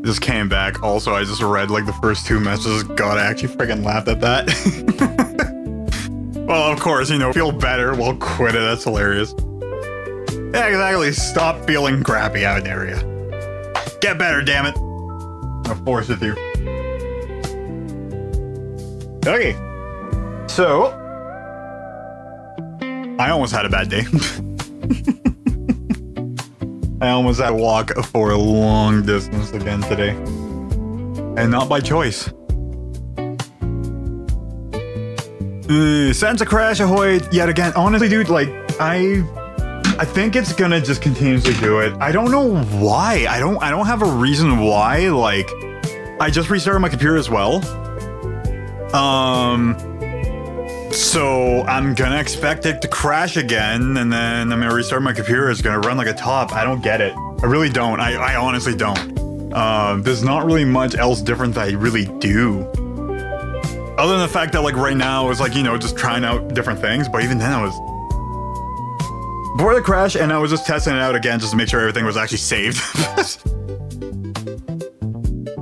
Just came back. Also, I just read like the first 2 messages. God, I actually freaking laughed at that. Well, of course, you know, feel better. Well, quit it. That's hilarious. Yeah, exactly. Stop feeling crappy out there, ya. Get better, damn it. I'll force it through. Okay. So, I almost had a bad day. I almost had to walk for a long distance again today. And not by choice. Santa Crash Ahoy yet again. Honestly, dude, like, I think it's gonna just continuously do it. I don't know why. I don't have a reason why. Like, I just restarted my computer as well. So I'm gonna expect it to crash again, and then I'm gonna restart my computer. It's gonna run like a top. I don't get it. I really don't. I honestly don't. There's not really much else different that I really do. Other than the fact that, like, right now it's like, you know, just trying out different things. But even then I was before the crash, and I was just testing it out again just to make sure everything was actually saved.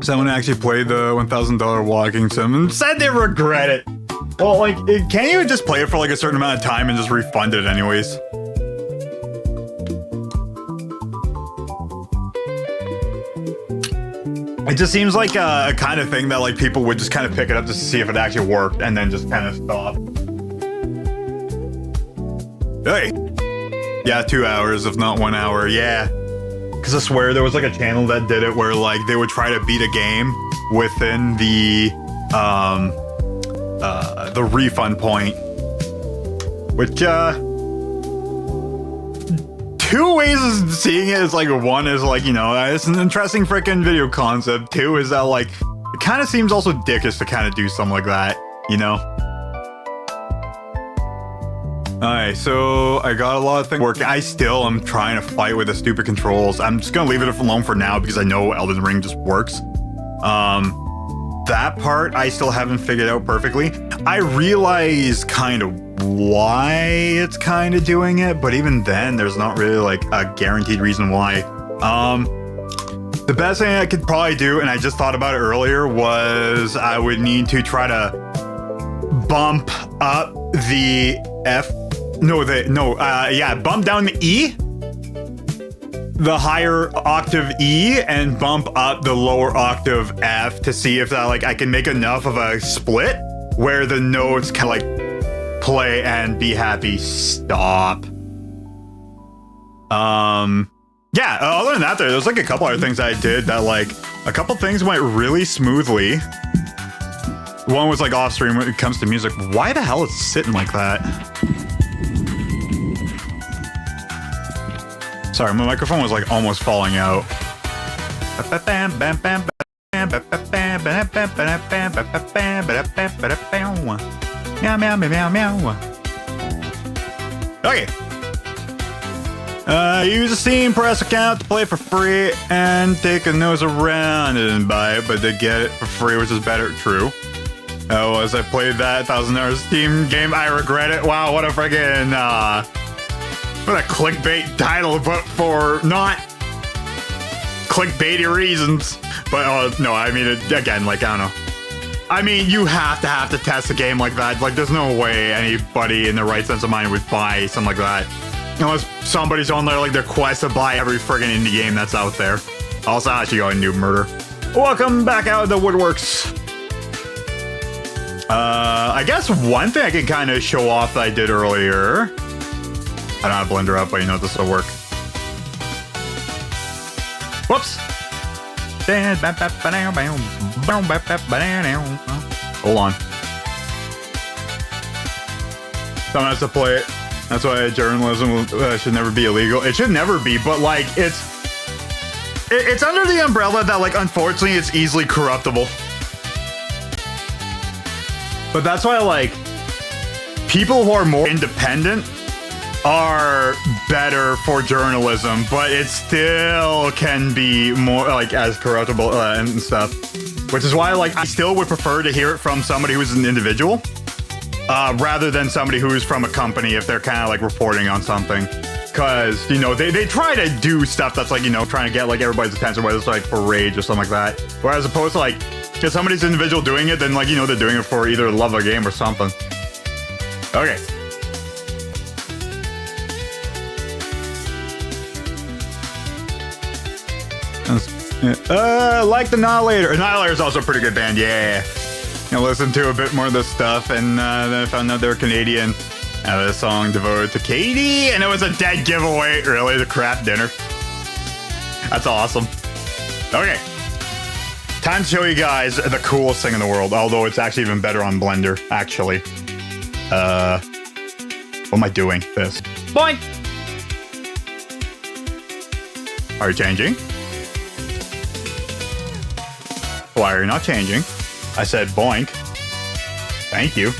Someone actually played the $1,000 walking sim and said they regret it. Well, like, can't you just play it for like a certain amount of time and just refund it anyways? It just seems like a kind of thing that like people would just kind of pick it up just to see if it actually worked and then just kind of stop. Hey. Yeah, 2 hours, if not 1 hour. Yeah. Because I swear there was like a channel that did it where like they would try to beat a game within the refund point, which 2 ways of seeing it is like, one is like, you know, it's an interesting freaking video concept. 2 is that like it kind of seems also dickish to kind of do something like that, you know. Alright, so I got a lot of things working. I still am trying to fight with the stupid controls. I'm just gonna leave it alone for now because I know Elden Ring just works. That part I still haven't figured out perfectly. I realize kind of why it's kind of doing it, but even then there's not really like a guaranteed reason why. The best thing I could probably do, and I just thought about it earlier, was I would need to try to bump up the bump down the E, the higher octave E, and bump up the lower octave F to see if that, like, I can make enough of a split where the notes can like play and be happy. Stop. Yeah, other than that, there's like a couple other things I did that, like, a couple things went really smoothly. One was like off stream when it comes to music. Why the hell is it sitting like that? Sorry, my microphone was like almost falling out. Meow, meow, meow, meow. Okay. Use a Steam Press account to play for free and take a nose around. I didn't buy it, but they get it for free, which is better. True. Oh, as I played that $1,000 Steam game, I regret it. Wow, what a friggin' what a clickbait title, but for not clickbaity reasons. But no, I mean, again, like, I don't know. I mean, you have to test a game like that. Like, there's no way anybody in their right sense of mind would buy something like that. Unless somebody's on their, like, their quest to buy every friggin' indie game that's out there. Also, I should go and do murder. Welcome back out of the woodworks. I guess one thing I can kind of show off that I did earlier. I don't have Blender up, but you know this will work. Whoops. Hold on. Someone has to play it. That's why journalism should never be illegal. It should never be, but like it's under the umbrella that, like, unfortunately it's easily corruptible. But that's why, like, people who are more independent are better for journalism, but it still can be more, like, as corruptible and stuff. Which is why, like, I still would prefer to hear it from somebody who's an individual rather than somebody who's from a company if they're kind of, like, reporting on something. Because, you know, they try to do stuff that's like, you know, trying to get like everybody's attention, whether it's like for rage or something like that. Whereas opposed to like, if somebody's individual doing it, then like, you know, they're doing it for either love of the game or something. Okay. Like the Annihilator. Annihilator is also a pretty good band, yeah. I listened to a bit more of this stuff, and then I found out they were Canadian. I had a song devoted to Katie, and it was a dead giveaway. Really, the crap dinner. That's awesome. Okay. Time to show you guys the coolest thing in the world, although it's actually even better on Blender, actually. What am I doing? This. Boink! Are you changing? Why are you not changing? I said boink. Thank you.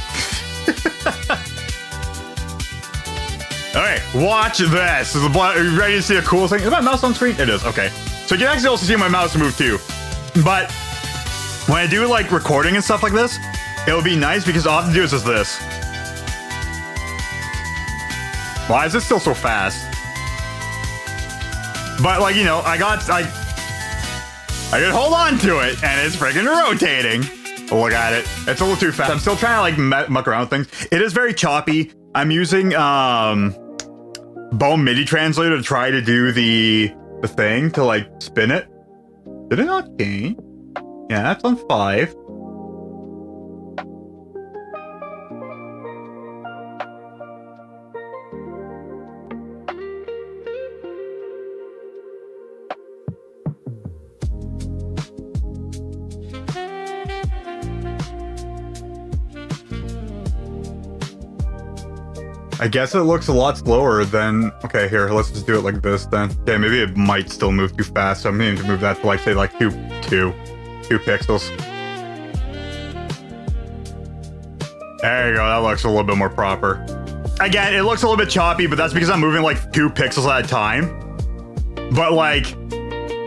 Okay, watch this. Are you ready to see a cool thing? Is my mouse on screen? It is, okay. So you can actually also see my mouse move too. But when I do like recording and stuff like this, it'll be nice because all I have to do is just this. Why is it still so fast? But like, you know, I can hold on to it and it's freaking rotating. Look at it. It's a little too fast. I'm still trying to like muck around with things. It is very choppy. I'm using Bone MIDI translator to try to do the thing to like spin it. Did it not change? Yeah, that's on 5. I guess it looks a lot slower than... Okay, here, let's just do it like this then. Okay, maybe it might still move too fast, so I'm going to move that to like, say, like 2 pixels. There you go, that looks a little bit more proper. Again, it looks a little bit choppy, but that's because I'm moving like 2 pixels at a time. But like,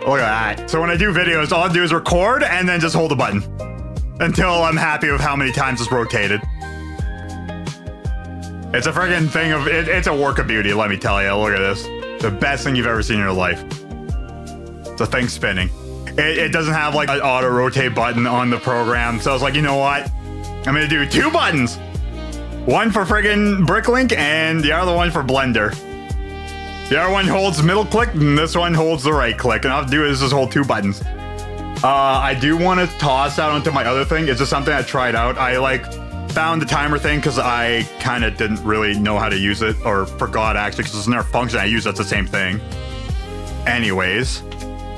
look at that. So when I do videos, all I do is record and then just hold the button until I'm happy with how many times it's rotated. It's a friggin' thing of, it's a work of beauty, let me tell you. Look at this. The best thing you've ever seen in your life. It's a thing spinning. It doesn't have like an auto rotate button on the program. So I was like, you know what? I'm gonna do 2 buttons. One for friggin' Bricklink and the other one for Blender. The other one holds middle click and this one holds the right click. And all I have to do is just hold 2 buttons. I do want to toss out onto my other thing. It's just something I tried out. I like found the timer thing because I kind of didn't really know how to use it, or forgot actually, because it's another function I use that's the same thing. Anyways,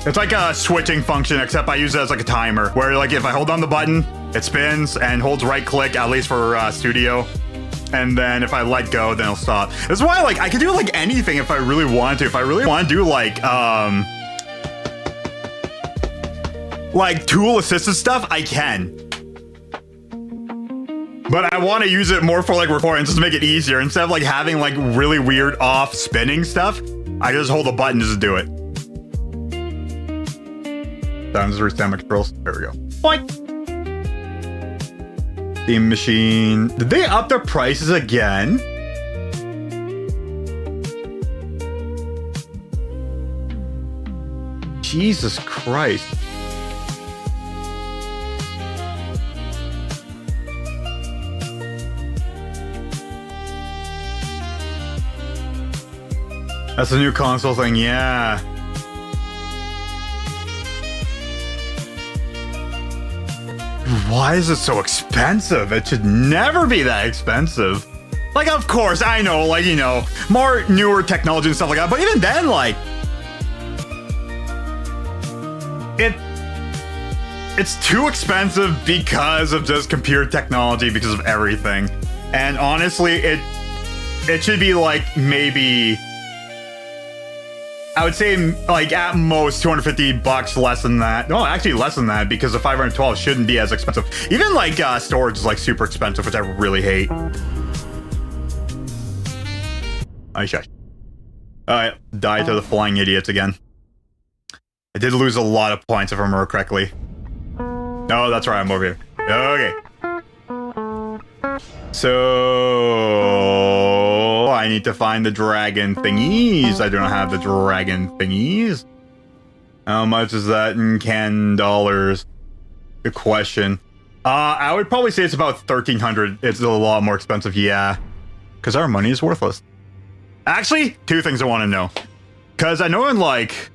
it's like a switching function, except I use it as like a timer, where like if I hold down the button, it spins and holds right click, at least for studio. And then if I let go, then it'll stop. This is why like I could do like anything if I really want to. If I really want to do like tool assisted stuff, I can. But I want to use it more for like recording, just to make it easier. Instead of like having like really weird off spinning stuff, I just hold the button just to do it. Time to reset my controls. There we go. Boink. Theme machine. Did they up their prices again? Jesus Christ. That's a new console thing, yeah. Why is it so expensive? It should never be that expensive. Like, of course, I know, like, you know, more newer technology and stuff like that, but even then, like, it's too expensive because of just computer technology, because of everything. And honestly, it should be like maybe, I would say like at most $250 less than that. No, actually less than that, because the 512 shouldn't be as expensive. Even like storage is like super expensive, which I really hate. I shush. Alright, die to the flying idiots again. I did lose a lot of points if I remember correctly. No, that's right, I'm over here. Okay. So I need to find the dragon thingies. I don't have the dragon thingies. How much is that in Canadian dollars? Good question. I would probably say it's about 1,300. It's a lot more expensive, yeah. Because our money is worthless. Actually, two things I want to know. Because I know in like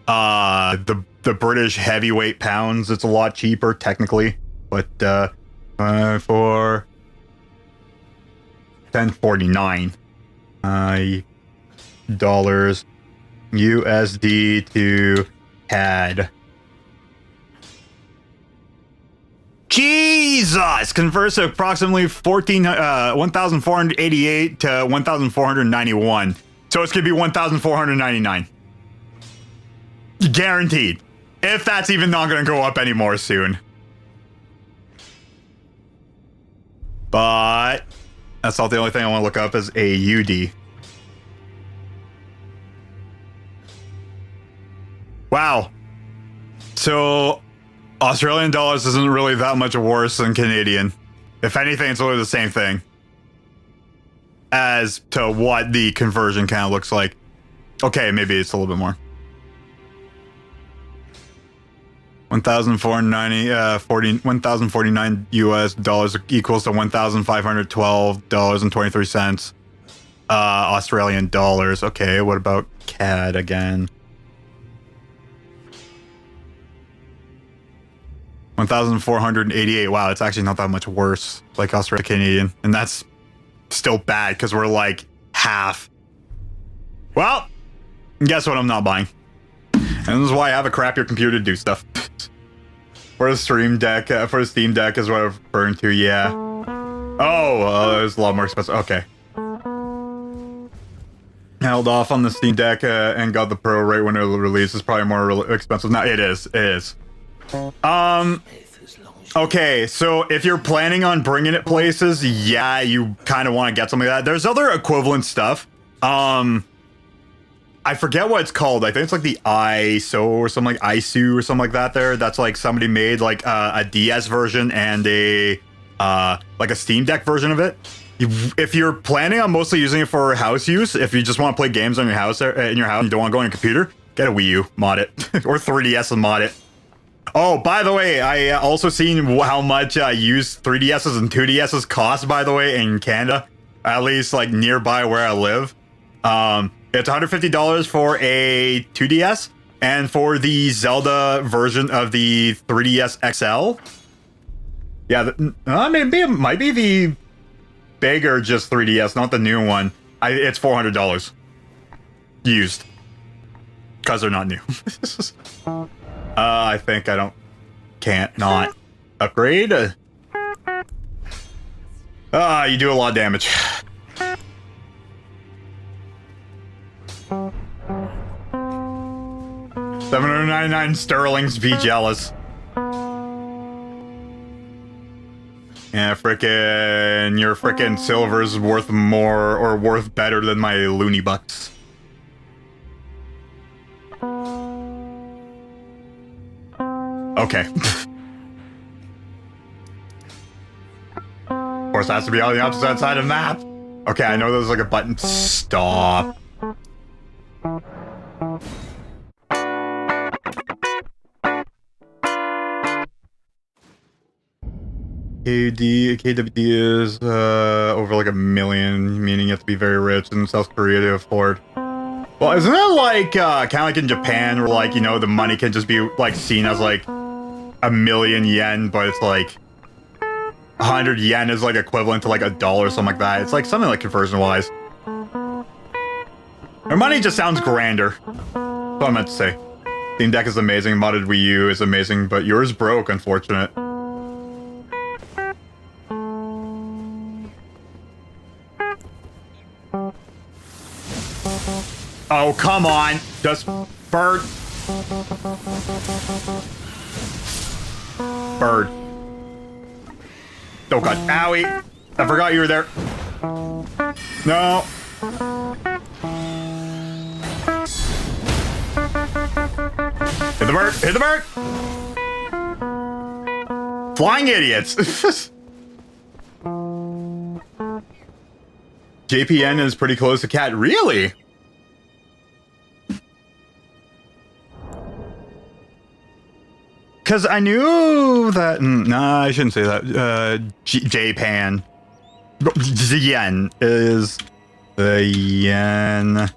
the British heavyweight pounds, it's a lot cheaper technically. But for 1049 dollars USD to CAD. Jesus! Converts to approximately 1,488 to 1,491. So it's gonna be 1,499. Guaranteed. If that's even not gonna go up anymore soon. But that's not the only thing I want to look up is AUD. Wow. So Australian dollars isn't really that much worse than Canadian. If anything, it's really the same thing as to what the conversion kind of looks like. Okay, maybe it's a little bit more. 1,449 US dollars equals to $1,512.23. Australian dollars. Okay, what about CAD again? 1,488. Wow, it's actually not that much worse, like Australian Canadian, and that's still bad because we're like half. Well, guess what? I'm not buying, and this is why I have a crappier computer to do stuff. For the Steam Deck, for the Steam Deck is what I'm referring to. Yeah. Oh, it's a lot more expensive. Okay. Held off on the Steam Deck and got the Pro right when it released. It's probably more expensive. No, it is. It is. Okay, so if you're planning on bringing it places, yeah, you kind of want to get something like that. There's other equivalent stuff. I forget what it's called. I think it's like the ISO or something like ISU or something like that there. That's like somebody made like a DS version and a like a Steam Deck version of it. If you're planning on mostly using it for house use, if you just want to play games on your house, in your house, and you don't want to go on your computer, get a Wii U, mod it, or 3DS and mod it. Oh, by the way, I also seen how much used 3DSs and 2DSs cost, by the way, in Canada, at least like nearby where I live. It's $150 for a 2DS, and for the Zelda version of the 3DS XL. Yeah, maybe it might be the bigger just 3DS, not the new one. It's $400 used because they're not new. I think can't not upgrade. You do a lot of damage. $799 sterlings, be jealous. Yeah, your frickin' silver's worth more or worth better than my loony bucks. Okay. Of course, it has to be on the opposite side of the map. Okay, I know there's like a button. Stop. KWD is over like 1 million, meaning you have to be very rich in South Korea to afford. Well, isn't it like kind of like in Japan where like, you know, the money can just be like seen as like 1 million yen, but it's like 100 yen is like equivalent to like $1 or something like that. It's like something like conversion wise. Their money just sounds grander. That's what I meant to say. Steam Deck is amazing, modded Wii U is amazing, but yours broke, unfortunate. Oh, come on. Just bird. Bird. Oh god. Owie. I forgot you were there. No. Hit the bird. Hit the bird. Flying idiots. JPN is pretty close to CAD. Really? Because I knew that... Nah, I shouldn't say that. JPAN. The yen is the yen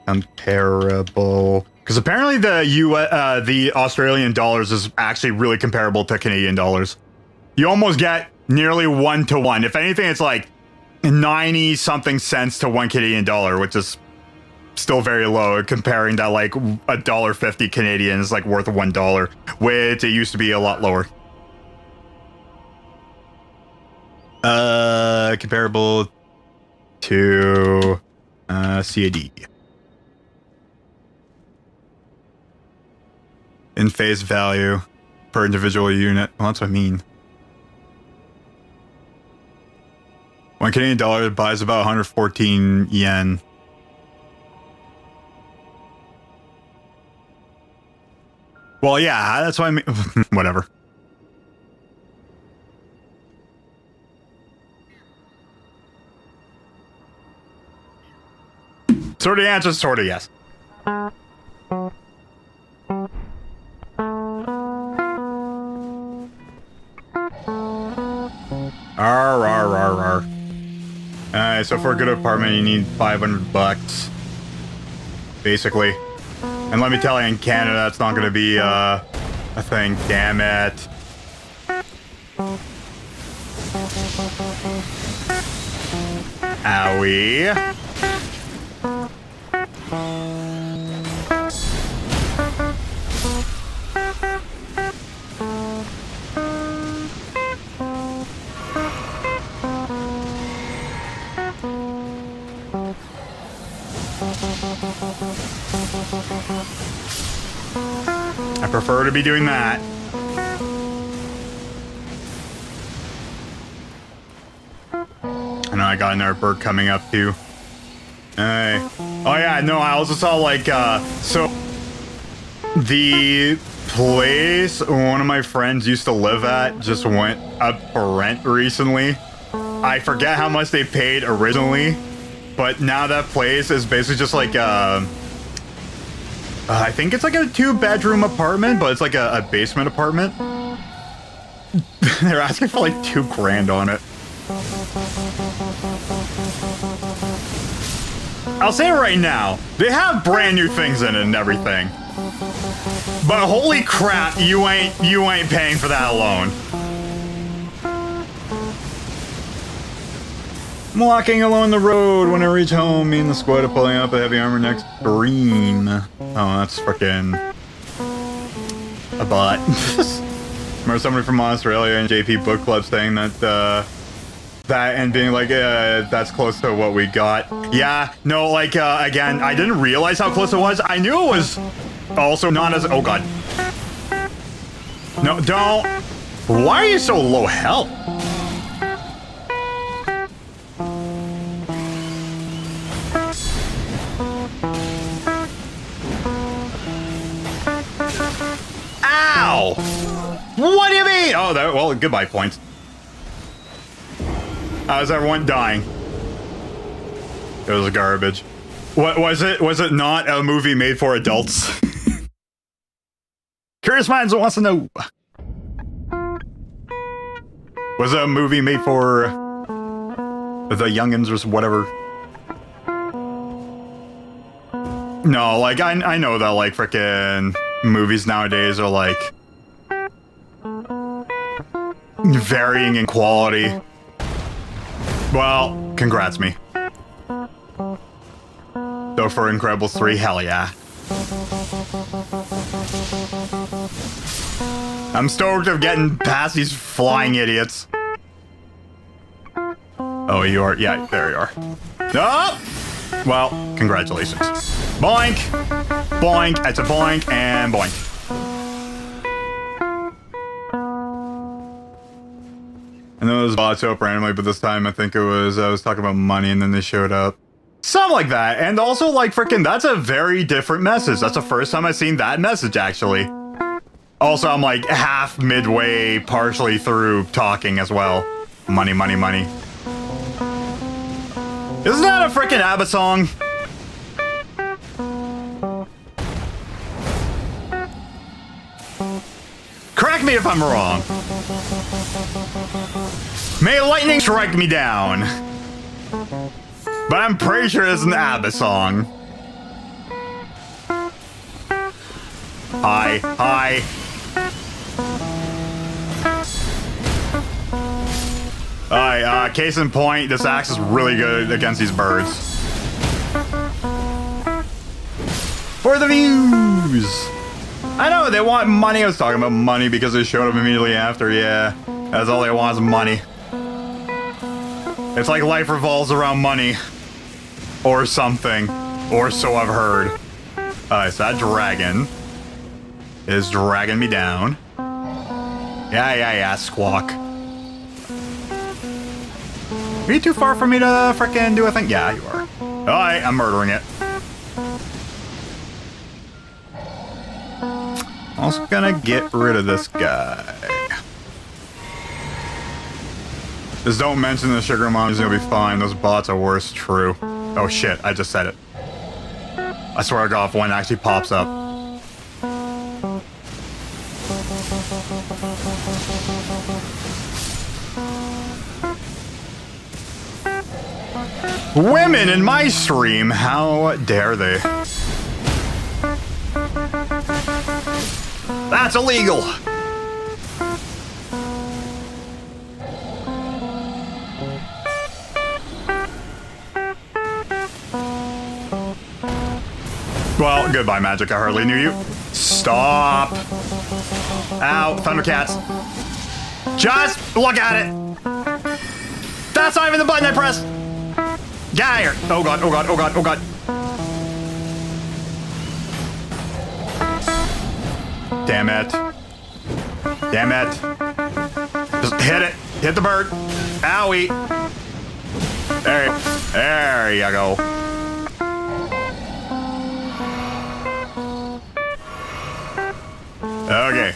comparable... Because apparently the Australian dollars is actually really comparable to Canadian dollars. You almost get nearly 1-to-1. If anything, it's like 90-something cents to 1 Canadian dollar, which is still very low, comparing that like $1.50 Canadian is like worth $1, which it used to be a lot lower. Comparable to CAD. In face value per individual unit. Well, that's what I mean. 1 Canadian dollar buys about 114 yen. Well, yeah, that's what I mean. Whatever. Sort of answer, sort of yes. Alright, so for a good apartment, you need $500, basically. And let me tell you, in Canada, that's not going to be a thing. Damn it. Owie. I prefer to be doing that. I know I got another bird coming up too. Hey. Oh yeah, no, I also saw like, so the place one of my friends used to live at just went up for rent recently. I forget how much they paid originally, but now that place is basically just like, I think it's like a 2-bedroom apartment, but it's like a basement apartment. They're asking for like $2 grand on it. I'll say it right now, they have brand new things in it and everything. But holy crap, you ain't paying for that alone. I'm walking along the road. When I reach home, me and the squad are pulling up a heavy armor next stream. Oh, that's freaking a bot. Remember somebody from Australia and JP Book Club saying that and being like, that's close to what we got. Yeah, no, like, again, I didn't realize how close it was. I knew it was also not as... Oh, God. No, don't... Why are you so low health? Ow! What do you mean? Oh, well, goodbye points. How's everyone dying? It was garbage. What was it? Was it not a movie made for adults? Curious minds wants to know. Was it a movie made for the youngins or whatever? No, like I know that like frickin' movies nowadays are like varying in quality. Well, congrats me. Though for Incredibles 3, hell yeah. I'm stoked of getting past these flying idiots. Oh, you are? Yeah, there you are. Oh! Well, congratulations. Boink! Boink, it's a boink, and boink. And then those bots showed up randomly, but this time I think it was, I was talking about money and then they showed up. Something like that. And also, like, freaking, that's a very different message. That's the first time I've seen that message, actually. Also, I'm like half midway, partially through talking as well. Money, money, money. Isn't that a freaking ABBA song? Correct me if I'm wrong. May lightning strike me down. But I'm pretty sure it's an ABBA song. Hi, hi. Alright, case in point, this axe is really good against these birds. For the views! I know, they want money. I was talking about money because they showed up immediately after, yeah. That's all they want is money. It's like life revolves around money. Or something. Or so I've heard. Alright, so that dragon is dragging me down. Yeah, squawk. Are you too far for me to frickin' do a thing? Yeah, you are. Alright, I'm murdering it. Also gonna get rid of this guy. Just don't mention the sugar moms, you'll be fine. Those bots are worse, true. Oh shit, I just said it. I swear to God, if one actually pops up. Women in my stream, how dare they? That's illegal! Well, goodbye, magic. I hardly knew you. Stop! Ow, Thundercats. Just look at it! That's not even the button I pressed! Get out of here! Oh god, oh god, oh god, oh god. Damn it. Damn it. Just hit it. Hit the bird. Owie. There you go. Okay.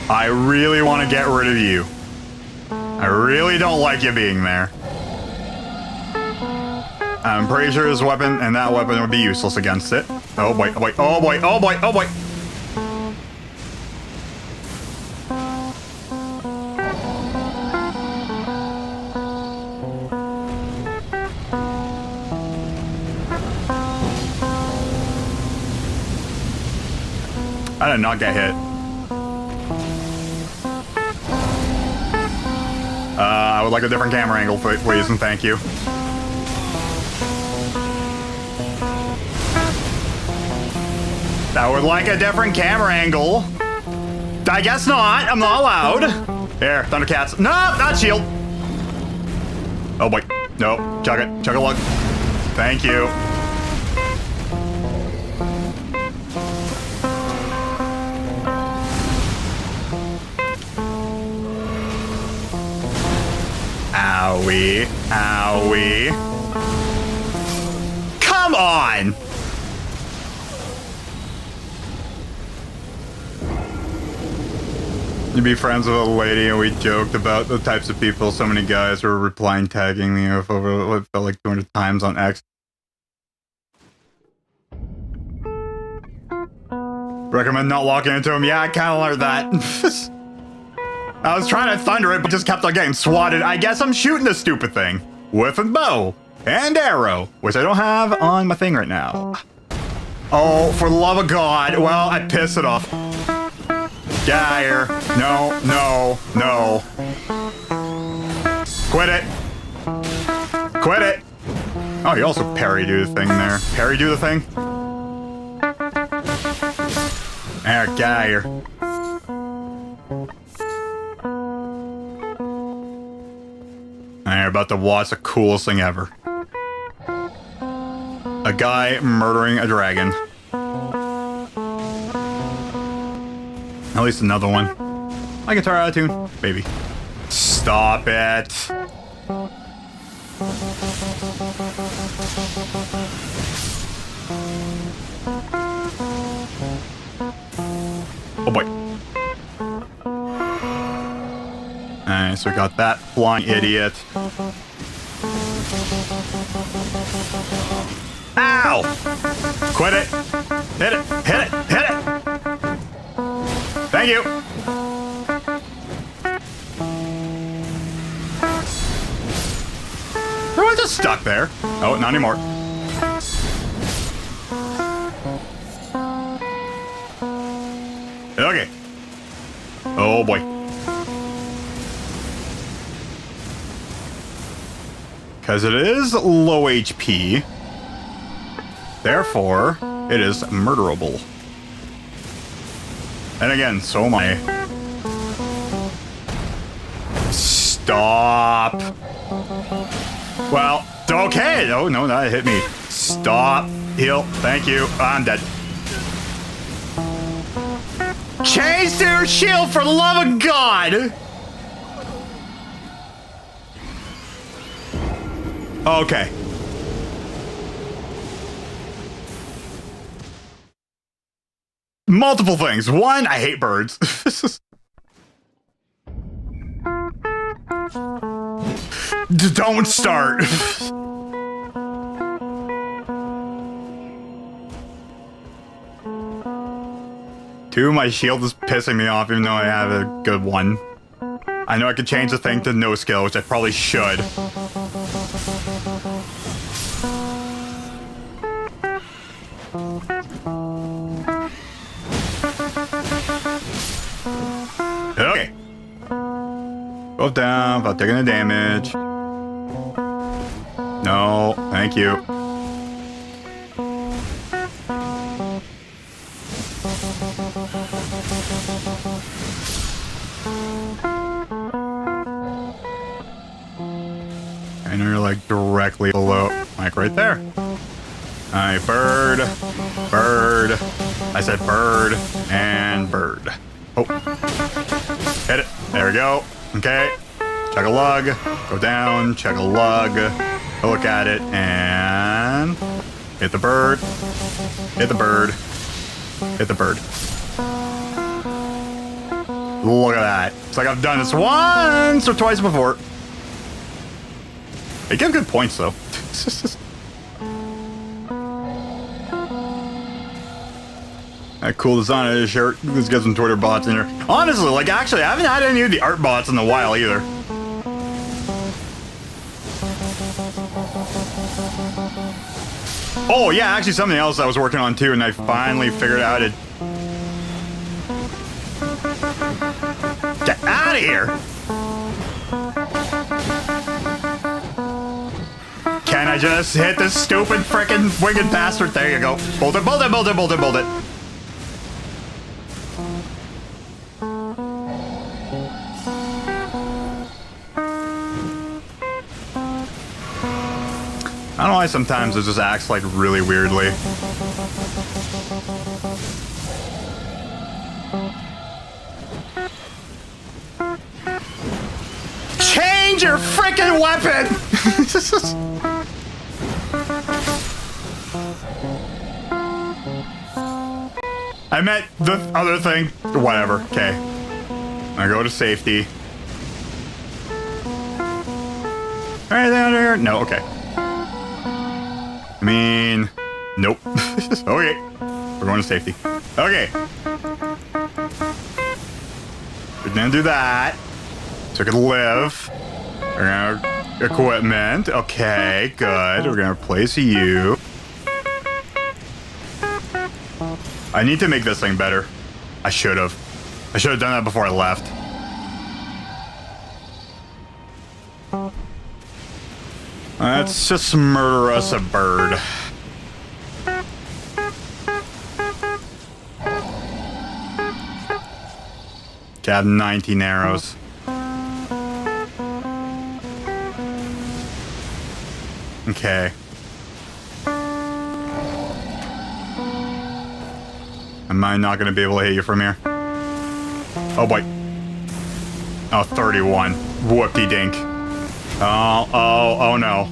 I really want to get rid of you. I really don't like you being there. I'm pretty sure this weapon and that weapon would be useless against it. Oh boy, oh boy, oh boy, oh boy, oh boy. I did not get hit. I would like a different camera angle, please, and thank you. I would like a different camera angle. I guess not. I'm not allowed. Here, Thundercats. No, not shield. Oh boy. No. Chug it. Chug a lug. Thank you. Owie. Owie. Come on! You'd be friends with a lady and we joked about the types of people so many guys were replying tagging me with over what felt like 200 times on X. Recommend not walking into him. Yeah, I kind of learned that. I was trying to thunder it, but just kept on getting swatted. I guess I'm shooting this stupid thing with a bow and arrow, which I don't have on my thing right now. Oh, for the love of God. Well, I pissed it off. Get out of here. No, no, no. Quit it. Quit it. Oh, you also parry do the thing there. Parry do the thing. There, get out of here. You're about to watch the coolest thing ever. A guy murdering a dragon. At least another one. My guitar out of tune, baby. Stop it. Oh boy. Alright, so we got that flying idiot. Ow! Quit it. Hit it. Hit it. Hit it. Thank you. Oh, I just stuck there. Oh, not anymore. Okay. Oh boy. Because it is low HP. Therefore, it is murderable. And again, so am I. Stop. Well, okay. Oh, no, that hit me. Stop. Heal. Thank you. I'm dead. Change their shield for the love of God. Okay. Multiple things. One, I hate birds. Don't start. Two, my shield is pissing me off even though I have a good one. I know I could change the thing to no skill, which I probably should. Okay. Go down without taking the damage. No, thank you. I know you're like directly below, like right there. Alright, bird, bird. I said bird and bird. Oh, hit it. There we go. Okay. Chug a lug. Go down. Chug a lug. Look at it and hit the bird. Hit the bird. Hit the bird. Look at that. It's like I've done this once or twice before. They give good points though. That cool design of this shirt. Let's get some Twitter bots in here. Honestly, like actually, I haven't had any of the art bots in a while either. Oh yeah, actually something else I was working on too, and I finally figured out it. Get out of here! Can I just hit this stupid frickin' winged bastard? There you go. Bolt it, bolt it, bolt it, bolt it, bolt it. I don't know why sometimes it just acts like really weirdly. Change your frickin' weapon! I meant the other thing. Whatever. Okay. I go to safety. Anything under here? No, okay. I mean, nope. Okay. We're going to safety. Okay. We're gonna do that. So I can live. We're gonna equipment. Okay, good. We're gonna replace you. I need to make this thing better. I should have. I should have done that before I left. Let's just murder us a bird. Okay, I have 19 arrows. Okay. Am I not going to be able to hit you from here? Oh boy. Oh, 31. Whoop-de-dink. Oh no.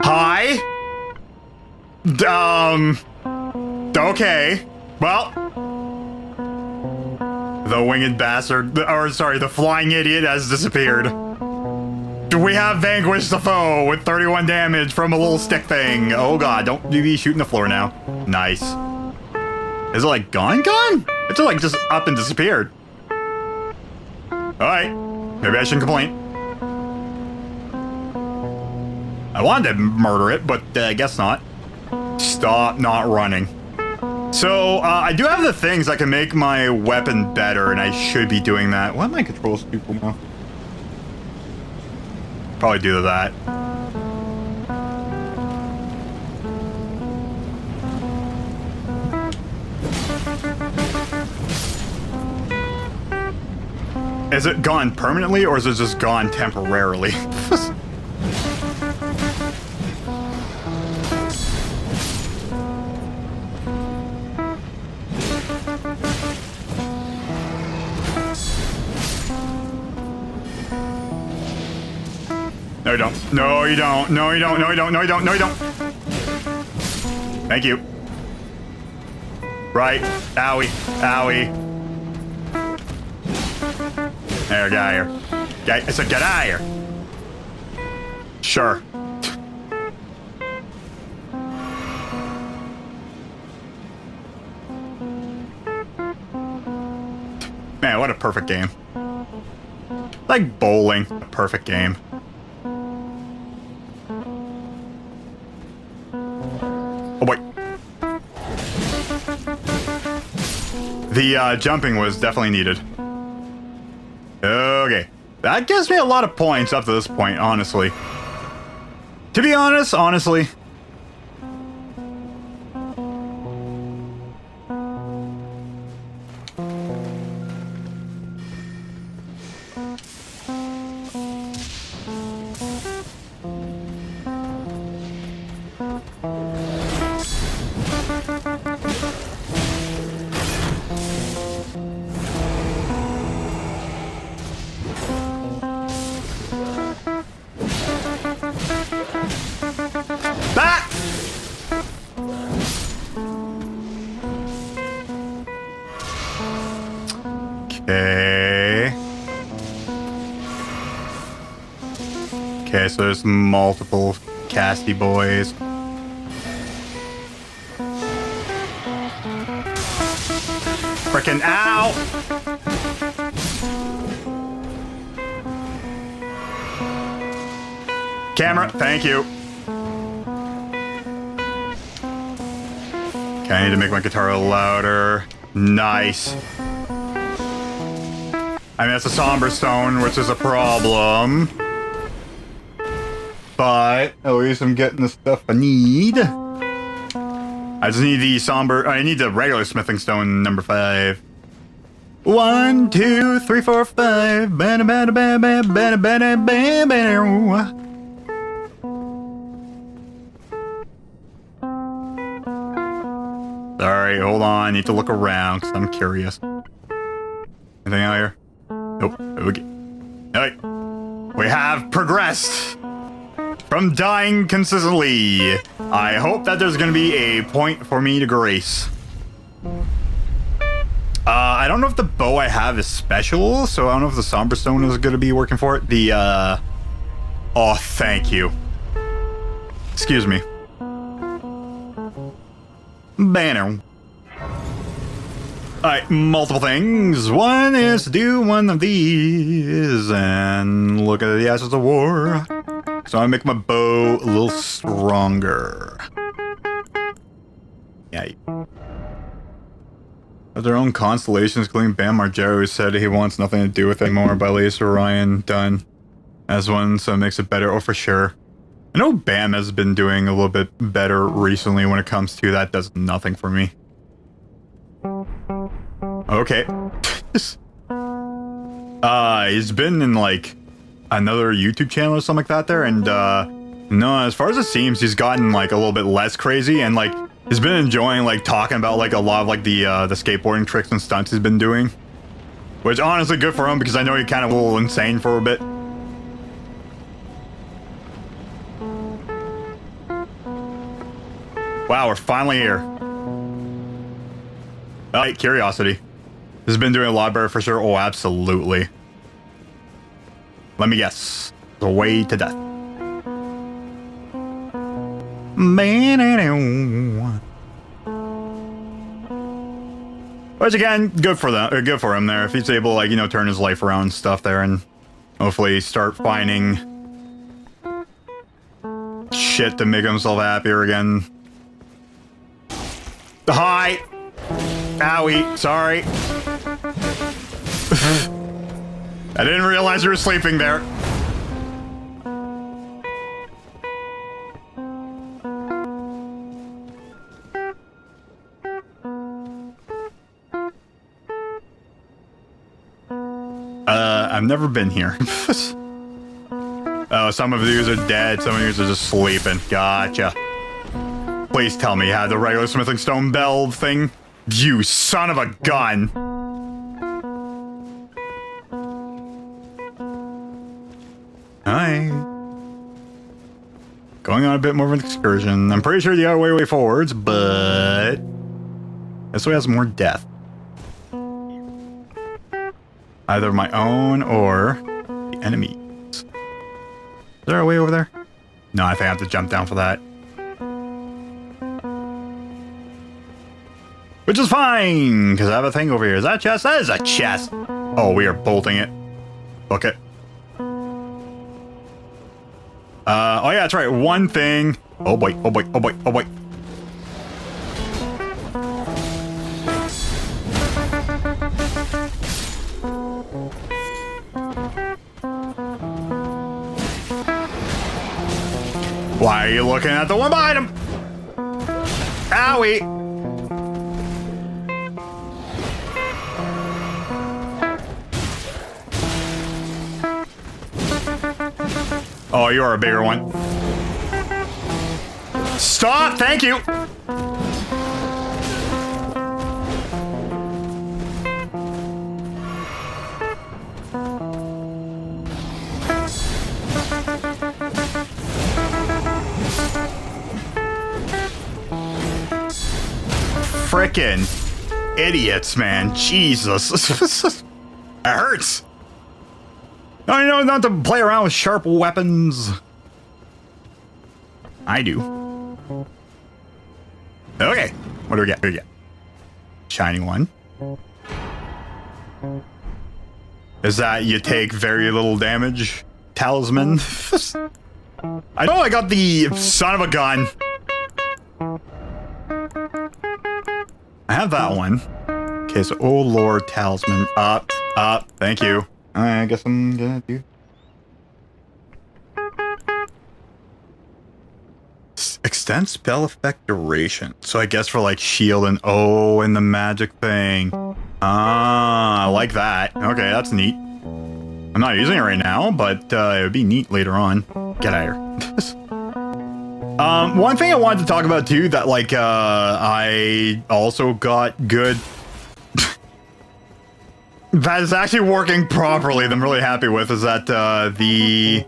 Hi? Okay. Well. The winged bastard, or sorry, the flying idiot has disappeared. We have vanquished the foe with 31 damage from a little stick thing. Oh god, don't be shooting the floor now. Nice. Is it like gone? It's like just up and disappeared. Alright, maybe I shouldn't complain. I wanted to murder it, but I guess not. Stop not running. So, I do have the things that can make my weapon better, and I should be doing that. What my controls do for now? Probably do that. Is it gone permanently, or is it just gone temporarily? No, you don't. No, you don't. No, you don't. No, you don't. No, you don't. No, you don't. Thank you. Right. Owie. Owie. There, get out of here. I said get out of here. Sure. Man, what a perfect game. Like bowling. A perfect game. Oh boy. The jumping was definitely needed. Okay. That gives me a lot of points up to this point, honestly. To be honest, honestly. Okay, so there's multiple casty boys. Frickin' ow! Camera, thank you. Okay, I need to make my guitar louder. Nice. I mean, it's a somber stone, which is a problem. But at least I'm getting the stuff I need. I just need the somber. I need the regular smithing stone number 5. 1, 2, 3, 4, 5. Sorry, hold on. I need to look around because I'm curious. Anything out here? Nope. Okay. Alright. We have progressed from dying consistently. I hope that there's gonna be a point for me to grace. I don't know if the bow I have is special, so I don't know if the somber stone is gonna be working for it. The oh, thank you. Excuse me. Banner. Alright, multiple things. One is to do one of these and look at the ashes of war. So I make my bow a little stronger. Yeah. Of their own constellations, including Bam Margera, said he wants nothing to do with it anymore, by Lisa Orion done as one, so it makes it better. Oh, for sure. I know Bam has been doing a little bit better recently when it comes to that. Does nothing for me. Okay. He's been in like another YouTube channel or something like that there, and no, as far as it seems, he's gotten like a little bit less crazy, and like he's been enjoying like talking about like a lot of like the skateboarding tricks and stunts he's been doing, which honestly good for him because I know he kind of a little insane for a bit. Wow, we're finally here. Alright, curiosity. Has been doing a lot better for sure. Oh, absolutely. Let me guess. The way to death. Which again, good for them. Good for him there. If he's able to, like, you know, turn his life around and stuff there, and hopefully start finding shit to make himself happier again. Hi. Owie. Sorry. I didn't realize you were sleeping there. I've never been here. Oh, some of these are dead, some of these are just sleeping. Gotcha. Please tell me you had the regular smithing stone bell thing. You son of a gun. Hi. Going on a bit more of an excursion. I'm pretty sure the other way forwards, but this way has more death. Either my own or the enemy. Is there a way over there? No, I think I have to jump down for that. Which is fine, because I have a thing over here. Is that a chest? That is a chest. Oh, we are bolting it. Book it. Oh yeah, that's right. One thing. Oh boy, oh boy, oh boy, oh boy. Why are you looking at the one behind him? Owie! Oh, you are a bigger one. Stop! Thank you! Frickin' idiots, man. Jesus. It hurts. No, you know not to play around with sharp weapons. I do. Okay. What do we get? What do we get? Shiny one. Is that you take very little damage? Talisman? I know I got the son of a gun. I have that one. Okay, so, oh lord, talisman. Up. Thank you. I guess I'm gonna do. Extend spell effect duration. So I guess for like shield and and the magic thing. Ah, I like that. Okay, that's neat. I'm not using it right now, but it would be neat later on. Get out of here. One thing I wanted to talk about too that like I also got good that is actually working properly that I'm really happy with is that the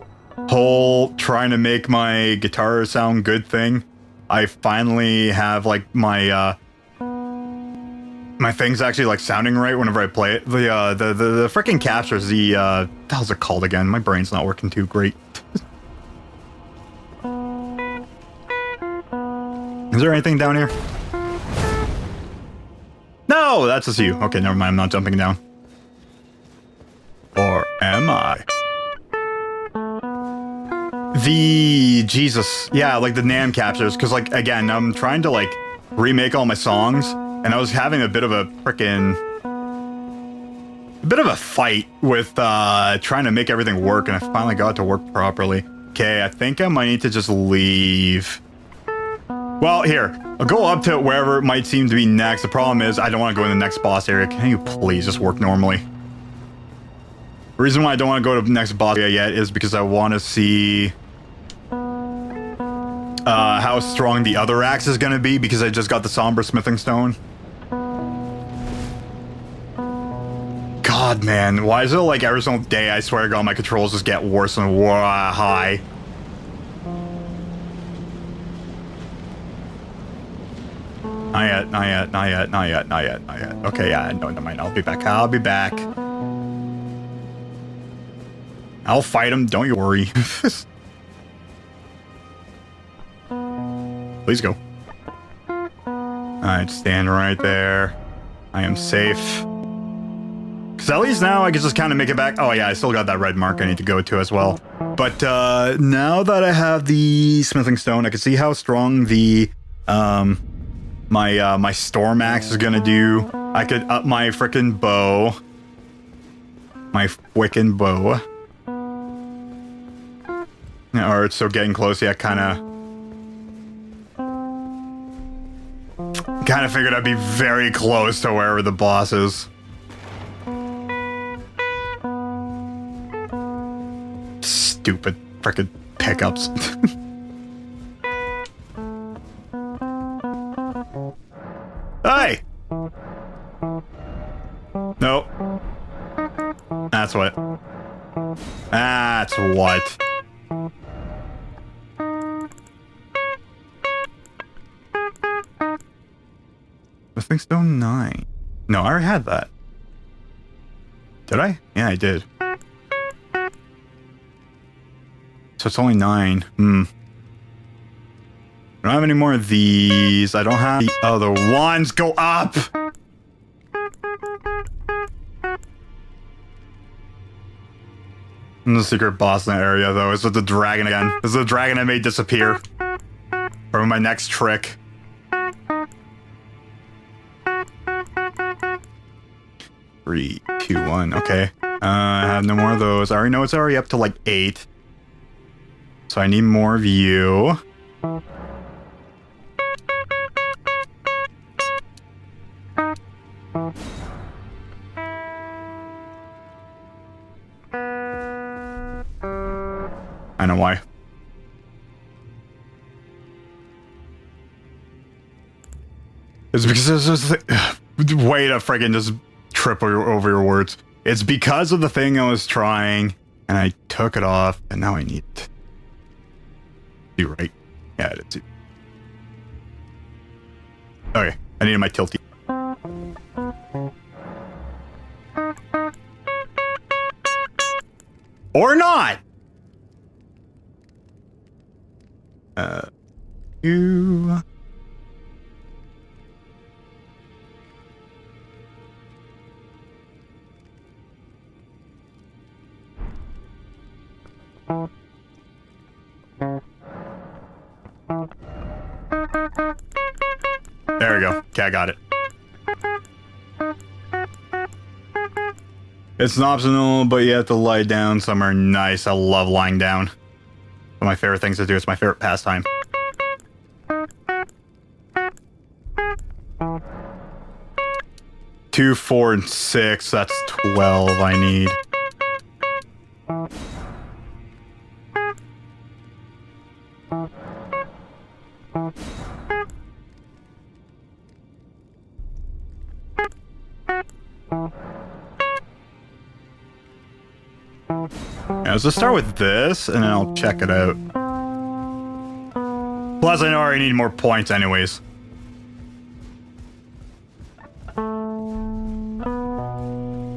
whole trying to make my guitar sound good thing. I finally have like my my thing's actually like sounding right whenever I play it. The freaking captures, the what the hell's it called again? My brain's not working too great. Is there anything down here? No, that's just you. Okay, never mind. I'm not jumping down. Or am I? Jesus. Yeah, like the NAM captures. Because, like, again, I'm trying to, like, remake all my songs. And I was having a bit of a frickin' fight with trying to make everything work. And I finally got it to work properly. Okay, I think I might need to just leave. Well, here. I'll go up to wherever it might seem to be next. The problem is I don't want to go in the next boss area. Can you please just work normally? The reason why I don't want to go to the next boss area yet is because I want to see how strong the other axe is going to be because I just got the Somber Smithing Stone. God, man. Why is it like every single day, I swear to God, my controls just get worse and worse high? Not yet, not yet, not yet, not yet, not yet, not yet. Okay, yeah, no, never mind. I'll be back. I'll be back. I'll fight him. Don't you worry. Please go. Alright, stand right there. I am safe. Because at least now I can just kind of make it back. Oh yeah, I still got that red mark I need to go to as well. But now that I have the smithing stone, I can see how strong the my storm axe is gonna do. I could up my frickin' bow. My frickin' bow. Alright, so getting close, yeah, kind of figured I'd be very close to wherever the boss is. Stupid frickin' pickups. Hey! Nope. That's what. That's what. Smithing stone 9. No, I already had that. Did I? Yeah, I did. So it's only 9. I don't have any more of these. I don't have the other ones. Go up! And the secret boss in that area, though, is with the dragon again. This is the dragon I made disappear. From my next trick. Three, 2, 1. Okay. I have no more of those. I already know it's already up to like 8. So I need more of you. I know why. It's because there's this way to friggin' just trip over your words. It's because of the thing I was trying, and I took it off, and now I need it. You right? Yeah, it's it. Okay, I needed my tilty. Or not! You... There we go. Okay, I got it. It's an optional, but you have to lie down somewhere nice. I love lying down. One of my favorite things to do. It's my favorite pastime. Two, 4, and 6. That's 12 I need. Yeah, let's just start with this, and then I'll check it out. Plus, I know I already need more points anyways.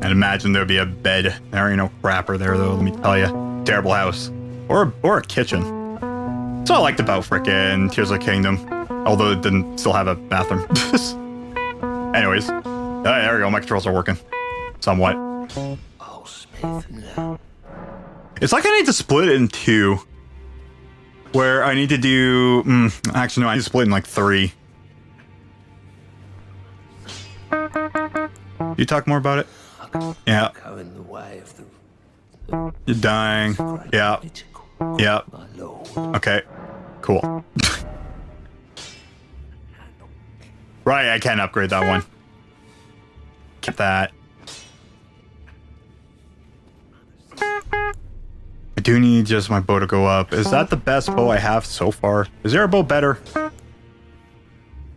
And imagine there'd be a bed. There ain't no crapper there, though, let me tell you. Terrible house. Or a kitchen. That's what I liked about frickin' Tears of the Kingdom. Although it didn't still have a bathroom. Anyways. There we go, my controls are working. Somewhat. Oh, Smith, no. It's like I need to split it in 2. Where I need to do... actually, no, I need to split it in like 3. You talk more about it? Yeah. Go in the way of the You're dying. Yeah. Yeah. Okay. Cool. Right, I can upgrade that one. Get that. I do need just my bow to go up. Is that the best bow I have so far? Is there a bow better?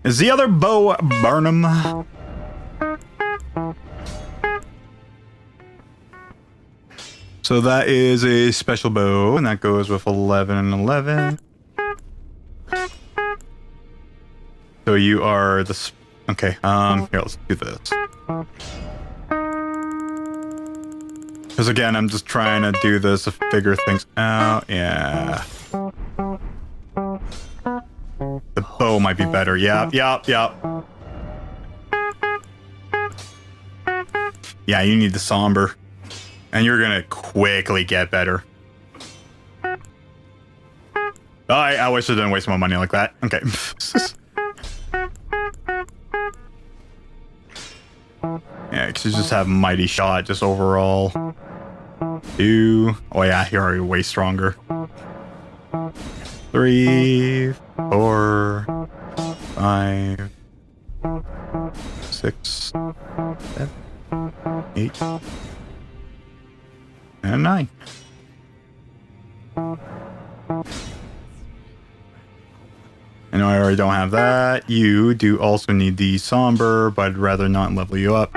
Is the other bow Burnham? So that is a special bow, and that goes with 11 and 11. So you are the... Okay, here, let's do this. Because again, I'm just trying to do this to figure things out. Yeah. The bow might be better. Yep. Yeah, you need the somber. And you're gonna quickly get better. I wish I didn't waste my money like that. Okay. Yeah, because you just have mighty shot just overall. 2. Oh yeah, you're already way stronger. 3, 4, 5, 6, 7, 8, and 9. I know I already don't have that. You do also need the somber, but I'd rather not level you up.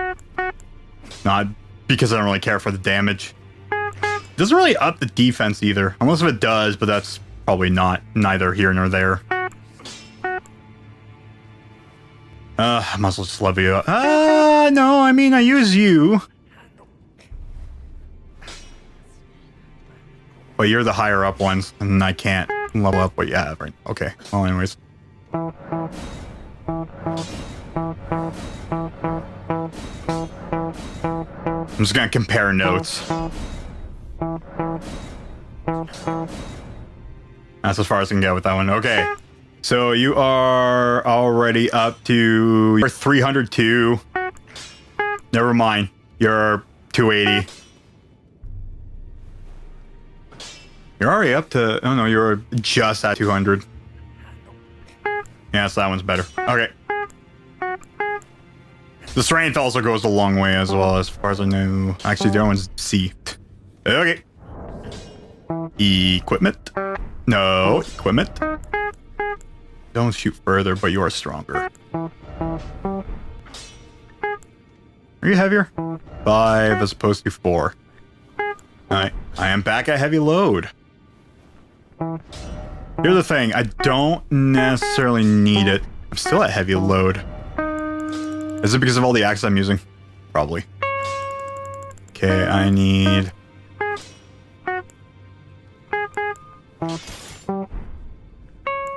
Not because I don't really care for the damage. It doesn't really up the defense either. Unless if it does, but that's probably neither here nor there. I might as well just level you up. No, I mean, I use you. But you're the higher up ones, and I can't level up what you have right now. Okay, well, anyways. I'm just gonna compare notes. That's as far as I can get with that one. Okay. So you are already up to... You're 302. Never mind. You're 280. You're already up to... Oh no, you're just at 200. Yeah, so that one's better. Okay. The strength also goes a long way as well, as far as I know. Actually, the other one's C. Okay. Equipment. No, equipment. Don't shoot further, but you are stronger. Are you heavier? 5 as opposed to 4. I am back at heavy load. Here's the thing, I don't necessarily need it. I'm still at heavy load. Is it because of all the axes I'm using? Probably. Okay, I need...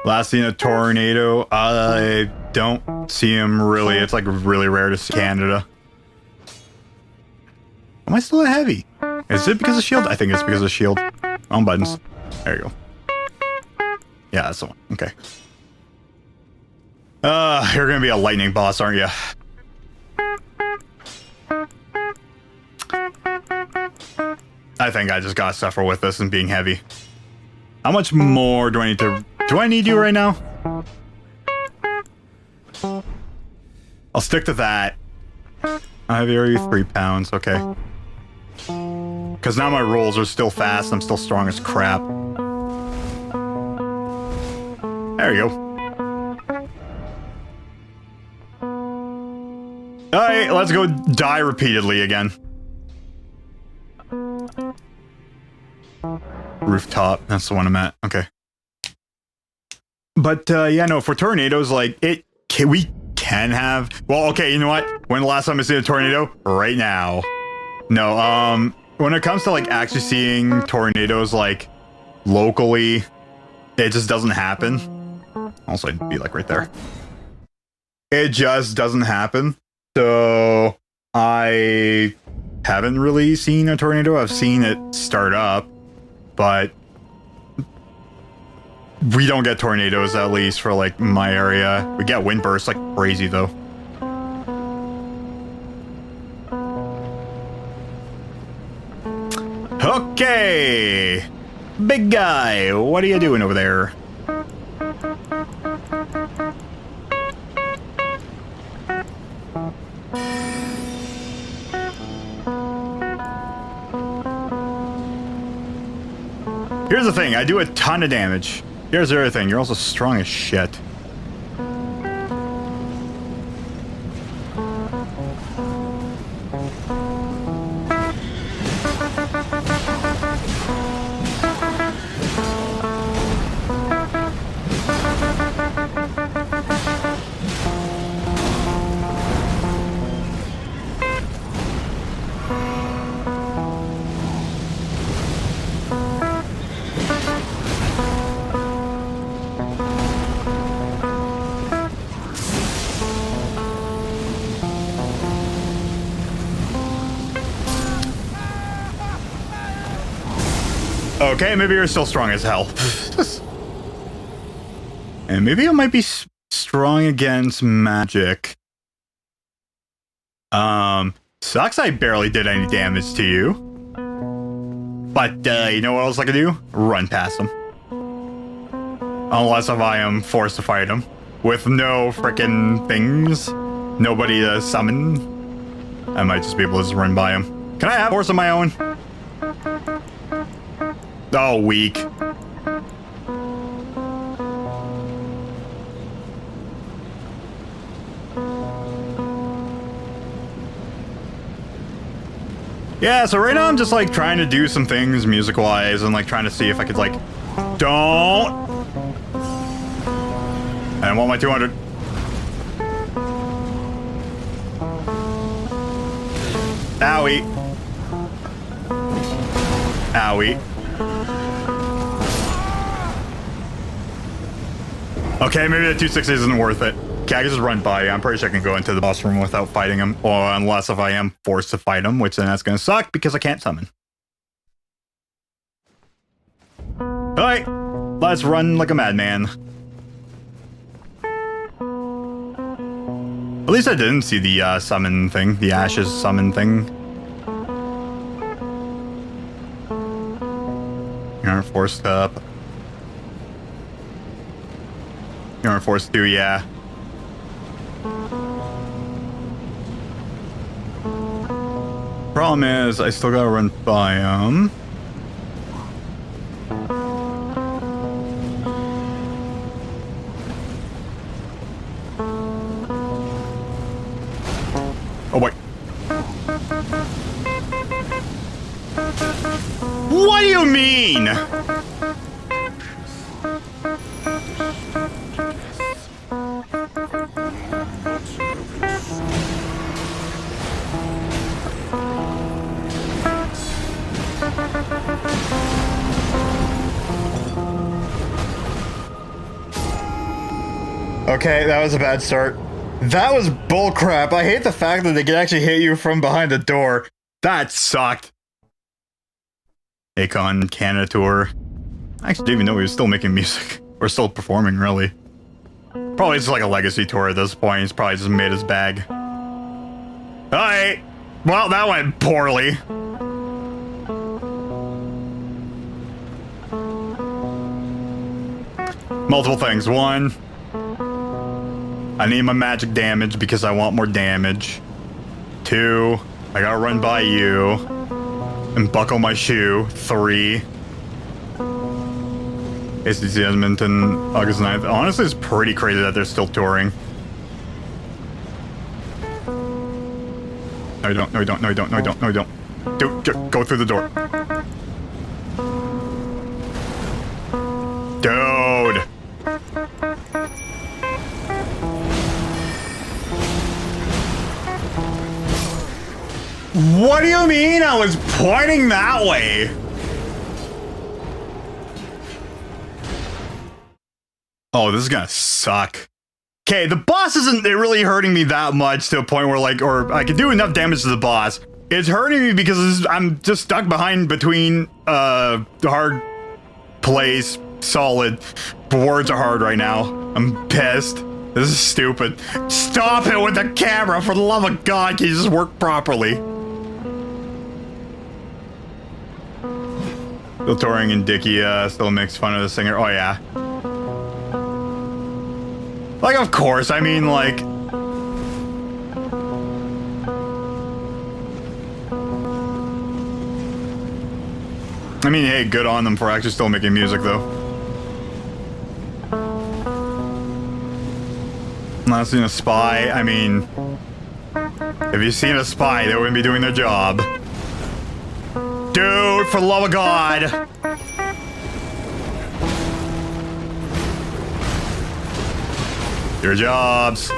Last seen a tornado. I don't see him really. It's like really rare to see Canada. Am I still at heavy? Is it because of shield? I think it's because of shield. Wrong buttons. There you go. Yeah, that's the one. Okay. You're gonna be a lightning boss, aren't you? I think I just gotta suffer with this and being heavy. How much more do I need to... Do I need you right now? I'll stick to that. I have you 3 pounds, okay. Because now my rolls are still fast, I'm still strong as crap. There you go. Alright, let's go die repeatedly again. Rooftop, that's the one I'm at. Okay. But, yeah, no, for tornadoes, like, we can have... Well, okay, you know what? When the last time I see a tornado? Right now. No, when it comes to, like, actually seeing tornadoes, like, locally, it just doesn't happen. Also, I'd be, like, right there. It just doesn't happen. So, I haven't really seen a tornado. I've seen it start up, but we don't get tornadoes, at least for like my area. We get wind bursts like crazy though. Okay, big guy, what are you doing over there? Here's the thing, I do a ton of damage. Here's the other thing, you're also strong as shit. Okay, maybe you're still strong as hell. And maybe it might be strong against magic. Sucks I barely did any damage to you. But, you know what else I can do? Run past him. Unless if I am forced to fight him. With no frickin' things. Nobody to summon. I might just be able to just run by him. Can I have a horse of my own? Oh, weak. Yeah, so right now I'm just like trying to do some things music-wise and like trying to see if I could like... Don't! I want my 200. Owie. Owie. Okay, maybe the 260 isn't worth it. Okay, I can just run by. I'm pretty sure I can go into the boss room without fighting him. Or unless if I am forced to fight him, which then that's going to suck because I can't summon. Alright, let's run like a madman. At least I didn't see the summon thing, the ashes summon thing. You're forced up. You're forced to, yeah. Problem is, I still gotta run by him. Oh boy. What do you mean? Okay, that was a bad start. That was bullcrap. I hate the fact that they can actually hit you from behind the door. That sucked. Akon Canada tour. I actually didn't even know he was still making music. Or still performing, really. Probably just like a legacy tour at this point. He's probably just made his bag. Alright. Well, that went poorly. Multiple things. One, I need my magic damage because I want more damage. Two, I gotta run by you and buckle my shoe. Three, ACC Edmonton, August 9th. Honestly, it's pretty crazy that they're still touring. No, you don't. No, you don't. No, you don't. No, you don't. No, you don't. Go through the door. Dude. What do you mean I was pointing that way? Oh, this is gonna suck. Okay, the boss isn't really hurting me that much to a point where like, or I can do enough damage to the boss. It's hurting me because I'm just stuck between the hard place, solid. Words are hard right now. I'm pissed. This is stupid. Stop it with the camera, for the love of God, can you just work properly? Still touring and Dickie still makes fun of the singer. Oh yeah. Like, of course, I mean, like... I mean, hey, good on them for actually still making music, though. Not seen a spy, I mean... If you've seen a spy, they wouldn't be doing their job. Dude, for the love of God! Your jobs.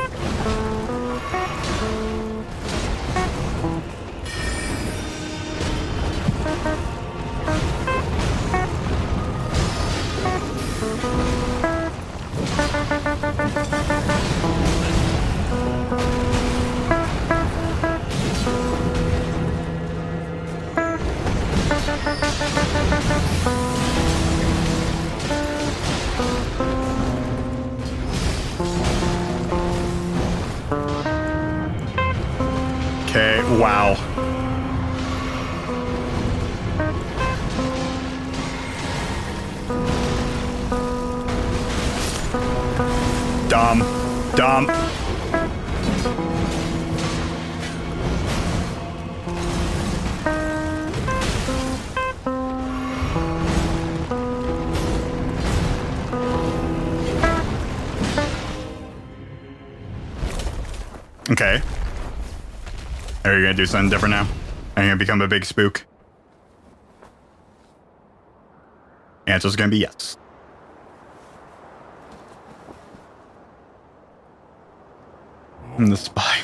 Wow. Dumb. Dumb. Okay. Are you gonna do something different now? Are you gonna become a big spook? Answer's gonna be yes. And the spy.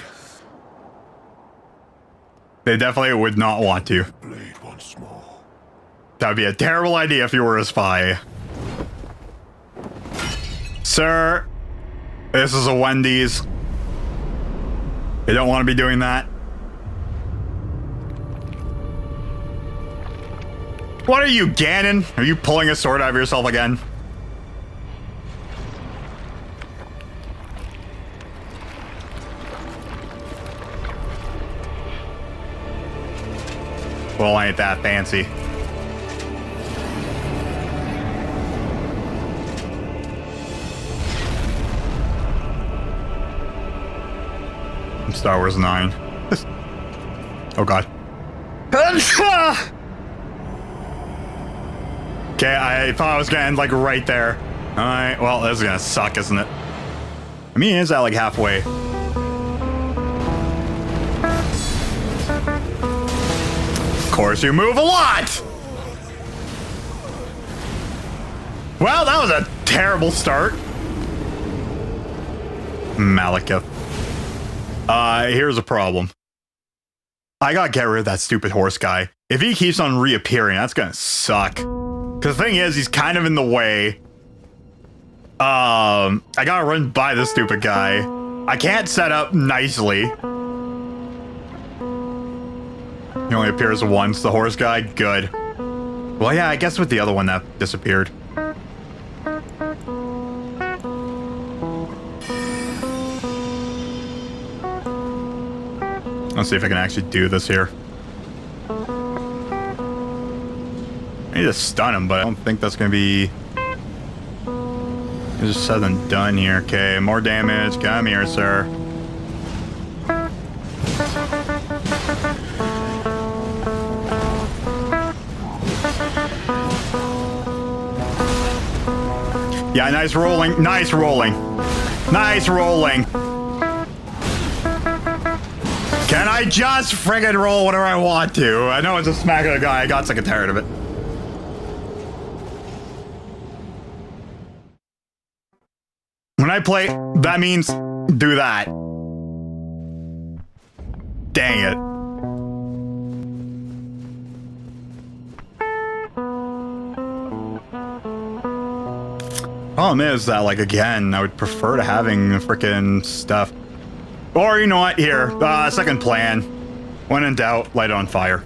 They definitely would not want to. Blade once more. That would be a terrible idea if you were a spy. Sir, this is a Wendy's. They don't want to be doing that. What are you, Ganon? Are you pulling a sword out of yourself again? Well, ain't that fancy. Star Wars 9. Oh god. Okay, I thought I was gonna end like right there. Alright, well, this is gonna suck, isn't it? I mean, is that like halfway? Of course, you move a lot! Well, that was a terrible start. Malekith. Here's a problem. I gotta get rid of that stupid horse guy. If he keeps on reappearing, that's gonna suck. Because the thing is, he's kind of in the way. I gotta run by this stupid guy. I can't set up nicely. He only appears once, the horse guy. Good. Well, yeah, I guess with the other one that disappeared. Let's see if I can actually do this here. I need to stun him, but I don't think that's going to be... It's just said and done here. Okay, more damage. Come here, sir. Yeah, nice rolling. Nice rolling. Nice rolling. Can I just friggin' roll whatever I want to? I know it's a smack of a guy. I got sick and tired of it. When I play, that means do that. Dang it. Problem is that, like, again, I would prefer to having frickin' stuff. Or, you know what, here, second plan. When in doubt, light it on fire.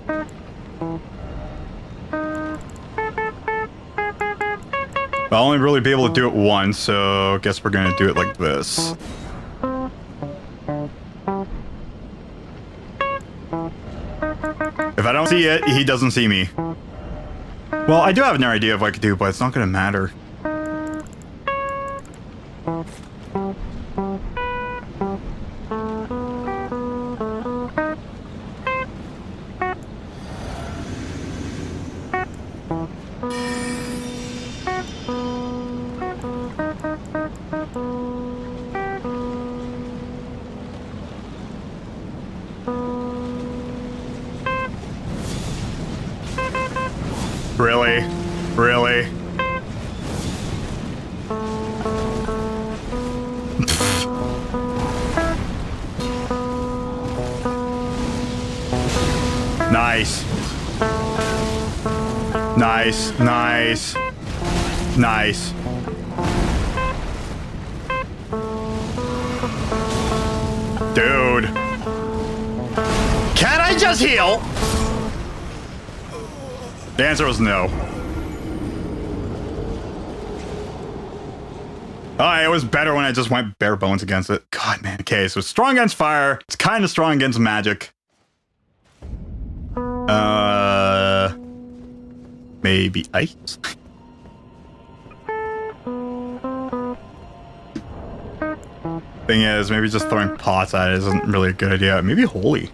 I'll only really be able to do it once, so I guess we're gonna do it like this. If I don't see it, he doesn't see me. Well, I do have an idea of what I could do, but it's not gonna matter. Really? Really? Nice. Nice, nice, nice. Dude. Can I just heal? The answer was no. It was better when I just went bare bones against it. God, man. Okay, so strong against fire. It's kind of strong against magic. Maybe ice? Thing is, maybe just throwing pots at it isn't really a good idea. Maybe holy.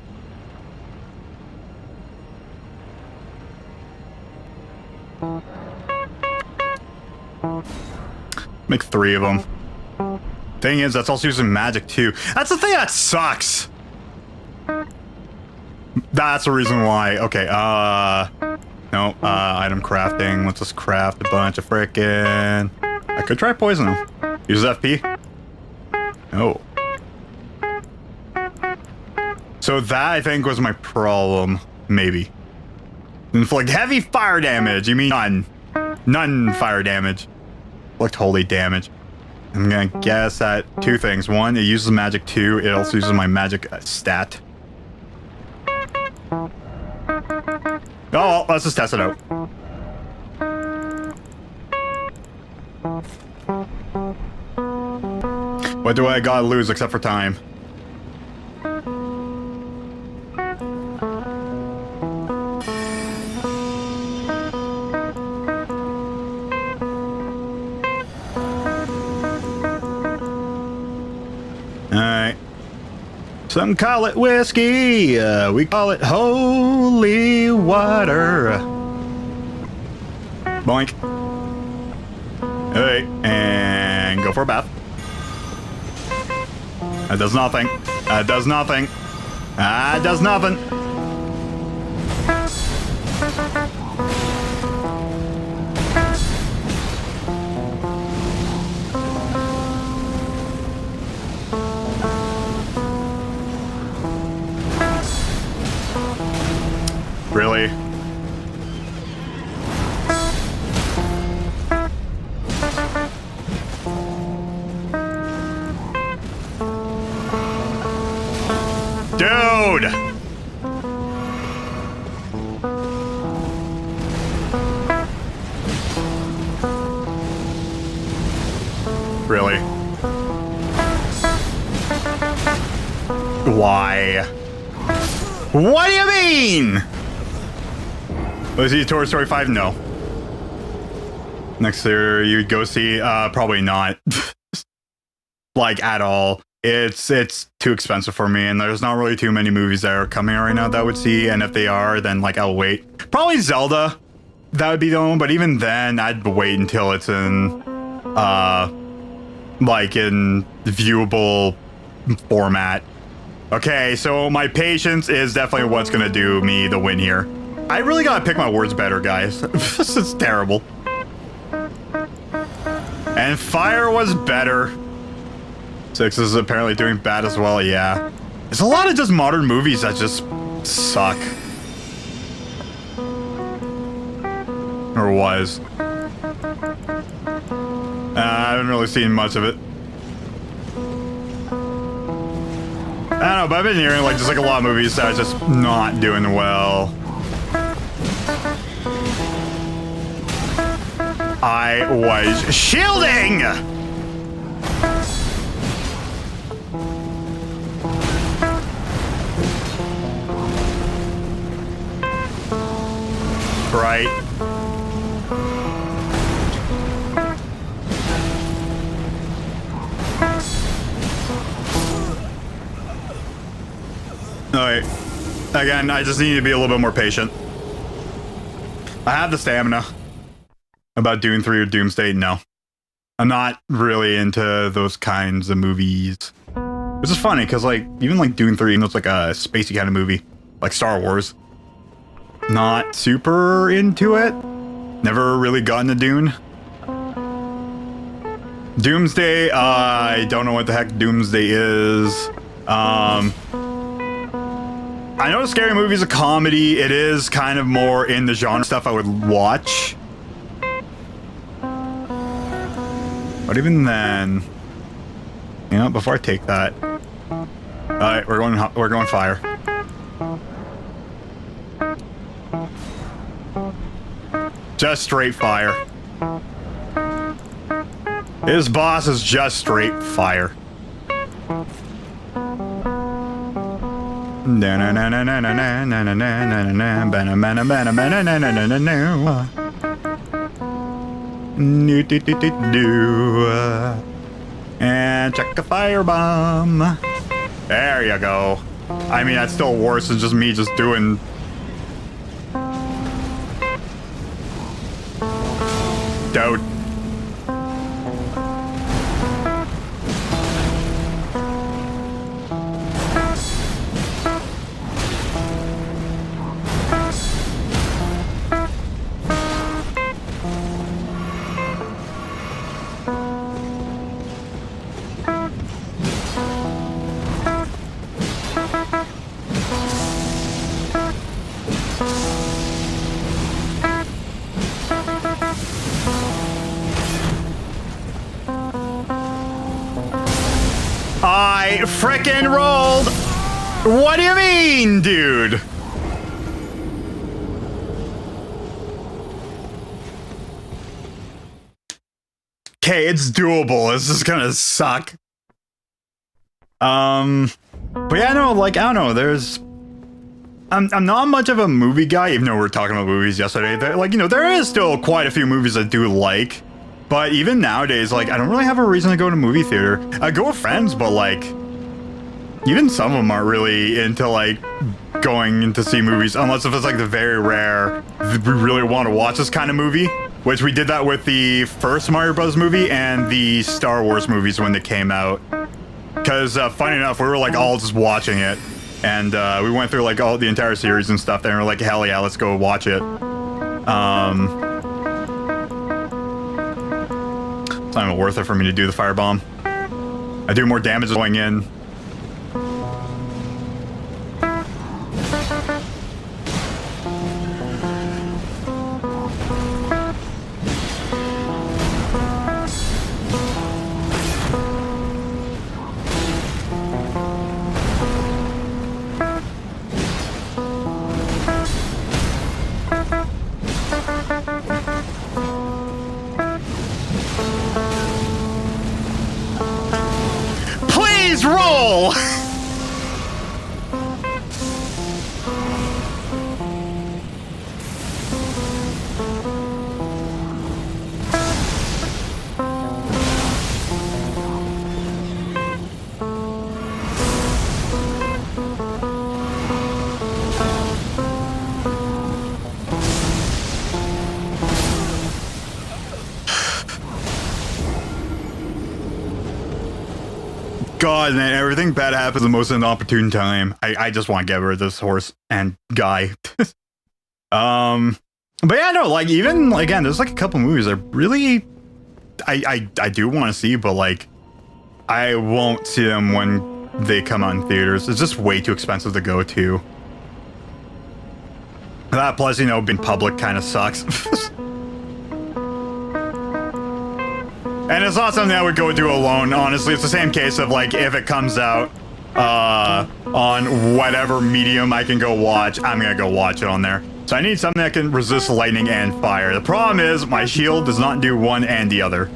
Make 3 of them. Thing is, that's also using magic too. That's the thing that sucks. That's the reason why. Okay, no, item crafting. Let's just craft a bunch of frickin'. I could try poison them. Use FP. No. So that, I think, was my problem. Maybe. Inflict heavy fire damage. You mean none. None fire damage. Inflict holy damage. I'm gonna guess at 2 things. 1, it uses magic. 2, it also uses my magic stat. Oh, well, let's just test it out. What do I gotta lose except for time? Alright. Some call it whiskey, we call it holy water. Boink. Alright, and go for a bath. That does nothing. That does nothing. That does nothing. Really? Dude! Really? Why? What do you mean? Was he Toy Story 5? No. Next year you'd go see, probably not. Like, at all. It's too expensive for me, and there's not really too many movies that are coming right now that I would see, and if they are, then, like, I'll wait. Probably Zelda. That would be the one, but even then, I'd wait until it's in, like, in viewable format. Okay, so my patience is definitely what's gonna do me the win here. I really gotta pick my words better, guys. This is terrible. And fire was better. 6 is apparently doing bad as well, yeah. There's a lot of just modern movies that just suck. Or was. I haven't really seen much of it. I don't know, but I've been hearing like just like a lot of movies that are just not doing well. I was shielding! Right. Alright. Again, I just need to be a little bit more patient. I have the stamina. About Dune 3 or Doomsday, no. I'm not really into those kinds of movies. Which is funny, because like, even like Dune 3, even though it's like a spacey kind of movie, like Star Wars. Not super into it. Never really gotten to Dune. Doomsday, I don't know what the heck Doomsday is. I know Scary Movie is a comedy. It is kind of more in the genre stuff I would watch. But even then, you know, before I take that, all right, we're going fire. Just straight fire. His boss is just straight fire. And check a firebomb. There you go. I mean, that's still worse than just me just doing... Dude. I frickin' rolled! What do you mean, dude? Okay, it's doable. This is gonna suck. But yeah, no, like, I don't know, there's... I'm not much of a movie guy, even though we were talking about movies yesterday. Like, you know, there is still quite a few movies I do like. But even nowadays, like, I don't really have a reason to go to movie theater. I go with friends, but, like, even some of them aren't really into, like, going to see movies. Unless if it's, like, the very rare, we really want to watch this kind of movie. Which we did that with the first Mario Bros. Movie and the Star Wars movies when they came out. Because, funny enough, we were, like, all just watching it. And, we went through, like, all the entire series and stuff there. And we're like, hell yeah, let's go watch it. It's not even worth it for me to do the firebomb. I do more damage going in. Roll! God, man, everything bad happens the most inopportune time. I just want to get rid of this horse and guy. But yeah, no, like, even, again, there's like a couple movies I really, I do want to see, but like, I won't see them when they come out in theaters. It's just way too expensive to go to. That plus, you know, being public kind of sucks. And it's not something I would go do alone, honestly. It's the same case of, like, if it comes out on whatever medium I can go watch, I'm gonna go watch it on there. So I need something that can resist lightning and fire. The problem is, my shield does not do one and the other.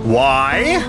Why?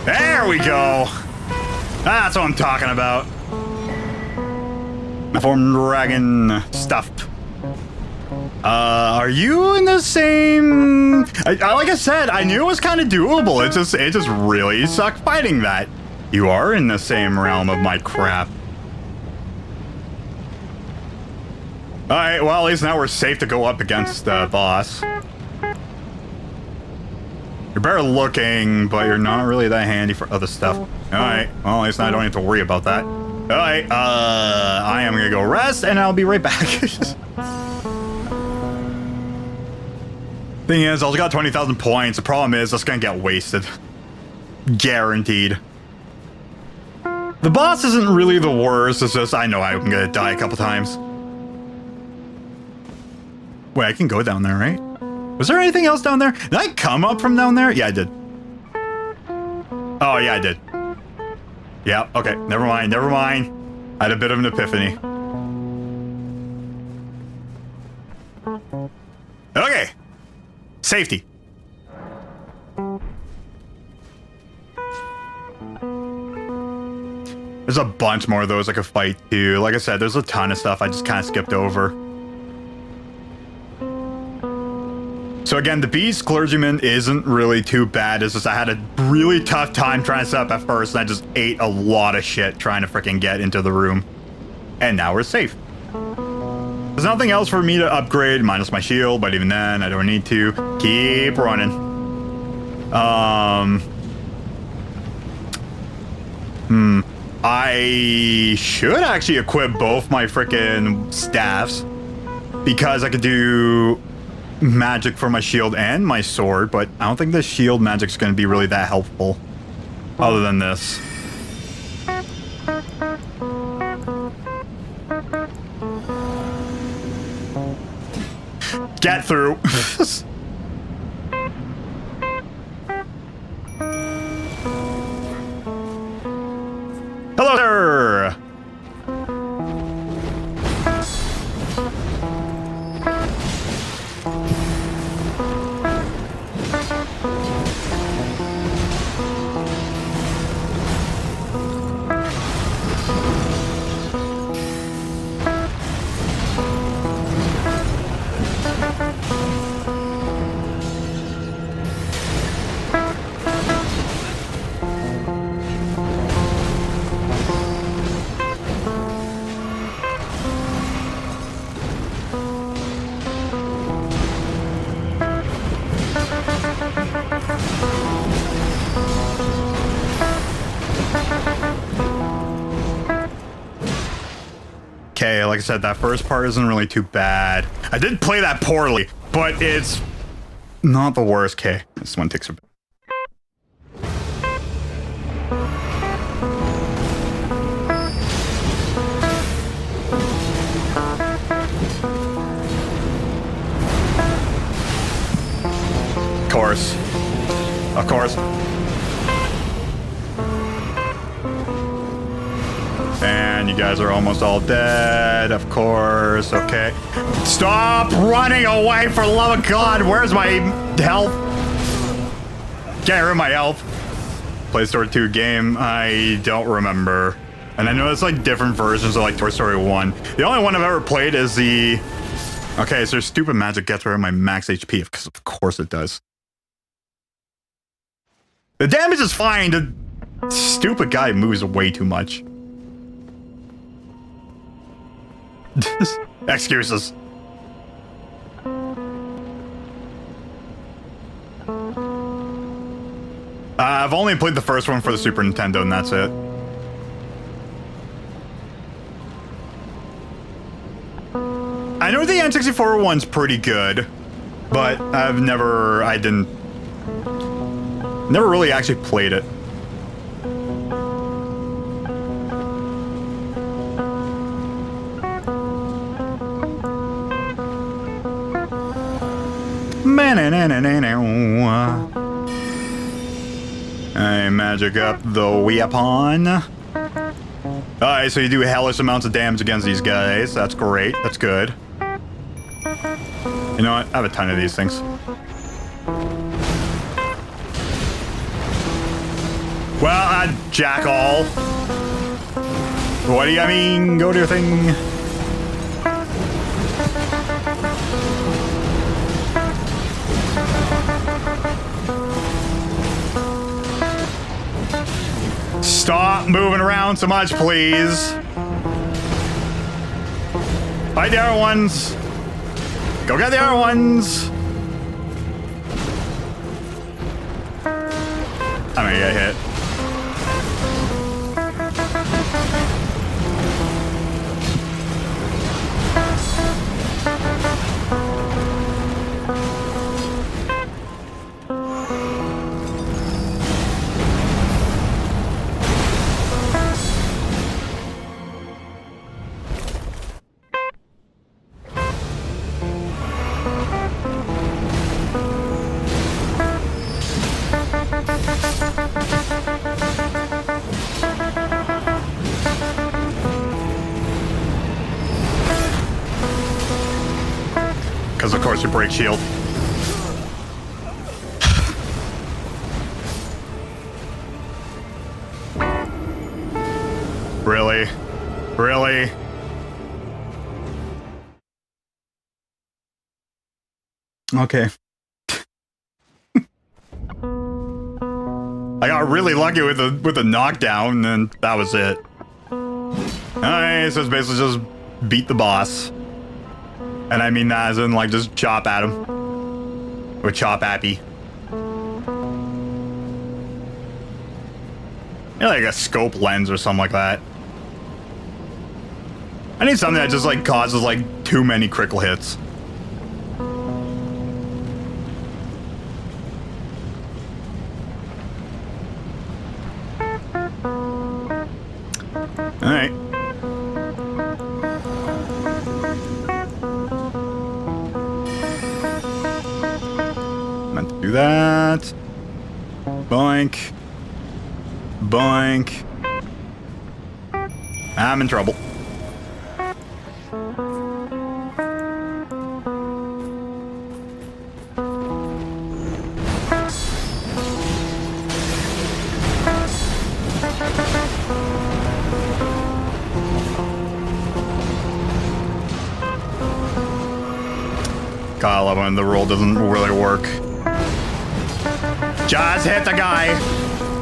There we go. That's what I'm talking about. Form dragon stuff. Are you in the same... like I said, I knew it was kind of doable. It just really sucked fighting that. You are in the same realm of my crap. Alright, well, at least now we're safe to go up against the boss. You're better looking, but you're not really that handy for other stuff. Alright, well, at least now I don't have to worry about that. Alright, I am gonna go rest, and I'll be right back. Thing is, I also got 20,000 points. The problem is, that's gonna get wasted. Guaranteed. The boss isn't really the worst, it's just I know I'm gonna die a couple times. Wait, I can go down there, right? Was there anything else down there? Did I come up from down there? Yeah, I did. Oh, yeah, I did. Yeah, okay, never mind, never mind. I had a bit of an epiphany. Okay. Safety. There's a bunch more of those I could fight too. Like I said, there's a ton of stuff I just kind of skipped over. So again, the Beast Clergyman isn't really too bad. It's just I had a really tough time trying to set up at first, and I just ate a lot of shit trying to freaking get into the room. And now we're safe. There's nothing else for me to upgrade, minus my shield, but even then, I don't need to. Keep running. I should actually equip both my freaking staffs, because I could do magic for my shield and my sword, but I don't think the shield magic's going to be really that helpful other than this. Get through. Hello there. Okay, like I said, that first part isn't really too bad. I did play that poorly, but it's not the worst. Okay, this one takes a bit. Of course. And you guys are almost all dead, of course. Okay. Stop running away, for the love of God. Where's my health? Can't rid of my health. Play Story 2 game. I don't remember. And I know it's like different versions of like Toy Story 1. The only one I've ever played is the... Okay, so stupid magic gets rid of my max HP, because of course it does. The damage is fine. The stupid guy moves way too much. Excuses. I've only played the first one for the Super Nintendo, and that's it. I know the N64 one's pretty good, but never really actually played it. I magic up the weapon. Alright, so you do hellish amounts of damage against these guys. That's great. That's good. You know what? I have a ton of these things. Well, jack all. What do you mean? Go to your thing. Stop moving around so much, please. Fight the other ones. Go get the other ones. I'm gonna get hit. Because of course you break shield. Really? Really? Okay. I got really lucky with the knockdown, and that was it. Alright, so it's basically just beat the boss. And I mean that as in, like, just chop at him. Or chop appy. Yeah, like a scope lens or something like that. I need something that just, like, causes, like, too many critical hits. Alright. Meant to do that. Boink. Boink. I'm in trouble. God, I love when the roll doesn't really work. Just hit the guy.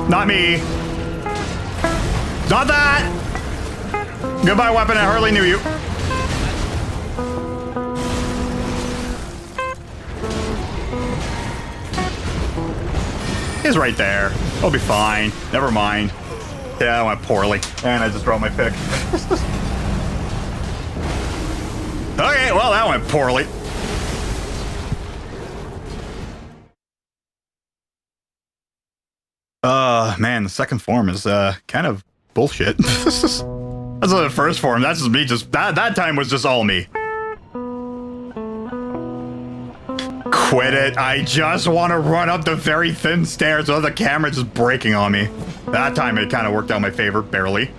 Not me. Not that! Goodbye, weapon. I hardly knew you. He's right there. He'll be fine. Never mind. Yeah, that went poorly. And I just dropped my pick. Okay, well, that went poorly. Man, the second form is, kind of bullshit. That's not the first form. That's just me. That time was just all me. Quit it. I just want to run up the very thin stairs without the camera just breaking on me. That time it kind of worked out in my favor, barely.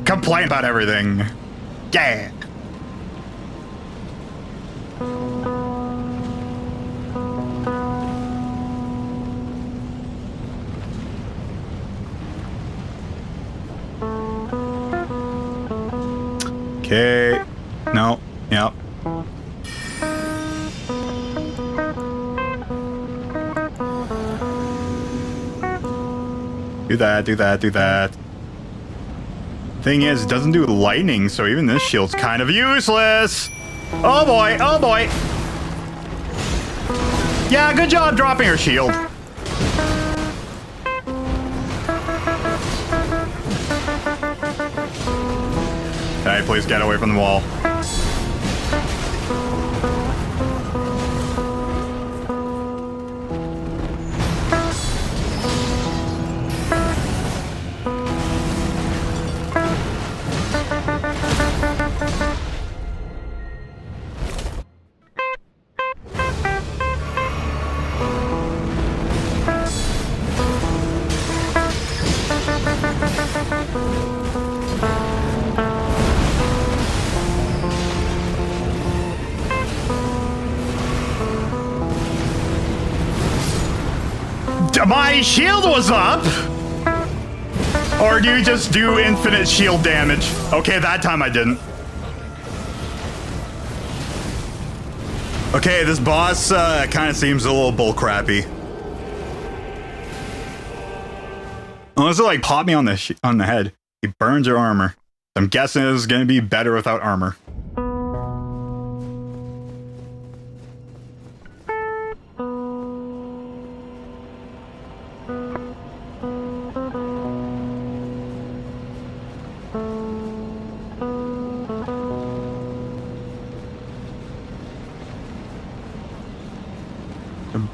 Complain about everything. Yeah. Okay. No. Yep. Do that, do that, do that. Thing is, it doesn't do lightning, so even this shield's kind of useless. Oh boy, oh boy. Yeah, good job dropping her shield. Can I please get away from the wall? My shield was up! Or do you just do infinite shield damage? Okay, that time I didn't. Okay, this boss kind of seems a little bullcrappy. Unless it like pop me on the head. He burns your armor. I'm guessing this is gonna be better without armor.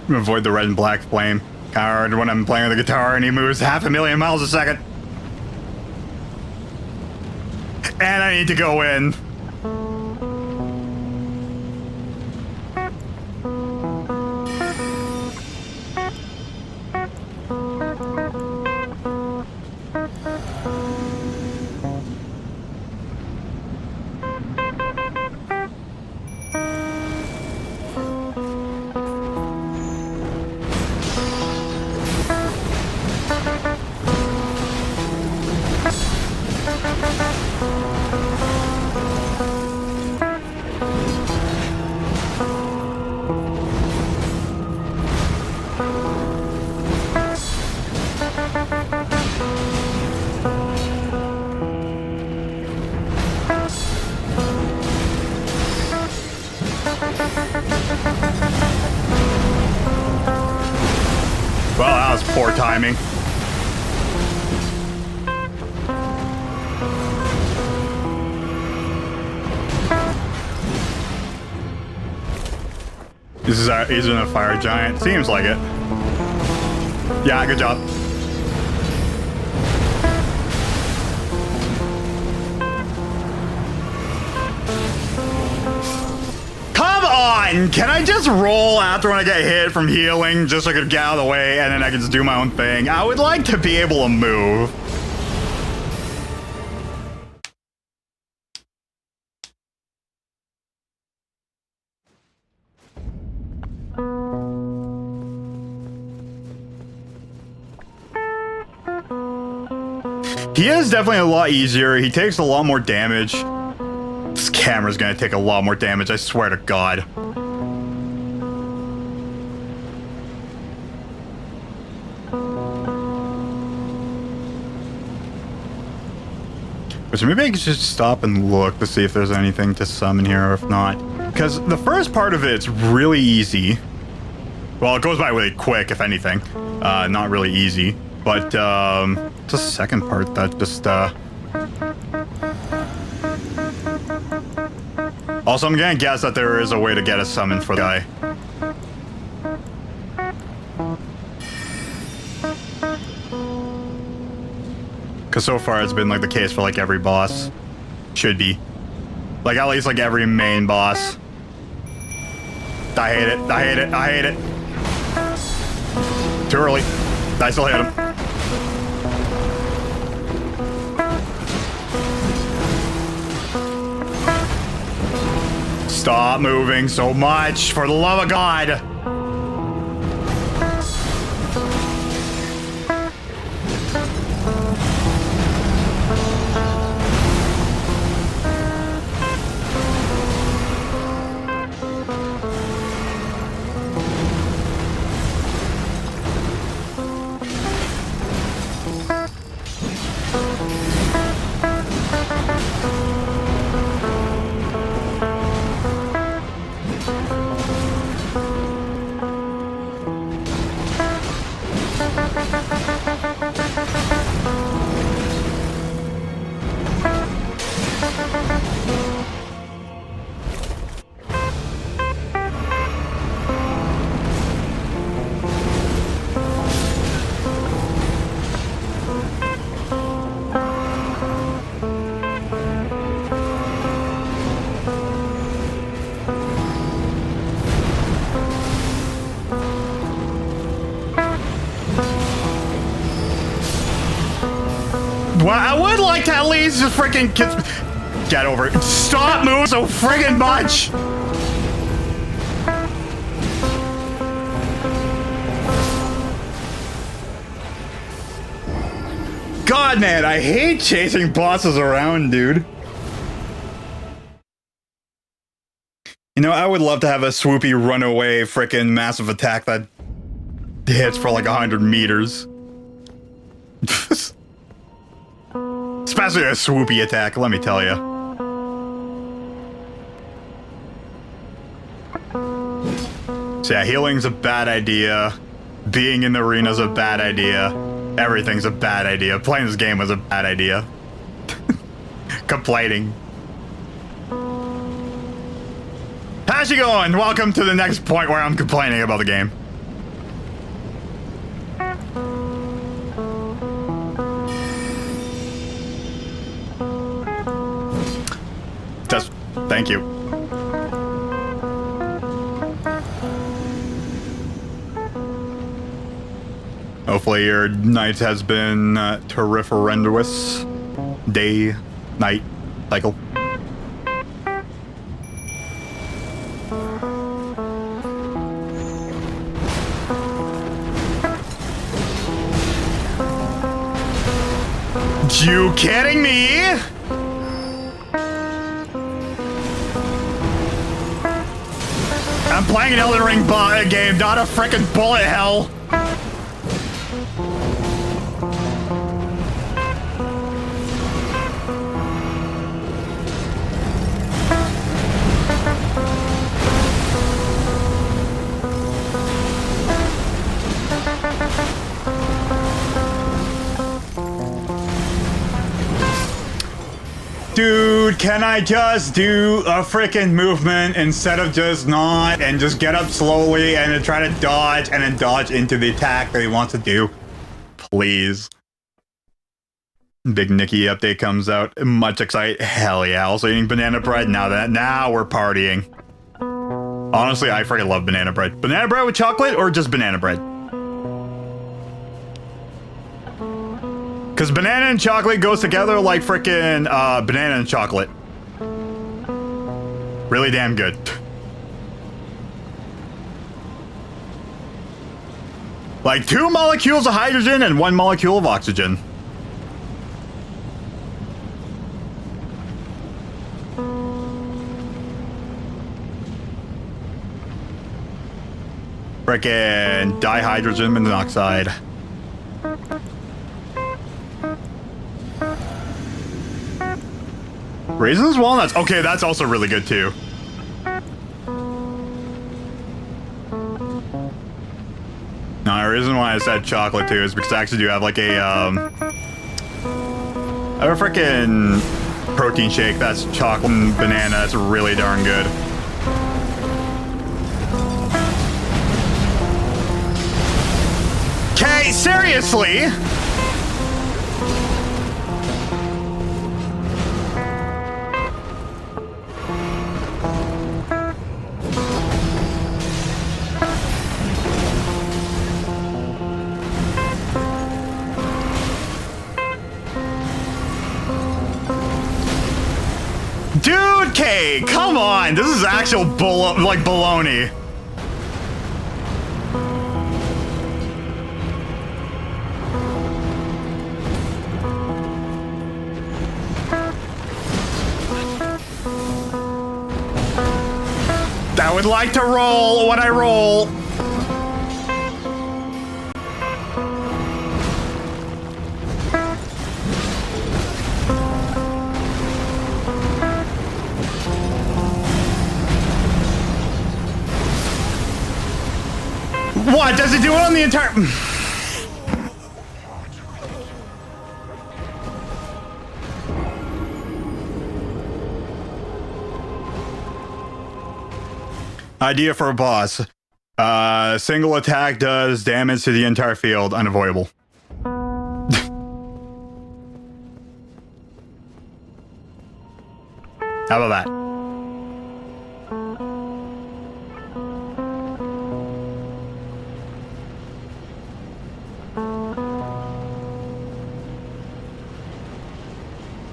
Avoid the red and black flame. Hard when I'm playing with the guitar and he moves 500,000 miles a second. And I need to go in. Well, that was poor timing. He's in a fire giant. Seems like it. Yeah, good job. Come on! Can I just roll after when I get hit from healing just so I could get out of the way and then I can just do my own thing? I would like to be able to move. He is definitely a lot easier. He takes a lot more damage. This camera's gonna take a lot more damage, I swear to God. So maybe I could just stop and look to see if there's anything to summon here or if not. Because the first part of it's really easy. Well, it goes by really quick, if anything. Not really easy. But, it's the second part that just, Also, I'm gonna guess that there is a way to get a summon for the guy. Because so far it's been, like, the case for, like, every boss. Should be. Like, at least, like, every main boss. I hate it. I hate it. I hate it. Too early. I still hit him. Stop moving so much, for the love of God. Well, I would like to at least just freaking get over it. Stop moving so friggin' much! God, man, I hate chasing bosses around, dude. You know, I would love to have a swoopy runaway frickin' massive attack that hits for like 100 meters. Especially a swoopy attack, let me tell you. So yeah, healing's a bad idea. Being in the arena's a bad idea. Everything's a bad idea. Playing this game was a bad idea. Complaining. How's it going? Welcome to the next point where I'm complaining about the game. Just, thank you. Hopefully your night has been terrific-rendous. Day, night, cycle. You kidding me? I'm playing an Elden Ring game, not a frickin' bullet hell. Dude, can I just do a freaking movement instead of just not and just get up slowly and then try to dodge and then dodge into the attack that he wants to do? Please. Big Nicky update comes out. Much excited. Hell yeah. Also eating banana bread. Now we're partying. Honestly, I freaking love banana bread. Banana bread with chocolate or just banana bread? Because banana and chocolate goes together like frickin' banana and chocolate. Really damn good. Like 2 molecules of hydrogen and 1 molecule of oxygen. Frickin' dihydrogen monoxide. Raisins, walnuts. Okay, that's also really good too. No, the reason why I said chocolate too is because I actually do have like a freaking protein shake that's chocolate and banana. It's really darn good. Okay, seriously? Dude, K, come on! This is actual baloney. I would like to roll when I roll. What? Does it do it on the entire... Idea for a boss. Single attack does damage to the entire field. Unavoidable. How about that?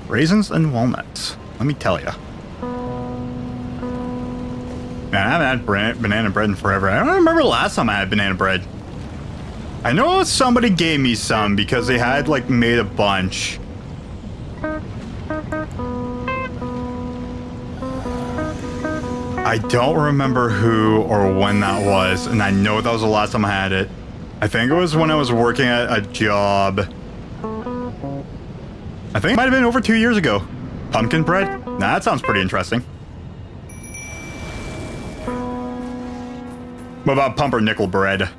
Raisins and walnuts. Let me tell you. Man, I haven't had banana bread in forever. I don't remember the last time I had banana bread. I know somebody gave me some because they had, like, made a bunch. I don't remember who or when that was, and I know that was the last time I had it. I think it was when I was working at a job I think it might have been over 2 years ago. Pumpkin bread? Nah, that sounds pretty interesting. What about pumpernickel bread?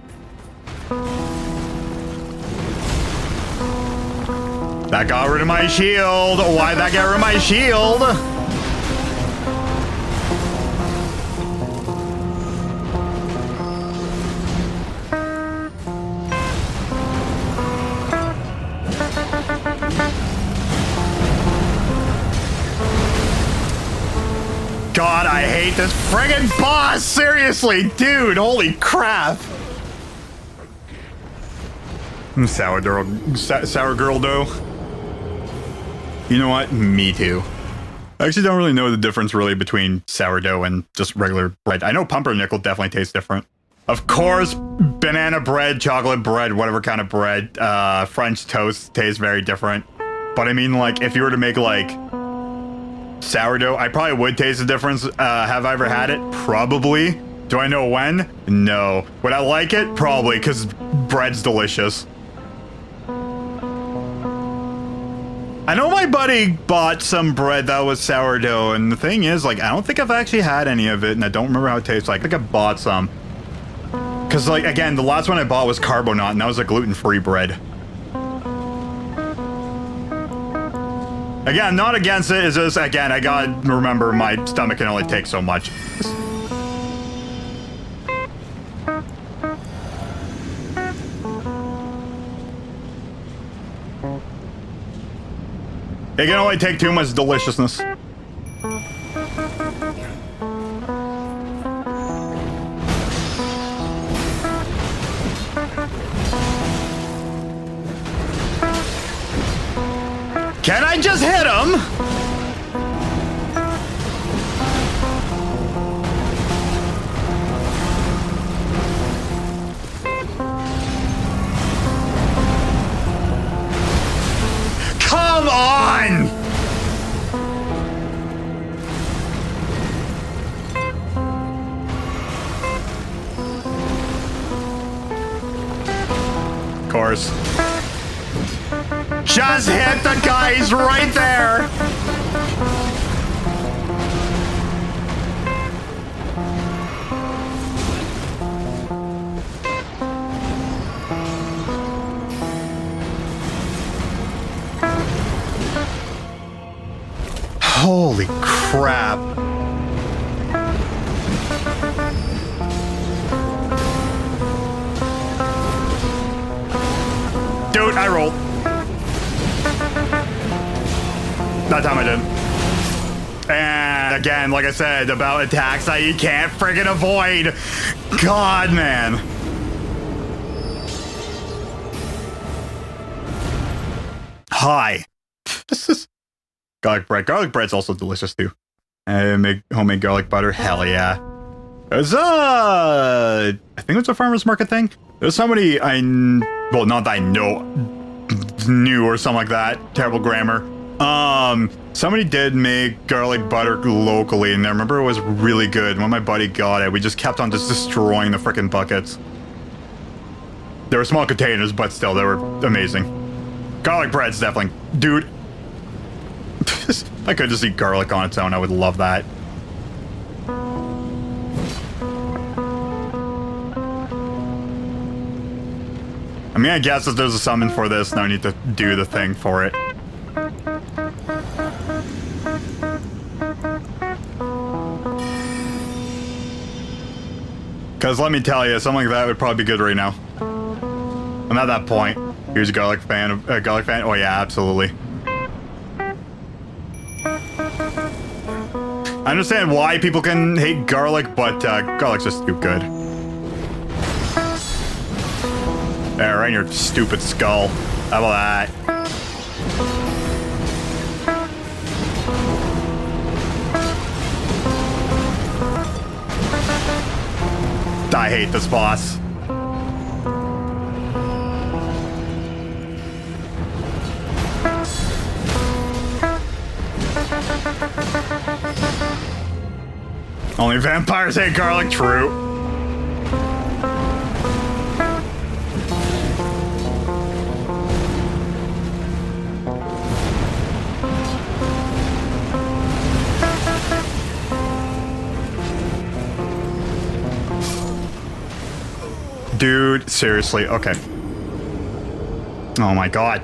That got rid of my shield. Why'd that get rid of my shield? God, I hate this friggin' boss! Seriously, dude, holy crap! Sour girl dough. You know what? Me too. I actually don't really know the difference really between sourdough and just regular bread. I know pumpernickel definitely tastes different. Of course, banana bread, chocolate bread, whatever kind of bread, French toast tastes very different. But I mean, like, if you were to make, like, sourdough, I probably would taste the difference. Have I ever had it? Probably. Do I know when? No. Would I like it? Probably, because bread's delicious. I know my buddy bought some bread that was sourdough, and the thing is, like, I don't think I've actually had any of it, and I don't remember how it tastes like. I think I bought some. Because, like, again, the last one I bought was Carbonate, and that was a gluten-free bread. Again, not against it, it's just, again, I gotta remember my stomach can only take so much. It can only take too much deliciousness. Can I just hit him? Come on! Of course. Just hit the guys right there! Holy crap. Dude, I rolled. That time I didn't. And again, like I said, about attacks that you can't friggin' avoid. God, man. Hi. This is garlic bread. Garlic bread's also delicious too. And make homemade garlic butter. Hell yeah. There's I think it's a farmer's market thing. There's somebody well, not that I know, knew or something like that. Terrible grammar. Somebody did make garlic butter locally, and I remember it was really good. When my buddy got it, we just kept on just destroying the frickin' buckets. They were small containers, but still, they were amazing. Garlic bread's definitely, dude. If I could just eat garlic on its own, I would love that. I mean, I guess if there's a summon for this, now I need to do the thing for it. Because let me tell you, something like that would probably be good right now. I'm at that point. Here's a garlic fan. Garlic fan? Oh yeah, absolutely. I understand why people can hate garlic, but garlic's just too good. There, right in your stupid skull. How about that? I hate this boss. Only vampires hate garlic, true. Dude, seriously, okay. Oh my god.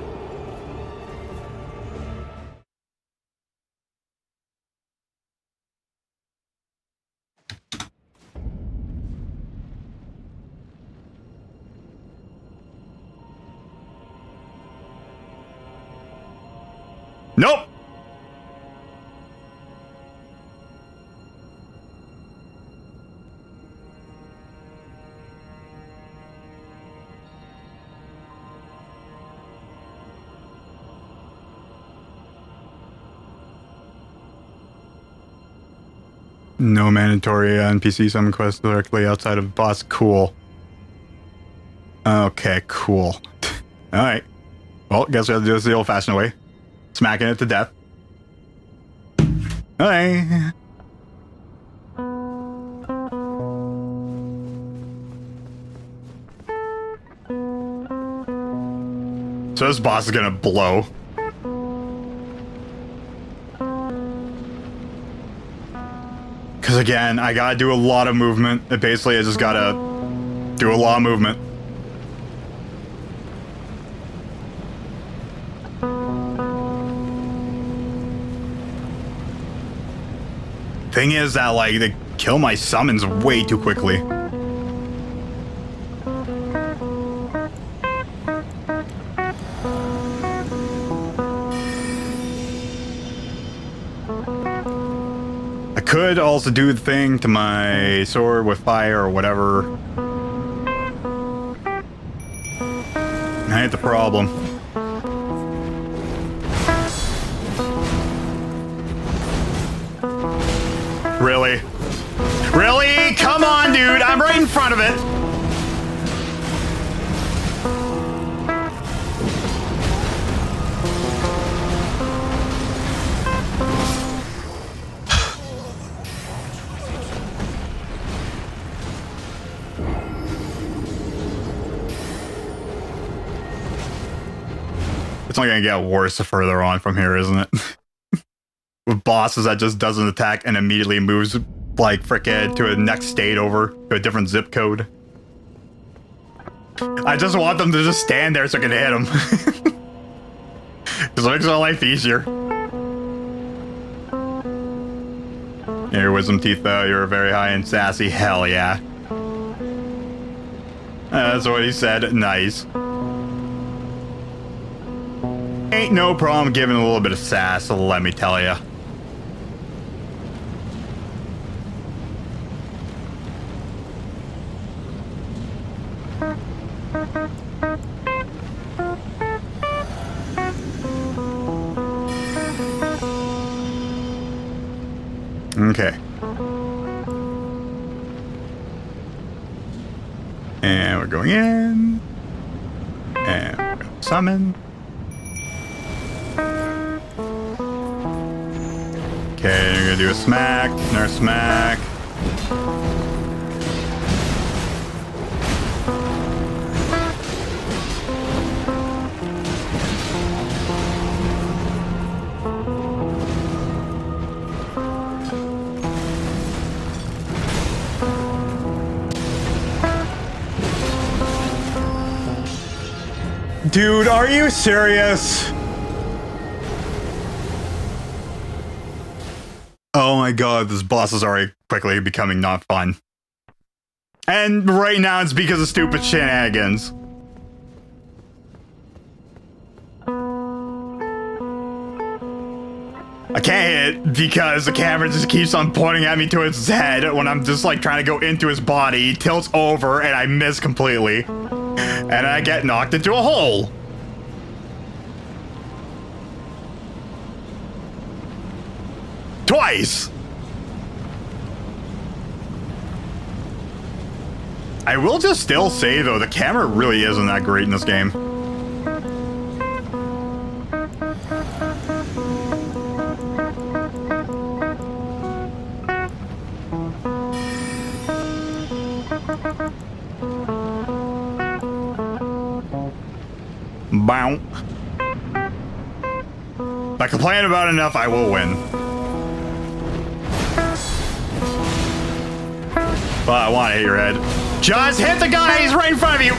Nope. No mandatory NPC summon quests directly outside of boss. Cool. Okay, cool. Alright. Well, guess we have to do this the old-fashioned way. Smacking it to death. Alright. So this boss is gonna blow. Because again, I gotta do a lot of movement. Basically, I just gotta do a lot of movement. Thing is that, like, they kill my summons way too quickly. I could also do the thing to my sword with fire or whatever. That ain't the problem. Really? Really? Come on, dude! I'm right in front of it! It's only gonna get worse the further on from here, isn't it? With bosses that just doesn't attack and immediately moves like frickin' to a next state over to a different zip code. I just want them to just stand there so I can hit them. Because it makes my life easier. Yeah, your wisdom teeth though, you're very high and sassy. Hell yeah. That's what he said. Nice. Ain't no problem giving a little bit of sass, let me tell ya. Okay. And we're going in. And we're going to summon. Okay, you're gonna do a smack, another smack. Dude, are you serious? Oh my god, this boss is already quickly becoming not fun. And right now it's because of stupid shenanigans. I can't hit because the camera just keeps on pointing at me to his head when I'm just like trying to go into his body. He tilts over and I miss completely. And I get knocked into a hole. Twice! I will just still say, though, the camera really isn't that great in this game. Bow. If I complain about it enough, I will win. Well, I want to hit your head. Just hit the guy! He's right in front of you!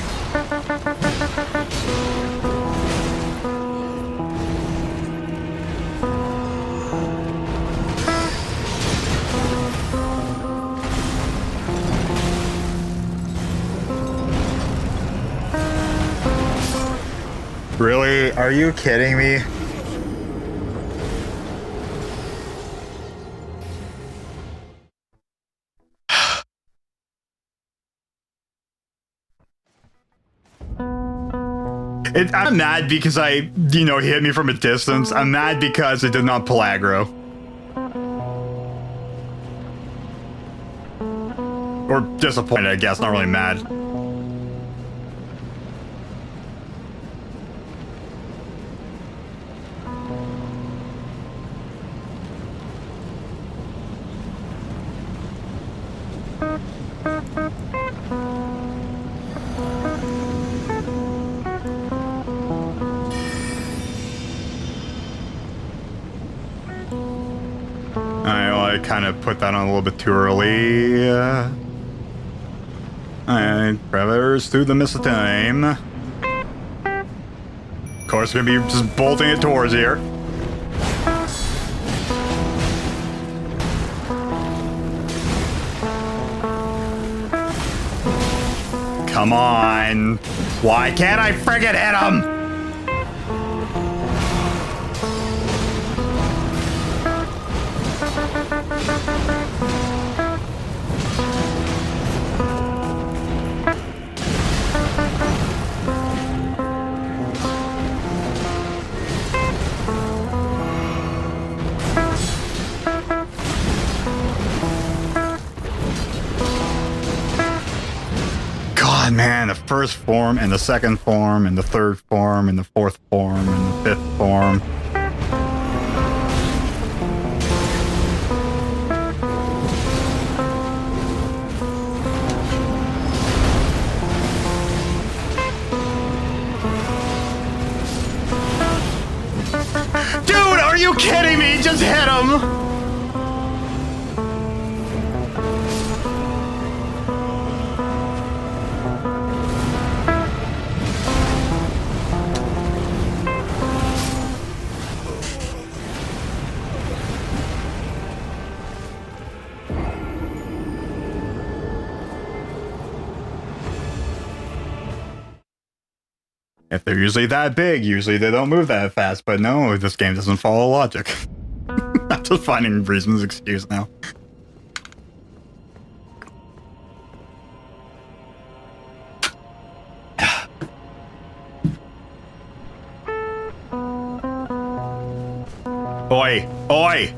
Really? Are you kidding me? I'm mad because he hit me from a distance. I'm mad because it did not pull aggro. Or disappointed, I guess. Not really mad. I kind of put that on a little bit too early. Traverse through the mist of time. Of course, gonna be just bolting it towards here. Come on. Why can't I friggin' hit him? God, man, the first form and the second form and the third form and the fourth form and the fifth form. Dude, are you kidding me? Just hit him! If they're usually that big, usually they don't move that fast. But no, this game doesn't follow logic. I'm just finding reasons excuse now. Oi! Oi!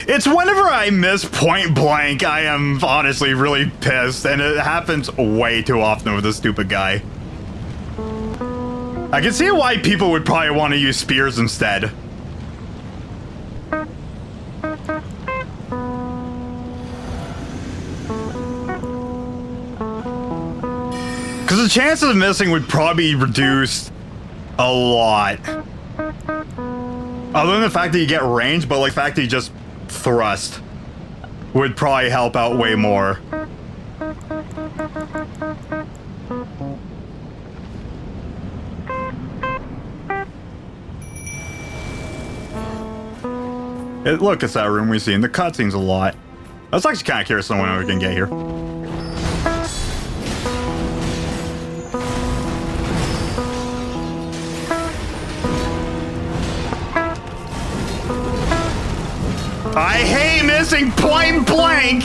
It's whenever I miss point blank, I am honestly really pissed, and it happens way too often with this stupid guy. I can see why people would probably want to use spears instead. Because the chances of missing would probably reduce a lot. Other than the fact that you get range, but like the fact that you just thrust would probably help out way more. Look, it's that room we see in the cutscenes a lot. I was actually kind of curious on when we can get here. I hate missing point blank!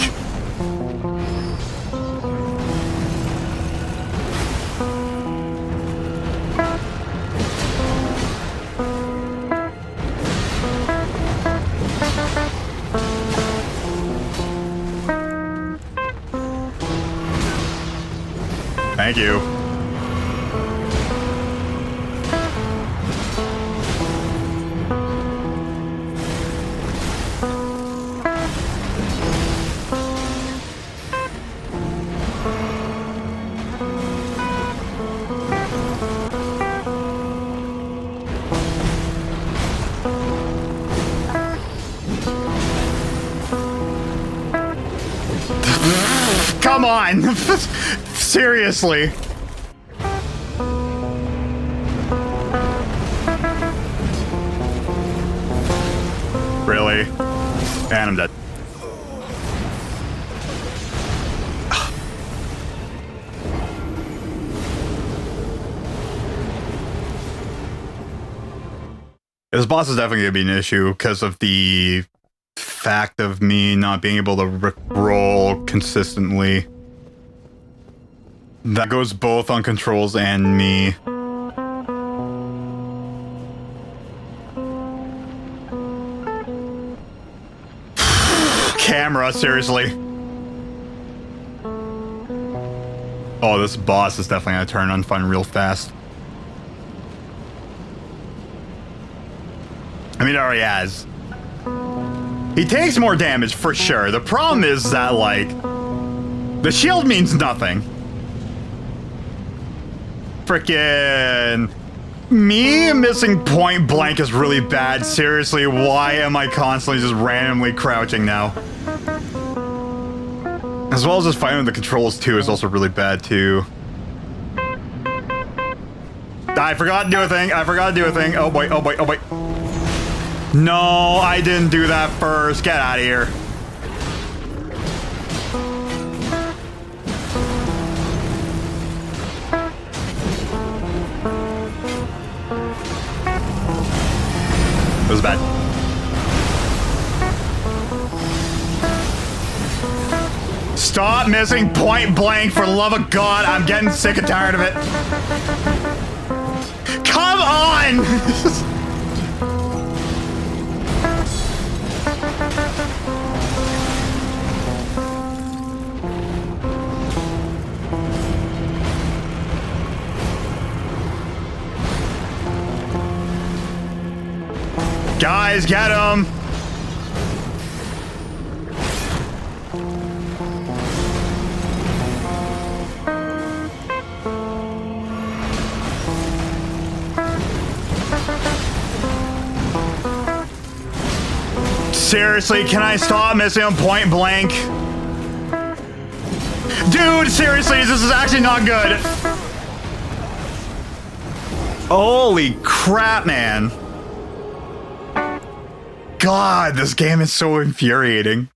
Thank you. on! Seriously. Really? And I'm dead. This boss is definitely going to be an issue because of the fact of me not being able to roll consistently. That goes both on controls and me. Camera, seriously. Oh, this boss is definitely going to turn unfun real fast. I mean, it already has. He takes more damage for sure. The problem is that, like, the shield means nothing. Frickin' me missing point blank is really bad. Seriously, why am I constantly just randomly crouching now? As well as just fighting with the controls too is also really bad too. I forgot to do a thing. I forgot to do a thing. Oh boy, oh boy, oh boy. No, I didn't do that first. Get out of here. It was bad. Stop missing point blank, for the love of God. I'm getting sick and tired of it. Come on! Guys, get him! Seriously, can I stop missing him point blank? Dude, seriously, this is actually not good. Holy crap, man. God, this game is so infuriating.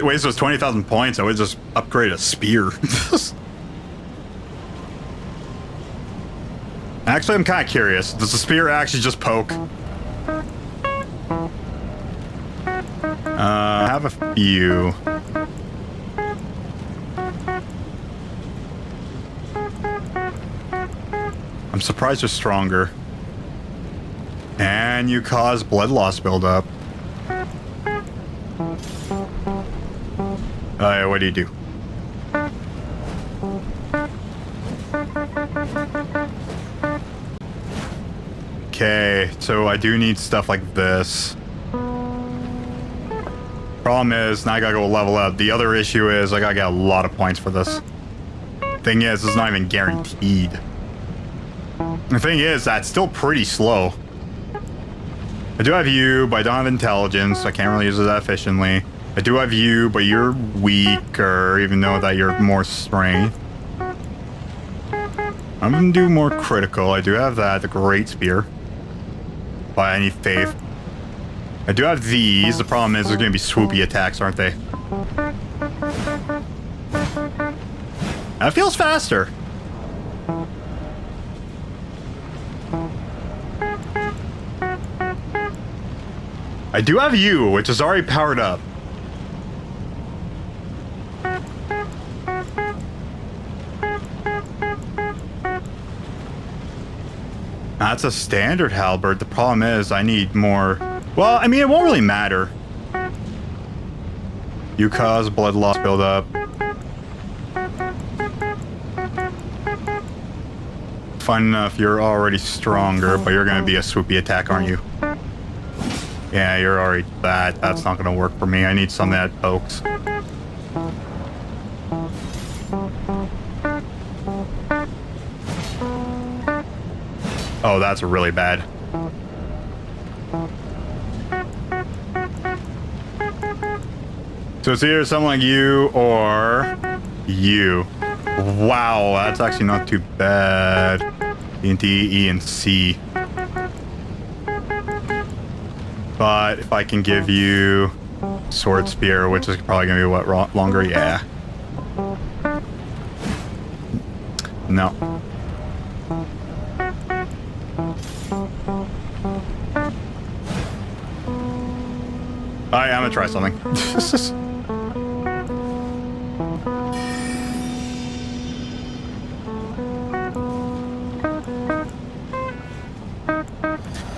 Waste those 20,000 points, I would just upgrade a spear. Actually, I'm kind of curious. Does the spear actually just poke? I have a few. I'm surprised you're stronger. And you cause blood loss buildup. Oh yeah, what do you do? Okay, so I do need stuff like this. Problem is, now I gotta go level up. The other issue is I gotta get a lot of points for this. Thing is, it's not even guaranteed. The thing is, that's still pretty slow. I do have you, but I don't have intelligence, so I can't really use it that efficiently. I do have you, but you're weaker, even though that you're more strength. I'm gonna do more critical. I do have that, the Great Spear. But I need faith. I do have these. The problem is, they're gonna be swoopy attacks, aren't they? That feels faster. I do have you, which is already powered up. That's a standard halberd. The problem is I need more. Well, I mean, it won't really matter. You cause blood loss buildup. Fun enough, you're already stronger, but you're going to be a swoopy attack, aren't you? Yeah, you're already that. That's not gonna work for me. I need something that pokes. Oh, that's really bad. So it's either something like you or you. Wow, that's actually not too bad. D, E, and C. But if I can give you sword spear, which is probably gonna be what, longer? Yeah. No. Alright, I'm gonna try something.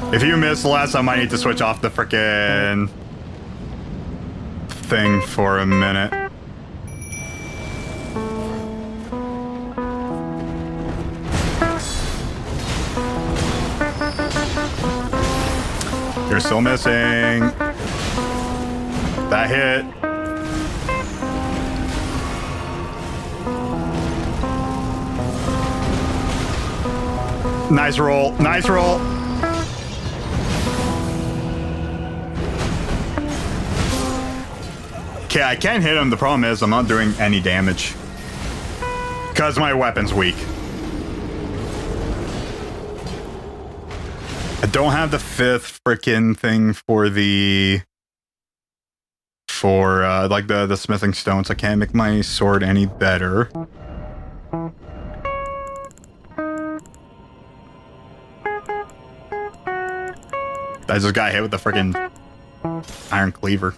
If you missed last time, I need to switch off the frickin' thing for a minute. You're still missing. That hit. Nice roll. Nice roll. Okay, I can't hit him. The problem is I'm not doing any damage. Because my weapon's weak. I don't have the 5th frickin' thing for the... like the smithing stones. I can't make my sword any better. I just got hit with the frickin' iron cleaver.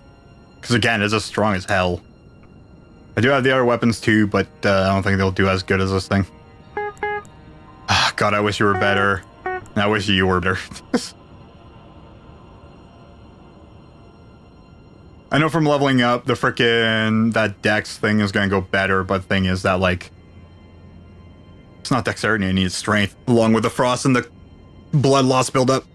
Because again, it's as strong as hell. I do have the other weapons too, but I don't think they'll do as good as this thing. God, I wish you were better. And I wish you were better. I know from leveling up, the frickin' that dex thing is gonna go better, but the thing is that, like, it's not dexterity, it needs strength, along with the frost and the blood loss buildup.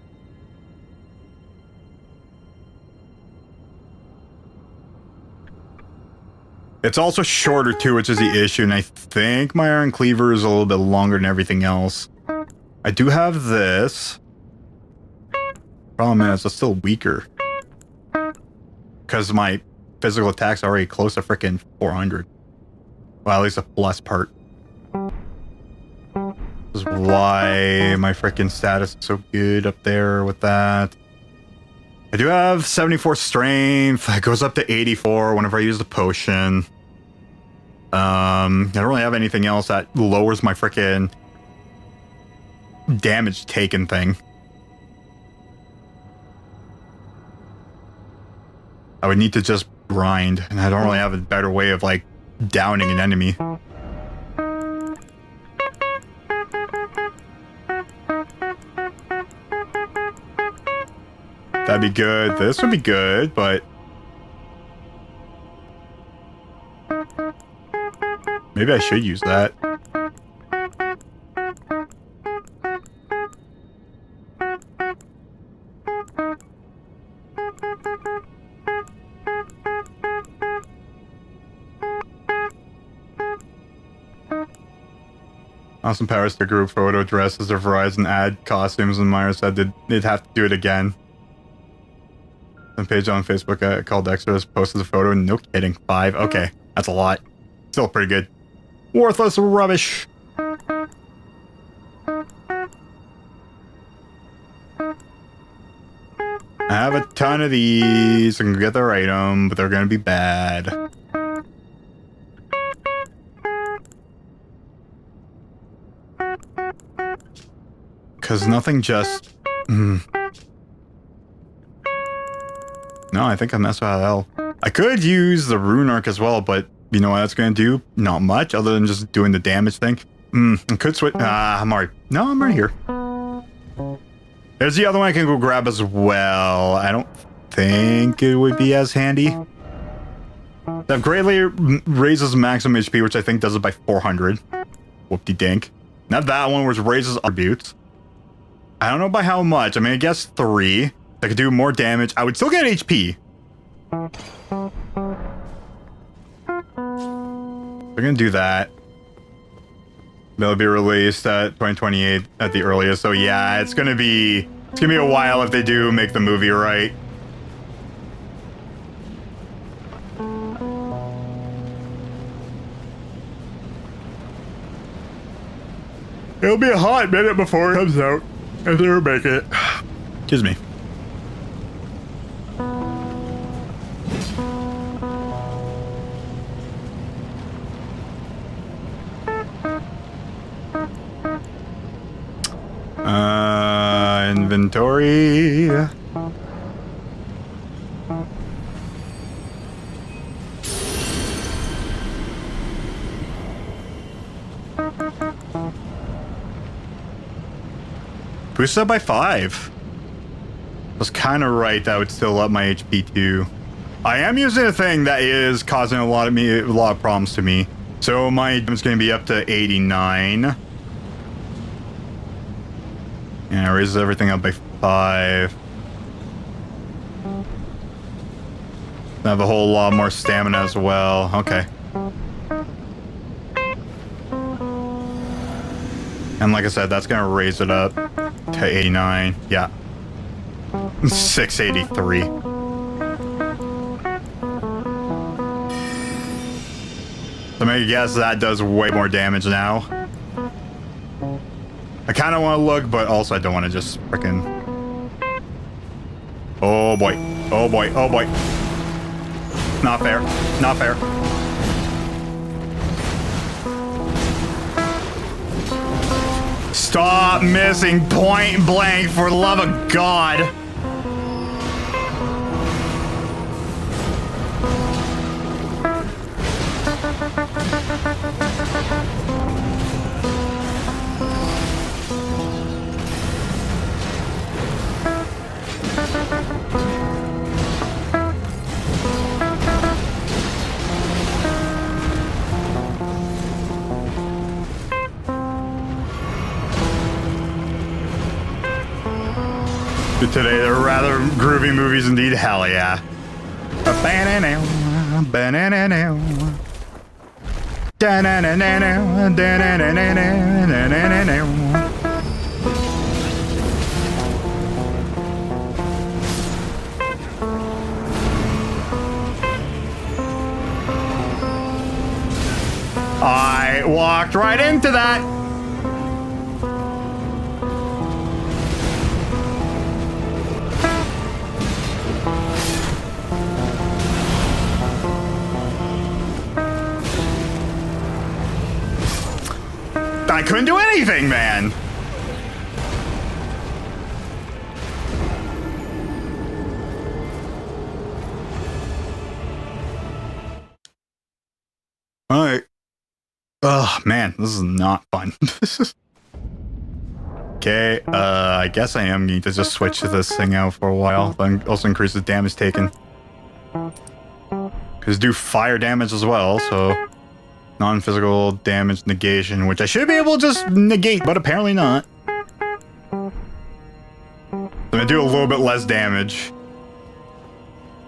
It's also shorter too, which is the issue, and I think my iron cleaver is a little bit longer than everything else. I do have this. Problem is, it's still weaker. Because my physical attack's already close to frickin' 400. Well, at least the plus part. This is why my frickin' status is so good up there with that. I do have 74 strength. It goes up to 84 whenever I use the potion. I don't really have anything else that lowers my frickin' damage taken thing. I would need to just grind, and I don't really have a better way of, like, downing an enemy. That'd be good. This would be good, but... maybe I should use that. Austin Powers to group photo dressed as a Verizon ad costumes, and Myra said they'd have to do it again. The page on Facebook called Extras posted the photo. No kidding. 5. Okay. That's a lot. Still pretty good. Worthless rubbish. I have a ton of these. I can get their item, but they're going to be bad. Because nothing just... No, I think I messed with hell. I could use the rune arc as well, but you know what that's going to do? Not much, other than just doing the damage thing. I could switch... I'm already... No, I'm right here. There's the other one I can go grab as well. I don't think it would be as handy. That greatly raises maximum HP, which I think does it by 400. Whoop-de-dink. Not that one, which raises attributes. I don't know by how much. I mean, I guess 3. I I could do more damage. I would still get HP. We're gonna do that. They'll be released at 2028 at the earliest. So yeah, it's gonna be a while if they do make the movie right. It'll be a hot minute before it comes out. If they ever make it. Excuse me. Inventory. Boost up by 5. I was kind of right. That would still up my HP too. I am using a thing that is causing a lot of problems to me. So my damage is going to be up to 89. Yeah, it raises everything up by 5. I have a whole lot more stamina as well. Okay. And like I said, that's going to raise it up to 89. Yeah. 683. So I guess that does way more damage now. I kind of want to look, but also I don't want to just frickin'... Oh boy. Oh boy. Oh boy. Not fair. Not fair. Stop missing point blank, for the love of God. Today, they're rather groovy movies indeed. Hell yeah. I walked right into that. I couldn't do anything, man. All right. Oh, man, this is not fun. Okay, I guess I am going to just switch this thing out for a while, but also increases damage taken. Because do fire damage as well, so... Non-physical damage negation, which I should be able to just negate, but apparently not. I'm gonna do a little bit less damage.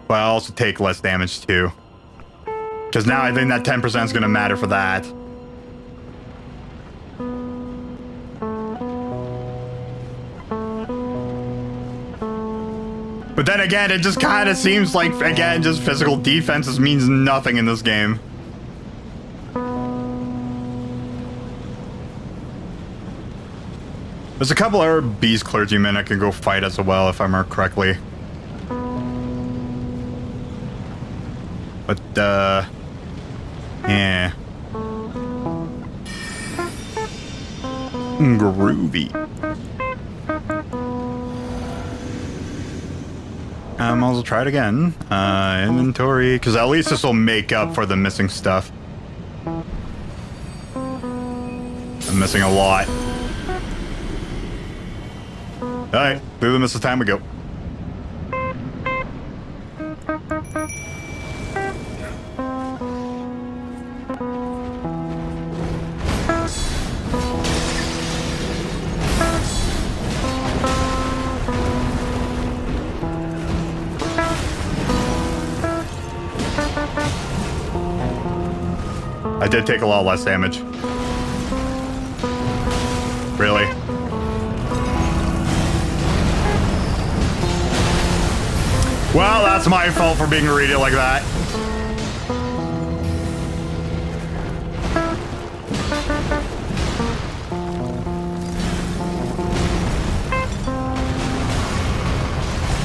But I also take less damage too. Because now I think that 10% is gonna matter for that. But then again, it just kind of seems like, again, just physical defenses means nothing in this game. There's a couple other beast clergymen I can go fight as well, if I remember correctly. But, yeah. Groovy. I'll also try it again. Inventory, because at least this will make up for the missing stuff. I'm missing a lot. Alright, through the mist of time we go. I did take a lot less damage. Really? Well, that's my fault for being greedy like that.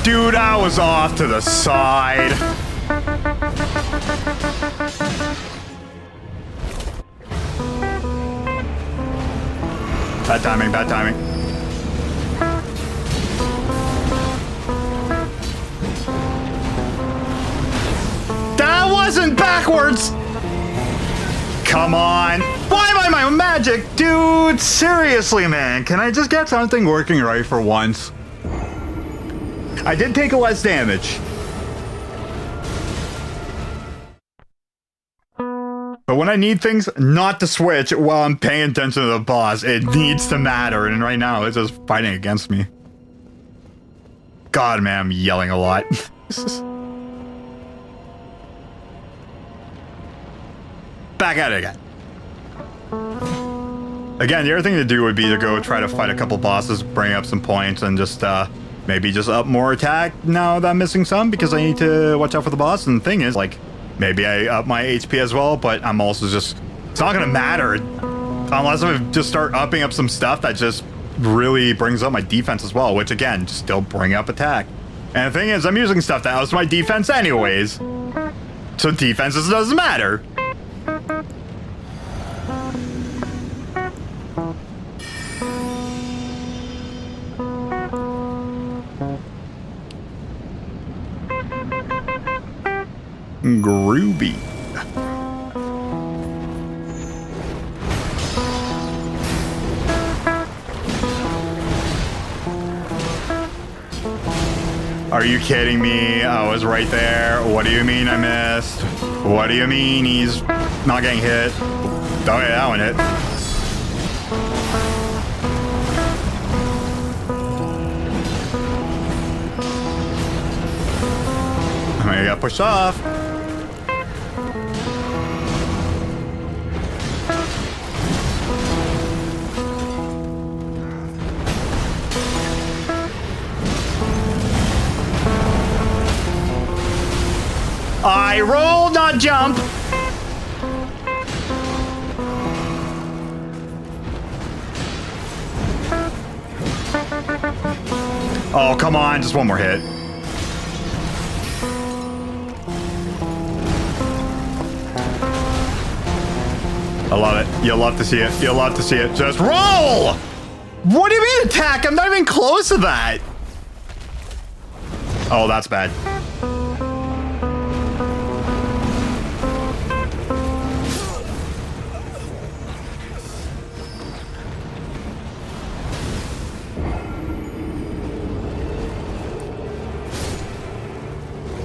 Dude, I was off to the side. Bad timing, bad timing. That wasn't backwards! Come on. Why am I my magic? Dude, seriously, man. Can I just get something working right for once? I did take less damage. But when I need things not to switch while I'm paying attention to the boss, it needs to matter. And right now, it's just fighting against me. God, man, I'm yelling a lot. Back at it again. Again, the other thing to do would be to go try to fight a couple bosses, bring up some points, and just, maybe just up more attack now that I'm missing some, because I need to watch out for the boss. And the thing is, like, maybe I up my HP as well, but I'm also just... It's not gonna matter unless I just start upping up some stuff that just really brings up my defense as well, which, again, just still bring up attack. And the thing is, I'm using stuff that ups my defense anyways. So defense doesn't matter. Groovy. Are you kidding me? I was right there. What do you mean I missed? What do you mean he's not getting hit? Oh yeah, that one hit. I got pushed off. I roll, not jump. Oh, come on, just one more hit. I love it. You'll love to see it. You'll love to see it. Just roll! What do you mean attack? I'm not even close to that. Oh, that's bad.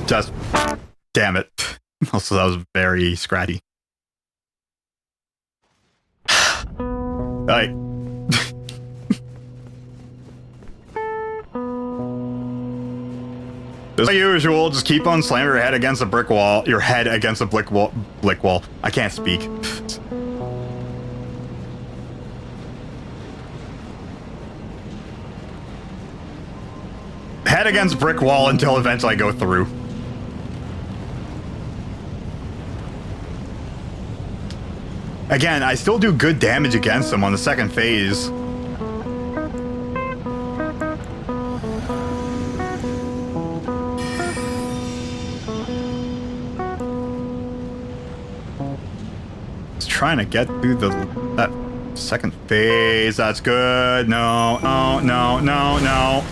Just, damn it. Also, that was very scratchy. Like, as usual, just keep on slamming your head against a brick wall. Your head against a brick wall. I can't speak. Head against brick wall until eventually I go through. Again, I still do good damage against them on the second phase. Just trying to get through that second phase. That's good. No, no, no, no, no.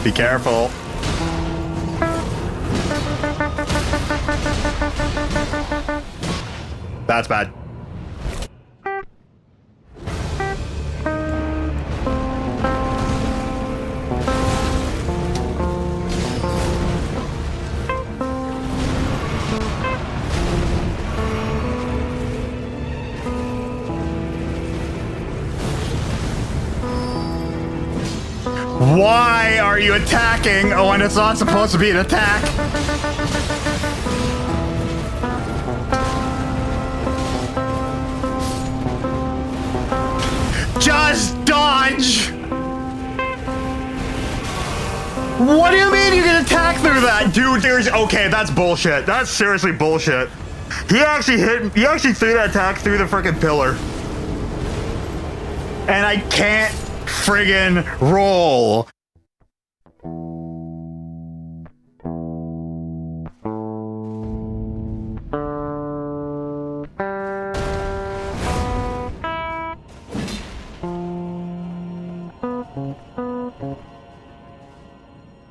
Be careful. That's bad. Why are you attacking when it's not supposed to be an attack? Just dodge! What do you mean you can attack through that? Dude, okay, that's bullshit. That's seriously bullshit. He actually threw that attack through the freaking pillar. And I can't friggin' roll.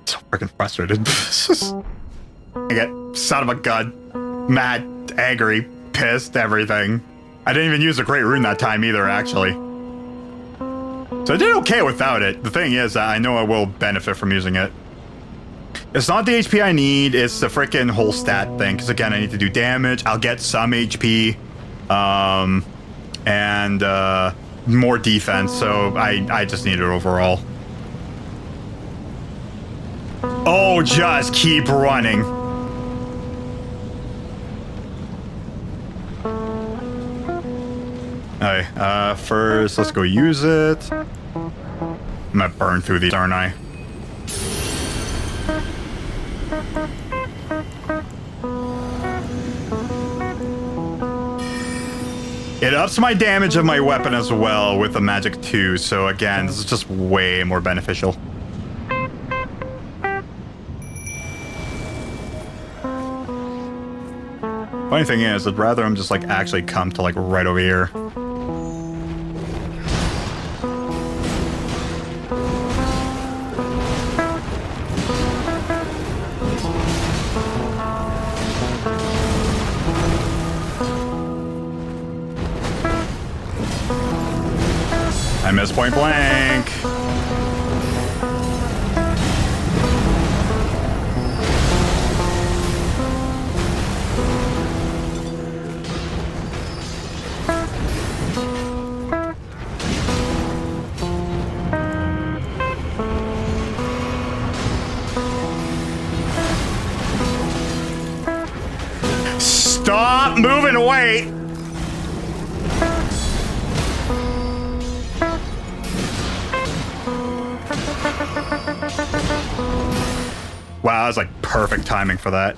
So freaking frustrated. I get son of a gun, mad, angry, pissed, everything. I didn't even use a great rune that time either, actually. So I did okay without it. The thing is, I know I will benefit from using it. It's not the HP I need, it's the freaking whole stat thing. Because again, I need to do damage, I'll get some HP, and more defense, so I just need it overall. Oh, just keep running. Alright, first let's go use it. I'm gonna burn through these, aren't I? It ups my damage of my weapon as well with the magic too, so again, this is just way more beneficial. Funny thing is, I'd rather him just like actually come to like right over here. I missed point blank. Stop moving away. Wow, that was like perfect timing for that.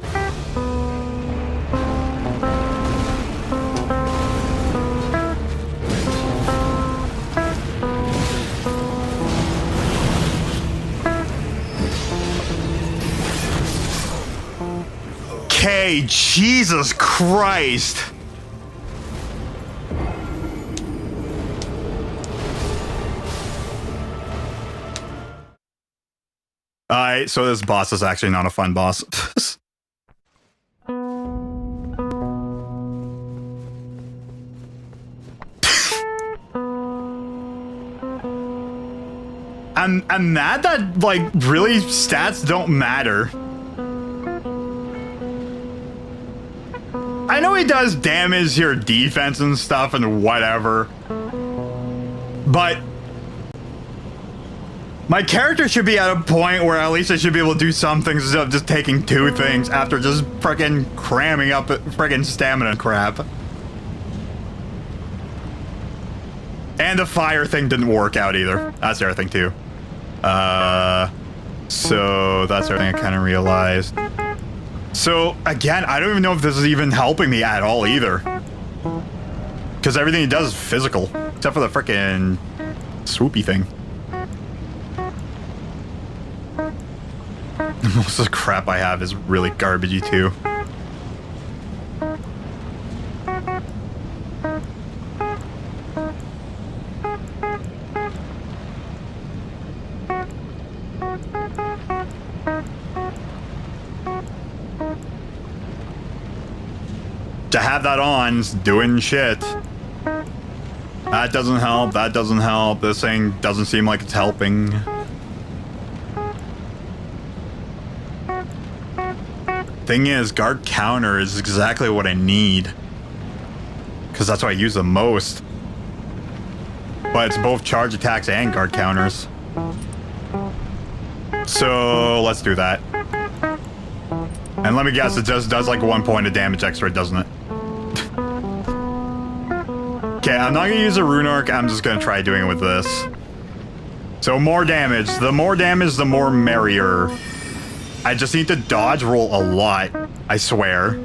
Okay, Jesus Christ. Alright, so this boss is actually not a fun boss. I'm mad that, like, really stats don't matter. I know he does damage your defense and stuff and whatever, but my character should be at a point where at least I should be able to do some things instead of just taking two things after just freaking cramming up freaking stamina crap. And the fire thing didn't work out either. That's the other thing too. So that's everything I kind of realized. So again, I don't even know if this is even helping me at all either. Because everything he does is physical, except for the freaking swoopy thing. Most of the crap I have is really garbagey too. To have that on is doing shit. That doesn't help, that doesn't help. This thing doesn't seem like it's helping. Thing is, guard counter is exactly what I need. Because that's what I use the most. But it's both charge attacks and guard counters. So let's do that. And let me guess, it just does like 1 point of damage extra, doesn't it? Okay, I'm not gonna use a rune arc. I'm just gonna try doing it with this. So more damage. The more damage, the more merrier. I just need to dodge roll a lot. I swear.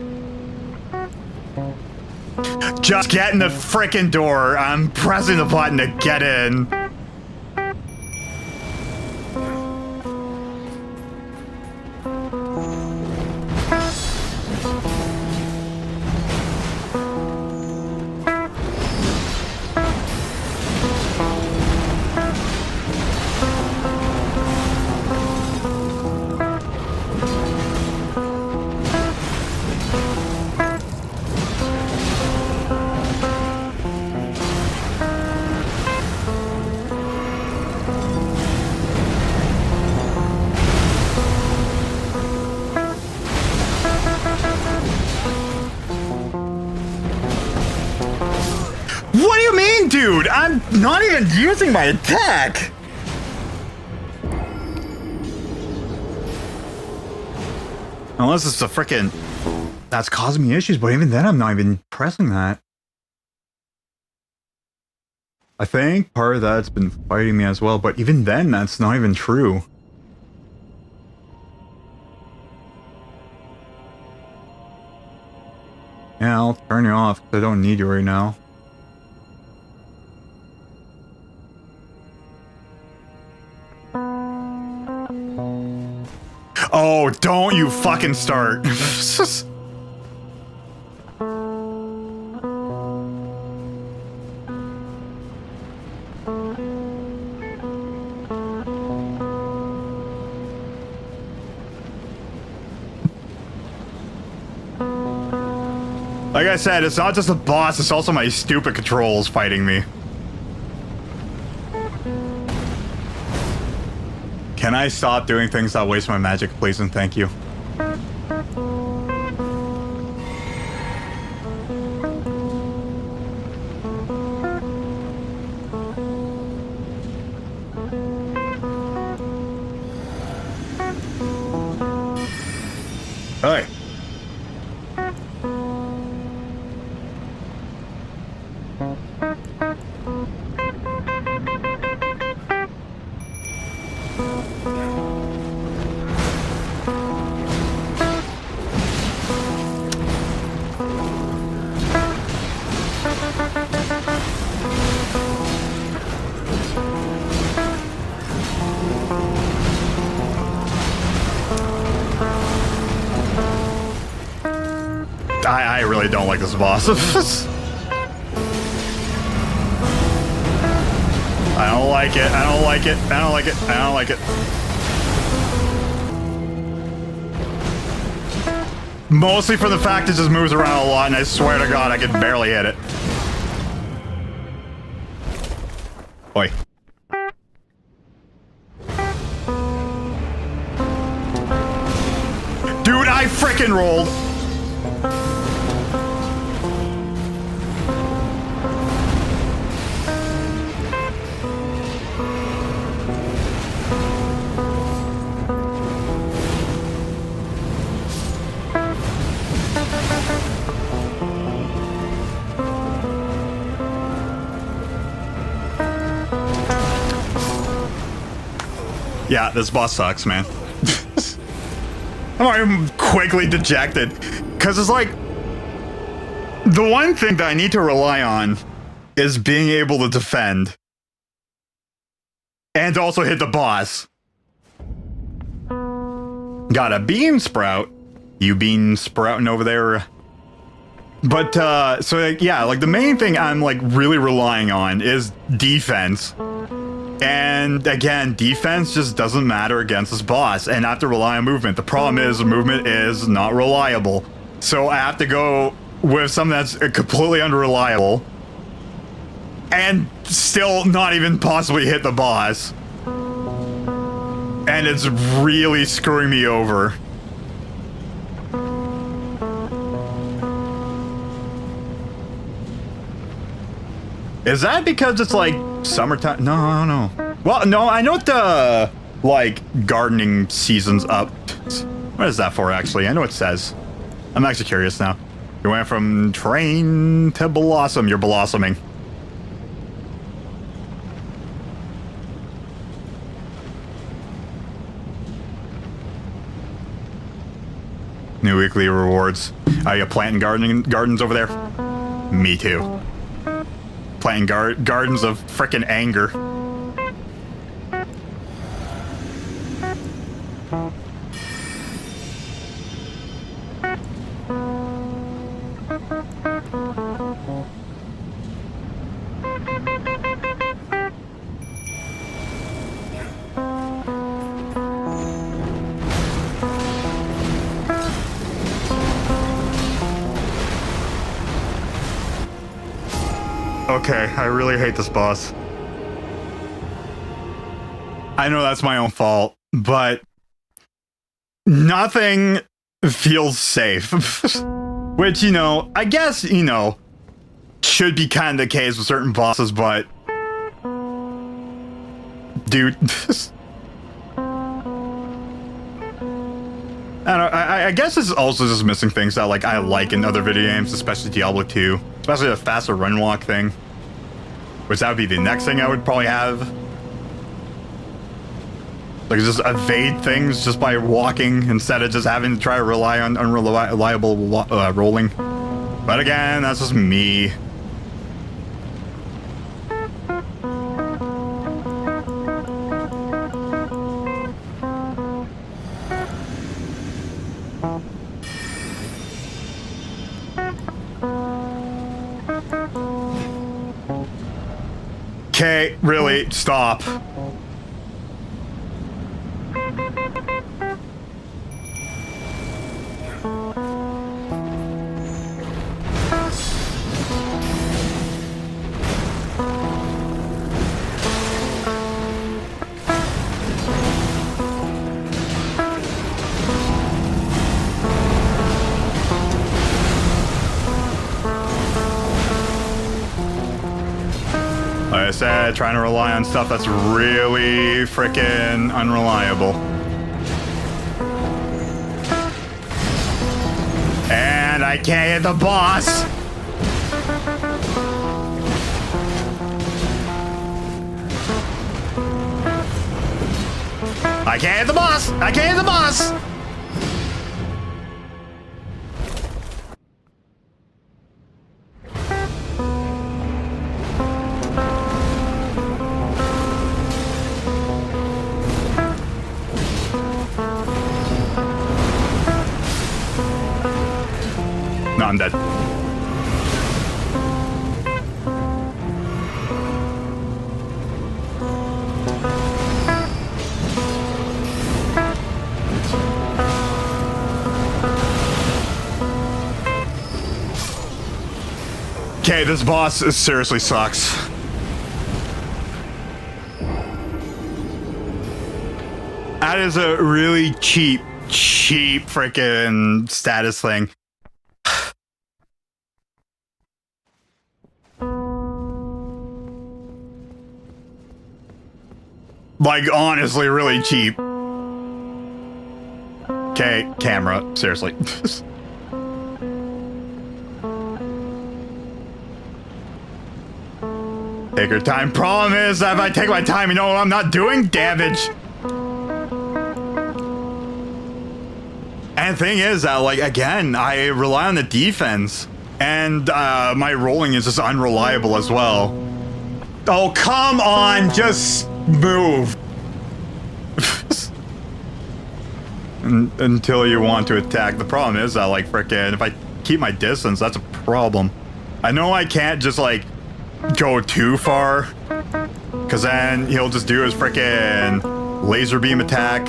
Just get in the frickin' door. I'm pressing the button to get in. What do you mean, dude? I'm not even using my attack. Unless it's the frickin' that's causing me issues, but even then I'm not even pressing that. I think part of that's been fighting me as well, but even then that's not even true. Yeah, I'll turn you off because I don't need you right now. Oh, don't you fucking start. Like I said, it's not just the boss, it's also my stupid controls fighting me. Can I stop doing things that waste my magic, please, and thank you? Hey. I really don't like this boss. I don't like it. I don't like it. I don't like it. I don't like it. Mostly for the fact it just moves around a lot, and I swear to God, I can barely hit it. Oi. Dude, I frickin' rolled. Yeah, this boss sucks, man. I'm quickly dejected. Because it's like, the one thing that I need to rely on is being able to defend. And also hit the boss. Got a bean sprout. You bean sprouting over there. But, so like, yeah, like the main thing I'm like really relying on is defense. And again, defense just doesn't matter against this boss, and I have to rely on movement. The problem is, movement is not reliable. So I have to go with something that's completely unreliable, and still not even possibly hit the boss. And it's really screwing me over. Is that because it's like summertime? No. Well, no, I know like gardening seasons up. What is that for, actually? I know it says. I'm actually curious now. You went from train to blossom. You're blossoming. New weekly rewards. Are you planting gardens over there? Me too. Planting gardens of frickin' anger. Okay, I really hate this boss. I know that's my own fault, but nothing feels safe. Which, you know, I guess, you know, should be kind of the case with certain bosses, but... Dude... I guess this is also just missing things that like I like in other video games, especially Diablo 2. Especially the faster run walk thing. Which that would be the next thing I would probably have. Like just evade things just by walking instead of just having to try to rely on unreliable rolling. But again, that's just me. Okay, really, stop. Like I said, trying to rely on stuff that's really freaking unreliable. And I can't hit the boss! I can't hit the boss! I can't hit the boss! No, I'm dead. Okay, this boss seriously sucks. That is a really cheap freaking status thing. Like, honestly, really cheap. Okay, camera, seriously. Take your time. Problem is that if I take my time, you know what I'm not doing? Damage. And the thing is that, like, again, I rely on the defense. And my rolling is just unreliable as well. Oh, come on, just move. Until you want to attack. The problem is that, like, frickin', if I keep my distance, that's a problem. I know I can't just, like, go too far. Because then he'll just do his frickin' laser beam attack.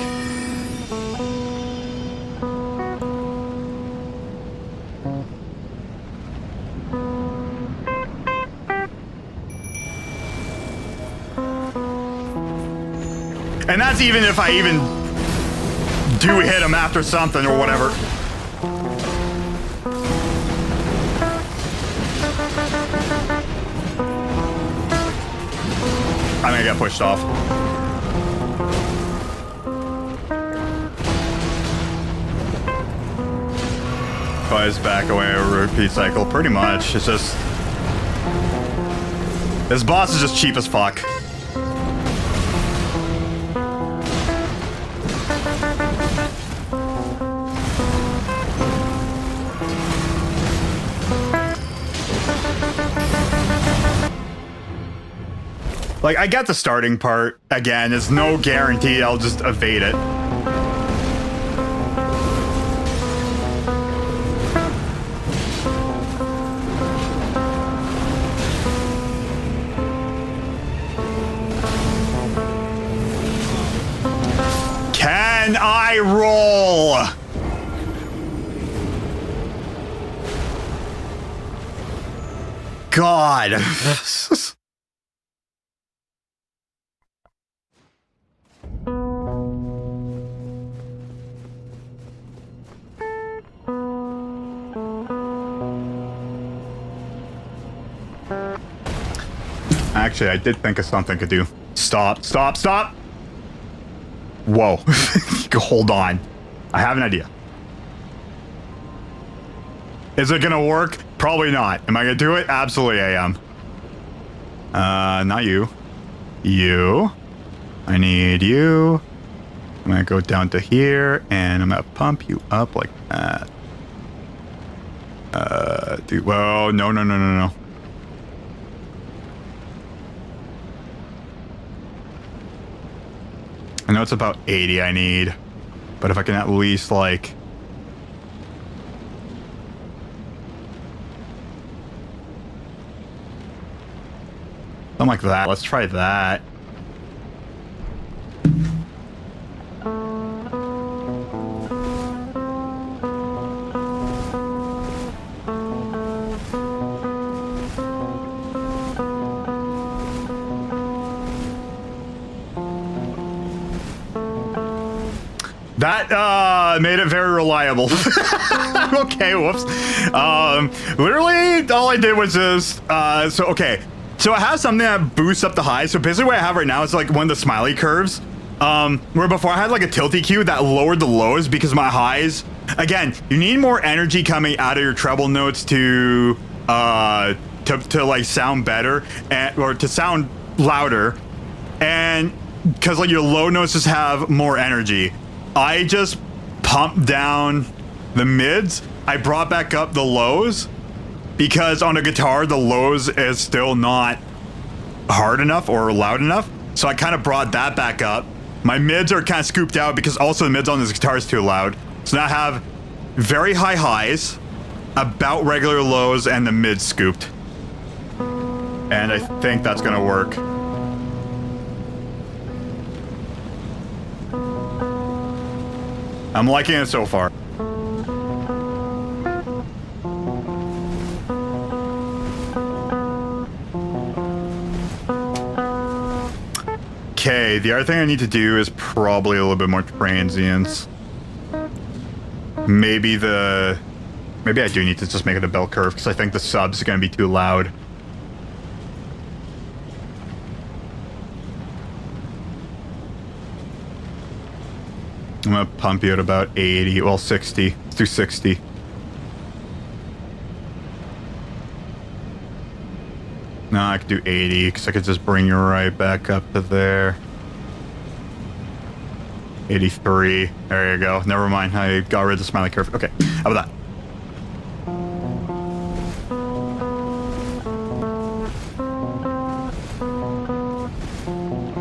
And that's even if I even do hit him after something or whatever. I'm gonna get pushed off. clockwise, back away, repeat cycle. Pretty much. It's just... This boss is just cheap as fuck. Like, I get the starting part. Again, it's no guarantee I'll just evade it. Can I roll? God. Actually, I did think of something I could do. Stop, stop, stop! Whoa. Hold on. I have an idea. Is it gonna work? Probably not. Am I gonna do it? Absolutely I am. Not you. You. I need you. I'm gonna go down to here, and I'm gonna pump you up like that. Dude, well, no, no, no, no, no. I know it's about 80 I need, but if I can at least, like... something like that. Let's try that. That made it very reliable. Okay, whoops. Literally, all I did was just okay. So I have something that boosts up the highs. So basically, what I have right now is like one of the smiley curves. Where before I had like a tilty cue that lowered the lows because my highs. Again, you need more energy coming out of your treble notes to like sound better or to sound louder, and because like your low notes just have more energy. I just pumped down the mids. I brought back up the lows because on a guitar, the lows is still not hard enough or loud enough. So I kind of brought that back up. My mids are kind of scooped out because also the mids on this guitar is too loud. So now I have very high highs, about regular lows, and the mids scooped. And I think that's gonna work. I'm liking it so far. Okay, the other thing I need to do is probably a little bit more transients. Maybe I do need to just make it a bell curve because I think the sub's gonna be too loud. I'm gonna pump you at about 80, well 60. Let's do 60. No, I could do 80 because I could just bring you right back up to there. 83. There you go. Never mind. I got rid of the smiley curve. Okay, how about that?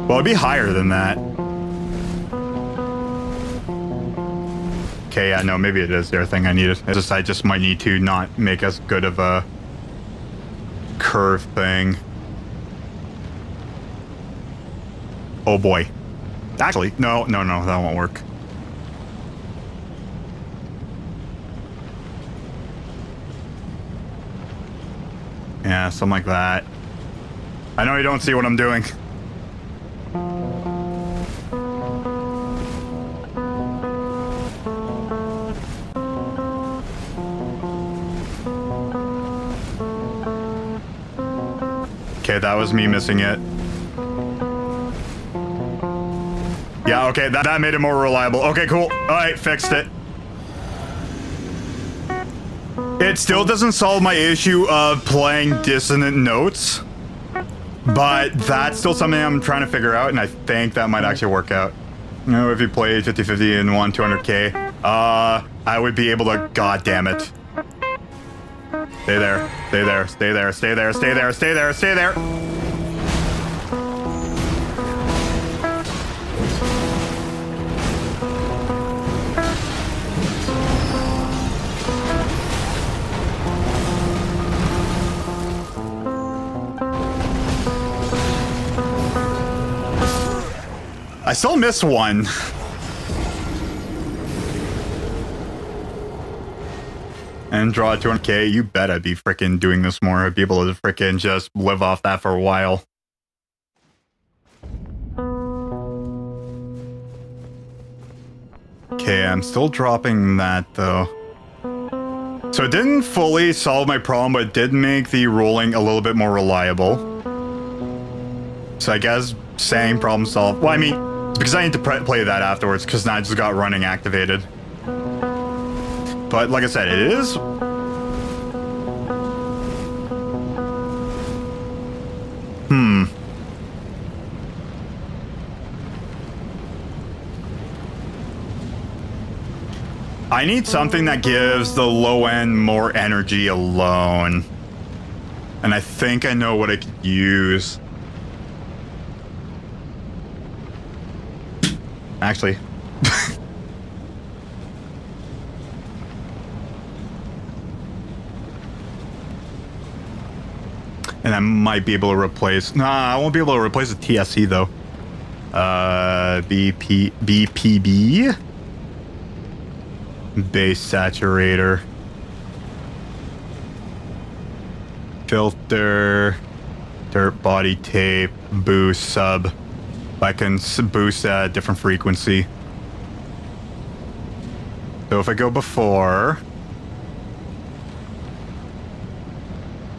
Well, it'd be higher than that. Okay, yeah, no, maybe it is the other thing I needed. I just might need to not make as good of a curve thing. Oh boy. Actually, no, that won't work. Yeah, something like that. I know you don't see what I'm doing. Okay, that was me missing it. Yeah, okay, that made it more reliable. Okay, cool. All right, fixed it. It still doesn't solve my issue of playing dissonant notes, but that's still something I'm trying to figure out, and I think that might actually work out. You know, if you played 50-50 and won 200K, I would be able to, god damn it. Stay there, stay there, stay there, stay there, stay there, stay there, stay there. I still missed one. And draw 200K. You bet I'd be freaking doing this more. I'd be able to freaking just live off that for a while. Okay, I'm still dropping that though. So it didn't fully solve my problem, but it did make the rolling a little bit more reliable. So I guess same problem solved. Well, I mean, it's because I need to play that afterwards, because now I just got running activated. But like I said, it is... I need something that gives the low end more energy alone. And I think I know what I could use. Actually. And I might be able to replace... Nah, I won't be able to replace the TSC though. BPB? Base saturator. Filter. Dirt body tape. Boost sub. I can boost at a different frequency. So if I go before...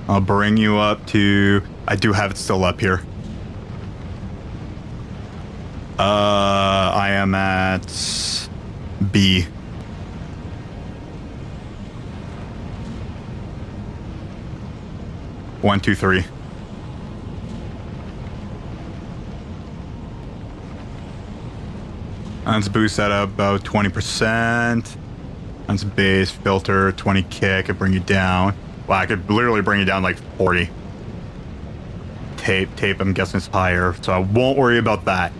I'll bring you up to... I do have it still up here. I am at B. One, two, three. Let's boost that up about 20%. Let's base, filter, 20K. I could bring you down. Well, I could literally bring you down like 40. Tape, I'm guessing it's higher, so I won't worry about that.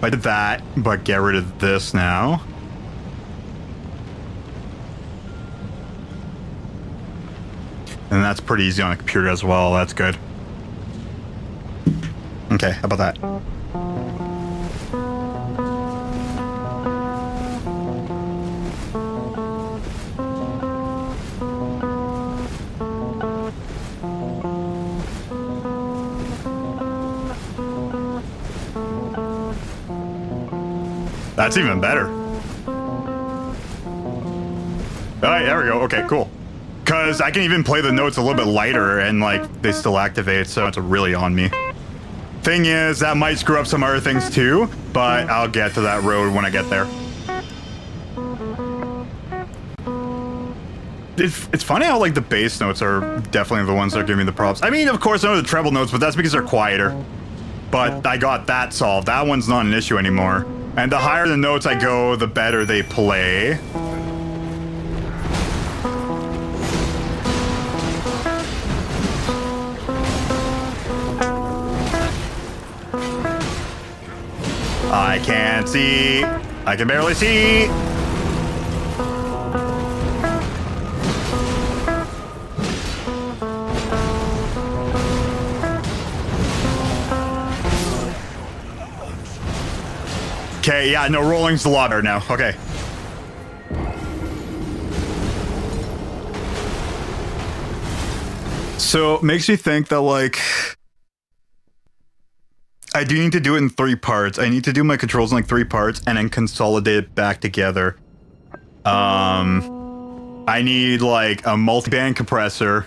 I did that, but get rid of this now. And that's pretty easy on a computer as well. That's good. Okay, how about that? That's even better. Alright, there we go. Okay, cool. Because I can even play the notes a little bit lighter and, like, they still activate, so it's really on me. Thing is, that might screw up some other things too, but I'll get to that road when I get there. It's funny how, like, the bass notes are definitely the ones that are giving me the props. I mean, of course, I know the treble notes, but that's because they're quieter. But I got that solved. That one's not an issue anymore. And the higher the notes I go, the better they play. I can't see. I can barely see. Okay, yeah, no, rolling's a lot better now. Okay. So, makes me think that, like... I do need to do it in 3 parts. I need to do my controls in like 3 parts and then consolidate it back together. I need like a multi-band compressor.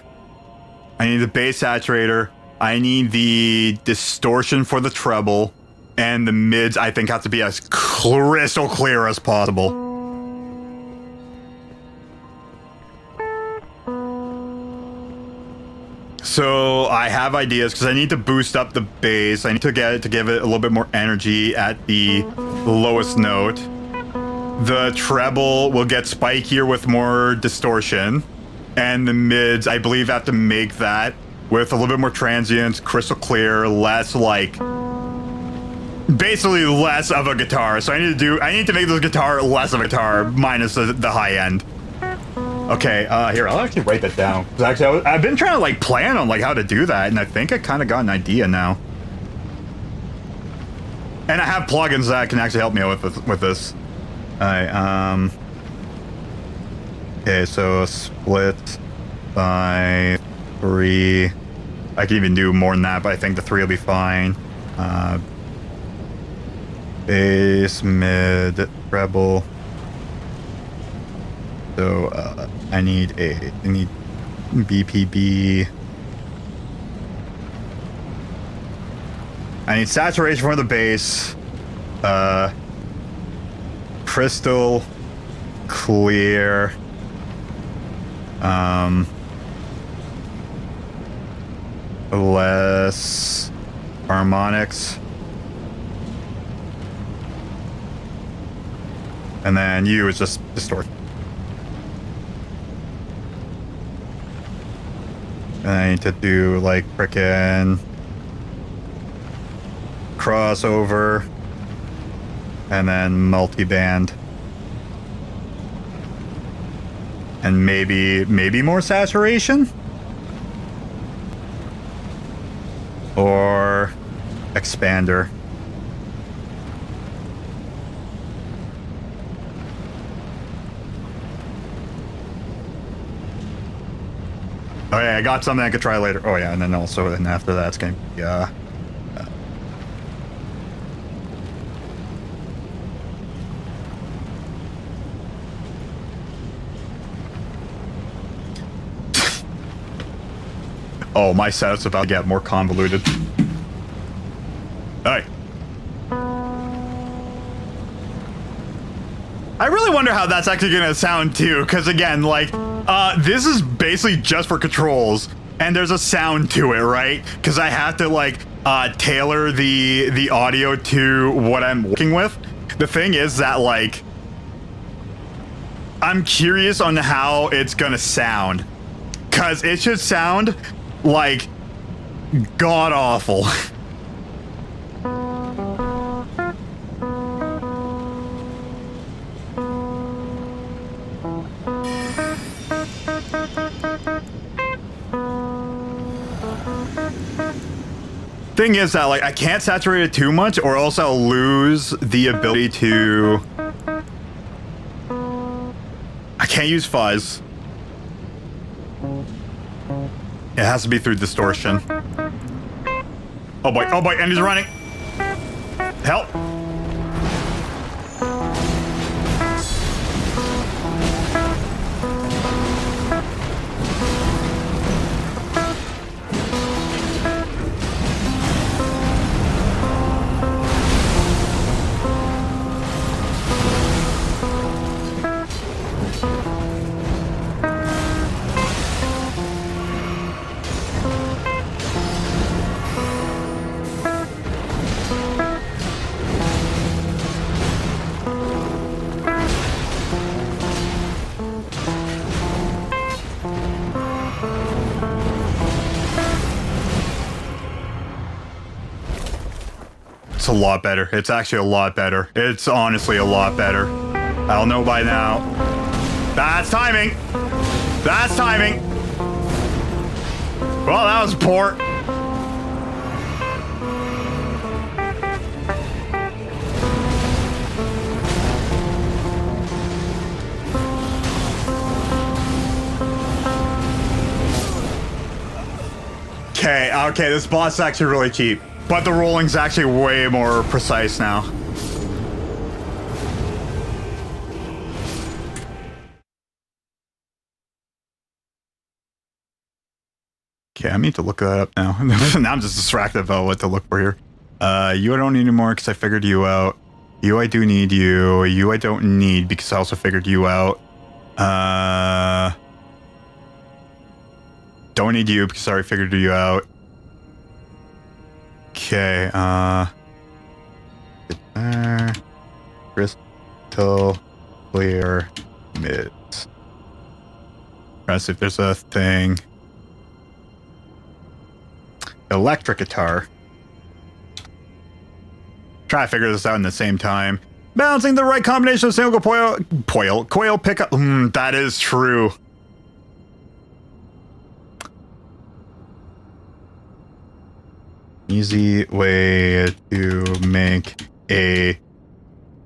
I need the bass saturator. I need the distortion for the treble. and the mids I think have to be as crystal clear as possible. So I have ideas because I need to boost up the bass. I need to get it to give it a little bit more energy at the lowest note. The treble will get spikier with more distortion, and the mids I believe have to make that with a little bit more transient, crystal clear, less like basically less of a guitar. So I need to make this guitar less of a guitar minus the high end. Okay, here, I'll actually write that down. Actually, I've been trying to like plan on like how to do that, and I think I kind of got an idea now. And I have plugins that can actually help me out with this. Alright, okay, so split by 3. I can even do more than that, but I think the 3 will be fine. Bass, mid, treble. So I need BPB. I need saturation for the bass. Crystal clear. Less harmonics. And then U is just distortion. And I need to do like frickin' crossover and then multi-band. And maybe more saturation? Or expander. Oh yeah, I got something I could try later. Oh yeah, and then also, and after that, it's gonna be, oh, my setup's about to get more convoluted. Alright. I really wonder how that's actually gonna sound too, because again, like, this is basically just for controls, and there's a sound to it, right? Because I have to like tailor the audio to what I'm working with. The thing is that like I'm curious on how it's gonna sound, because it should sound like god awful. Thing is that like I can't saturate it too much or else I'll lose the ability to. I can't use fuzz. It has to be through distortion. Oh boy, and he's running. Help. It's a lot better. It's actually a lot better. It's honestly a lot better. I'll know by now. That's timing. That's timing. Well, that was poor. Okay, this boss is actually really cheap. But the rolling's actually way more precise now. Okay, I need to look that up now. Now I'm just distracted about what to look for here. You I don't need anymore because I figured you out. You I do need you. You I don't need because I also figured you out. Don't need you because I already figured you out. Okay, crystal clear mids. Trying to see if there's a thing. Electric guitar. Try to figure this out in the same time. Balancing the right combination of single coil pickup. That is true. Easy way to make a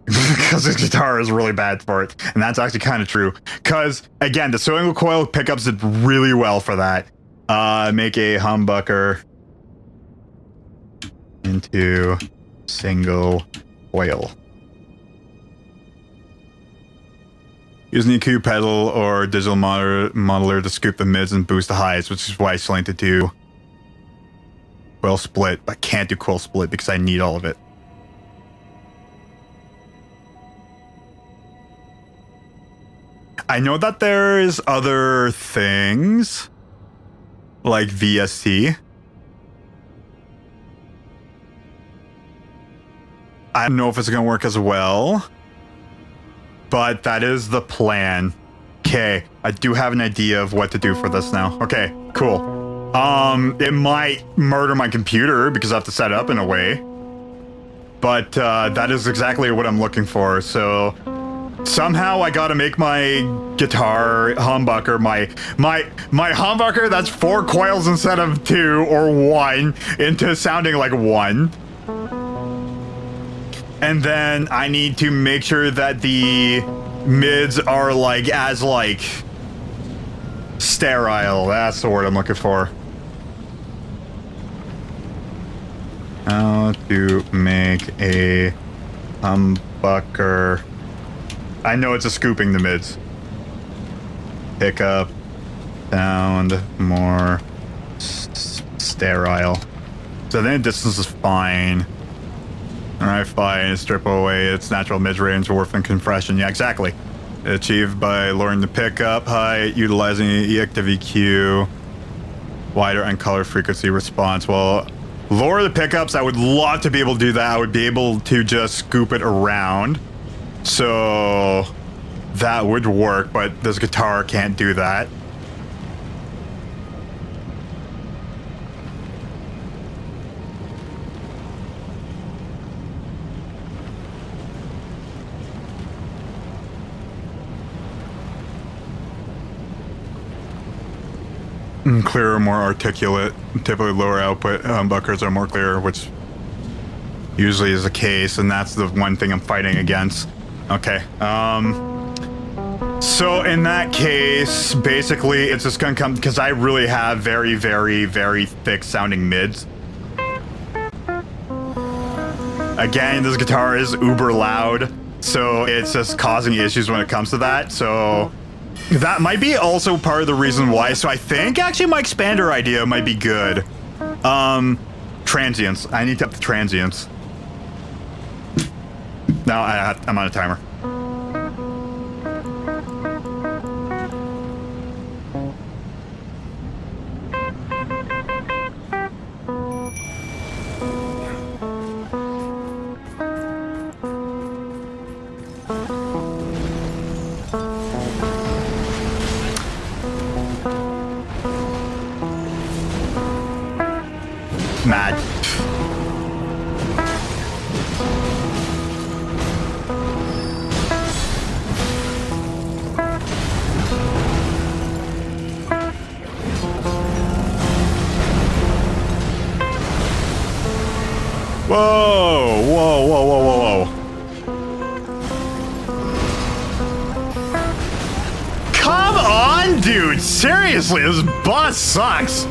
because this guitar is really bad for it, and that's actually kind of true. Because again, the single coil pickups did really well for that. Make a humbucker into single coil. Use an EQ pedal or digital modeler to scoop the mids and boost the highs, which is why I selected to do coil split, but can't do coil split because I need all of it. I know that there's other things like VST. I don't know if it's going to work as well, but that is the plan. Okay, I do have an idea of what to do for this now. Okay, cool. It might murder my computer because I have to set it up in a way, but that is exactly what I'm looking for. So somehow I gotta make my guitar humbucker, my humbucker that's 4 coils instead of 2 or 1 into sounding like 1. And then I need to make sure that the mids are like as like sterile. That's the word I'm looking for. How to make a humbucker. I know it's a scooping the mids. Pickup sound more sterile. So then distance is fine. Alright, fine. Strip away its natural mid-range warp and compression. Yeah, exactly. Achieved by lowering the pickup height, utilizing the active EQ, wider and color frequency response. Well, lower the pickups. I would love to be able to do that. I would be able to just scoop it around. So that would work, but this guitar can't do that. Clearer, more articulate. Typically lower output humbuckers are more clear, which usually is the case, and that's the one thing I'm fighting against. Okay. So in that case, basically it's just gonna come because I really have very, very, very thick sounding mids. Again, this guitar is uber loud, so it's just causing issues when it comes to that. So that might be also part of the reason why. So I think actually my expander idea might be good. Transients. I need to up the transients. No, I'm on a timer. Mad. Whoa, whoa, whoa, whoa, whoa, whoa. Come on, dude. Seriously, this boss sucks.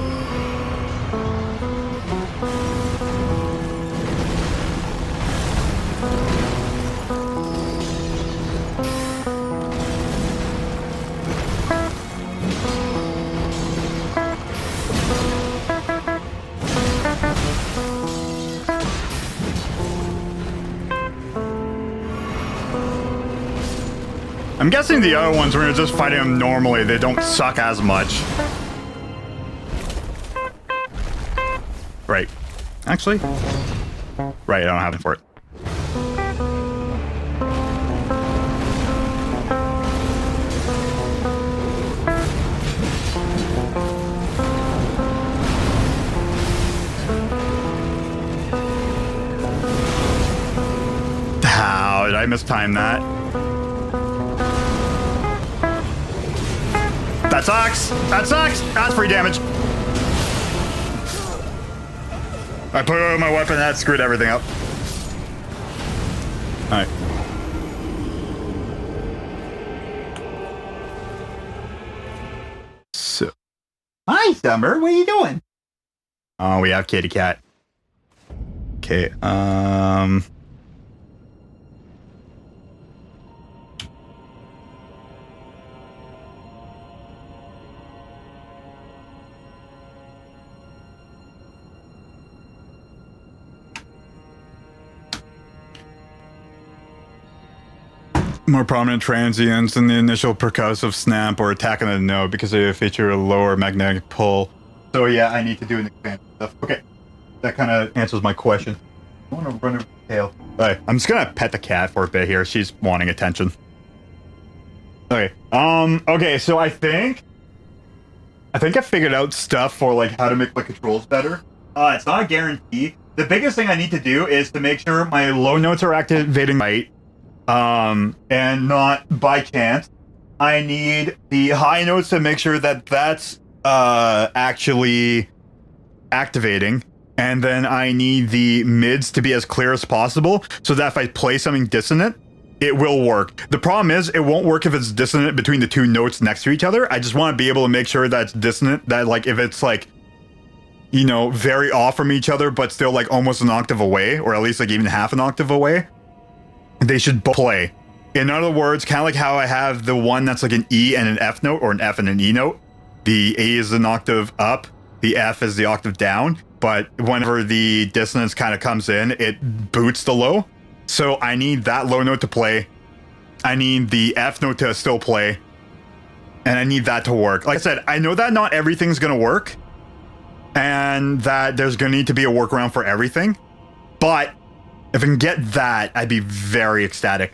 I'm guessing the other ones, when you're just fighting them normally, they don't suck as much. Right. Actually. Right, I don't have it for it. How did I mistime that? That sucks! That sucks! That's free damage. I put it on my weapon, that screwed everything up. Alright. So. Hi, Summer. What are you doing? Oh, we have Kitty Cat. Okay, more prominent transients in the initial percussive snap or attack on the note because they feature a lower magnetic pull. So yeah, I need to do an expansion stuff. Okay, that kind of answers my question. I want to run over the tail. Alright, I'm just gonna pet the cat for a bit here. She's wanting attention. Okay, okay, so I think I figured out stuff for like how to make my controls better. It's not a guarantee. The biggest thing I need to do is to make sure my low notes are activating right. And not by chance. I need the high notes to make sure that that's actually activating, and then I need the mids to be as clear as possible so that if I play something dissonant, it will work. The problem is it won't work if it's dissonant between the two notes next to each other. I just want to be able to make sure that it's dissonant, that like if it's like, you know, very off from each other but still like almost an octave away, or at least like even half an octave away, they should play. In other words, kind of like how I have the one that's like an E and an F note, or an F and an E note. The A is an octave up, the F is the octave down, but whenever the dissonance kind of comes in, it boots the low. So I need that low note to play. I need the F note to still play. And I need that to work. Like I said, I know that not everything's going to work, and that there's going to need to be a workaround for everything. But if I can get that, I'd be very ecstatic.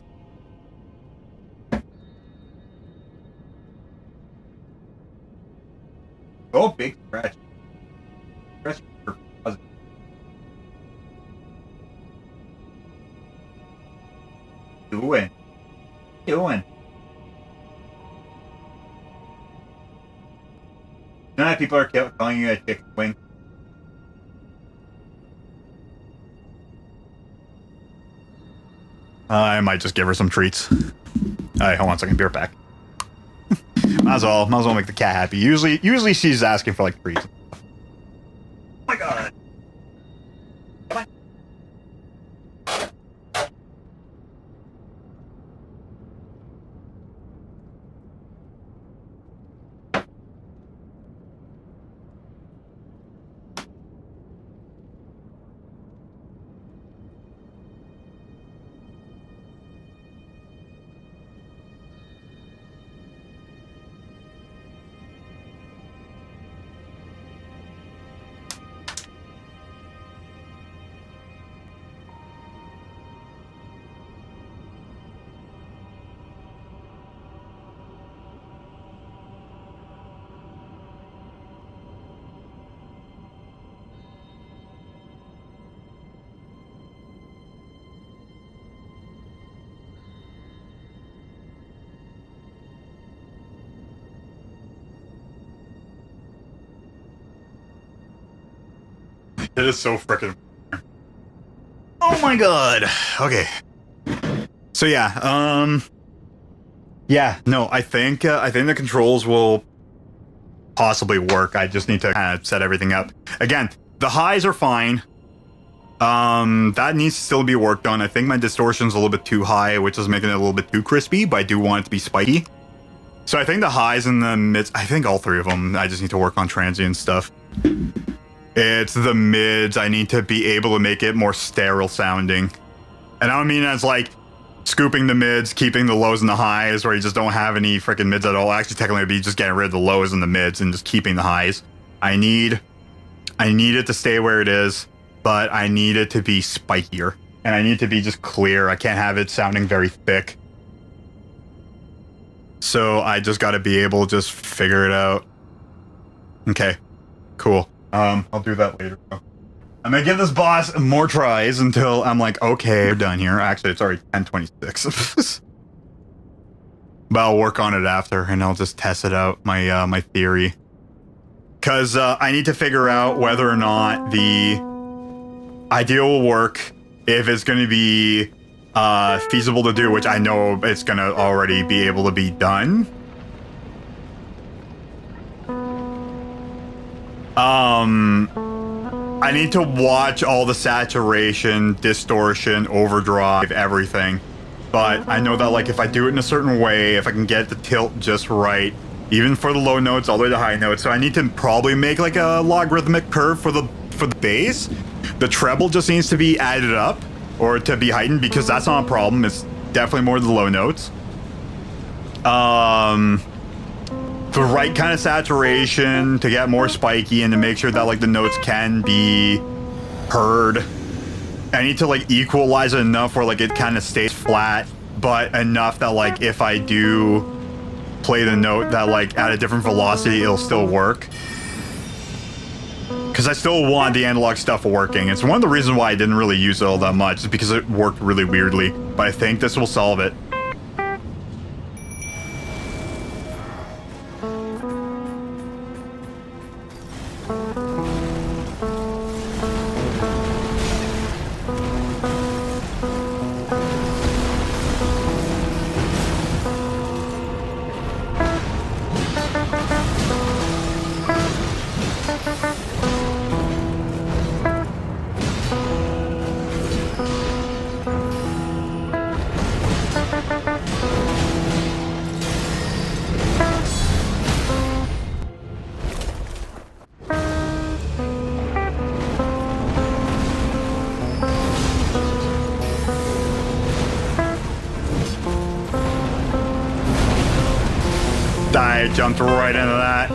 Oh, big scratch. Scratch for positive. Doing. Now people are calling you a chicken wing. I might just give her some treats. Alright, hold on a second, be right back. might as well make the cat happy. Usually she's asking for like treats. Oh my god. Come on. It is so freaking. Oh my god. Okay. So yeah, no, I think the controls will possibly work. I just need to kind of set everything up. Again, the highs are fine. That needs to still be worked on. I think my distortion's a little bit too high, which is making it a little bit too crispy, but I do want it to be spiky. So I think the highs and the mids, I think all three of them, I just need to work on transient stuff. It's the mids. I need to be able to make it more sterile sounding. And I don't mean as like scooping the mids, keeping the lows and the highs, where you just don't have any freaking mids at all. Actually, technically, it'd be just getting rid of the lows and the mids and just keeping the highs. I need it to stay where it is, but I need it to be spikier. And I need to be just clear. I can't have it sounding very thick. So I just got to be able to just figure it out. Okay, cool. I'll do that later. I'm gonna give this boss more tries until I'm like, okay, we're done here. Actually, it's already 10:26. But I'll work on it after, and I'll just test it out, my theory. Because I need to figure out whether or not the idea will work, if it's going to be feasible to do, which I know it's going to already be able to be done. I need to watch all the saturation, distortion, overdrive, everything. But I know that, like, if I do it in a certain way, if I can get the tilt just right, even for the low notes all the way to high notes. So I need to probably make like a logarithmic curve for the bass. The treble just needs to be added up or to be heightened, because that's not a problem. It's definitely more the low notes. The right kind of saturation to get more spiky and to make sure that like the notes can be heard. I need to like equalize it enough where like it kind of stays flat, but enough that like if I do play the note that like at a different velocity, it'll still work. Because I still want the analog stuff working. It's one of the reasons why I didn't really use it all that much, is because it worked really weirdly. But I think this will solve it. I jumped right into that.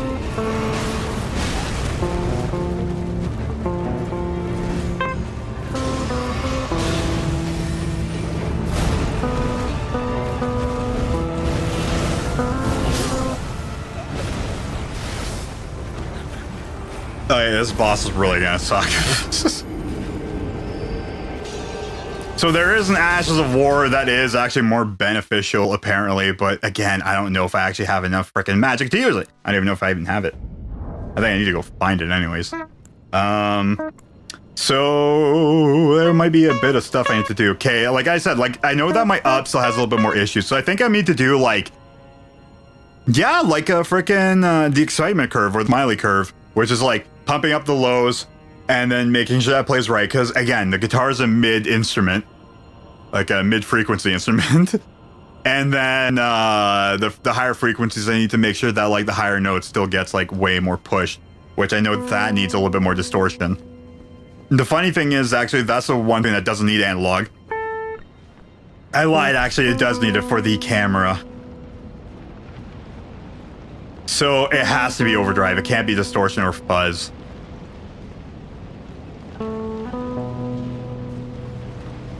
Oh yeah, this boss is really gonna suck. So there is an Ashes of War that is actually more beneficial, apparently, but again, I don't know if I actually have enough freaking magic to use it. I don't even know if I even have it. I think I need to go find it anyways. So there might be a bit of stuff I need to do. Okay, like I said, like I know that my up still has a little bit more issues, so I think I need to do like, yeah, like a freaking the excitement curve or the Miley curve, which is like pumping up the lows and then making sure that plays right. Because again, the guitar is a mid instrument, like a mid-frequency instrument. And then the higher frequencies, I need to make sure that like the higher notes still gets like way more pushed, which I know that needs a little bit more distortion. The funny thing is, actually, that's the one thing that doesn't need analog. I lied, actually, it does need it for the camera. So it has to be overdrive. It can't be distortion or fuzz.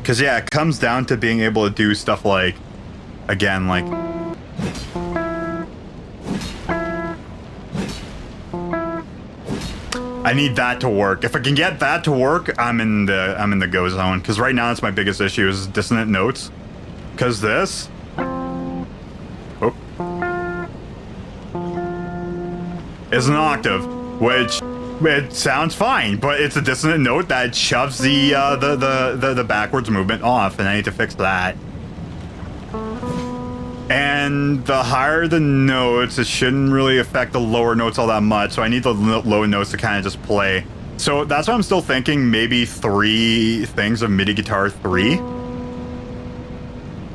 Because, yeah, it comes down to being able to do stuff like, again, like... I need that to work. If I can get that to work, I'm in the go zone. Because right now, that's my biggest issue, is dissonant notes. Because this... Oh. Is an octave, which... It sounds fine, but it's a dissonant note that shoves the backwards movement off, and I need to fix that. And the higher the notes, it shouldn't really affect the lower notes all that much, so I need the low notes to kind of just play. So that's why I'm still thinking maybe 3 things of MIDI guitar 3.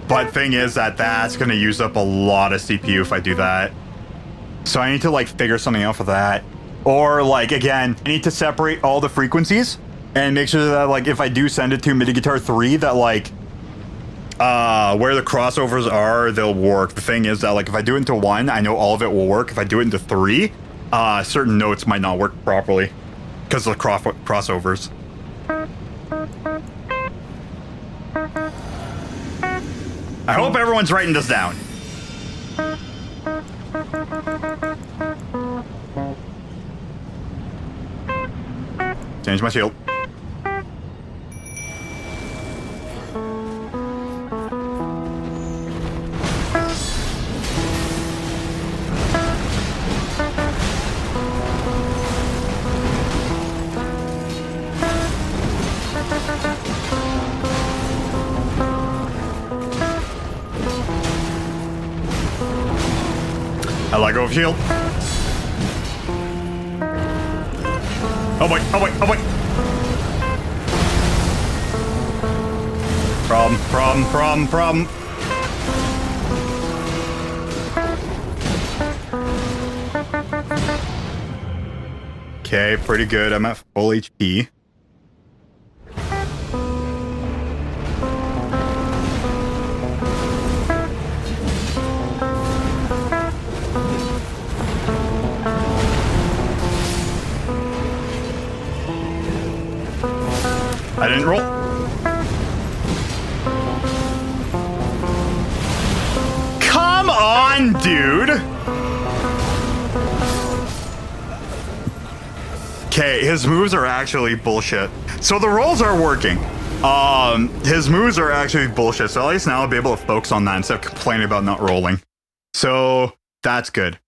But thing is that's going to use up a lot of CPU if I do that. So I need to like figure something out for that. Or like, again, I need to separate all the frequencies and make sure that like if I do send it to MIDI guitar 3, that like where the crossovers are, they'll work. The thing is that like if I do it into 1, I know all of it will work. If I do it into 3, certain notes might not work properly because of the crossovers. I hope everyone's writing this down. Change my shield. I let go of shield. Oh boy, oh boy, oh boy. Problem. Okay, pretty good. I'm at full HP. I didn't roll. Come on, dude. Okay, his moves are actually bullshit. So the rolls are working. His moves are actually bullshit. So at least now I'll be able to focus on that instead of complaining about not rolling. So that's good.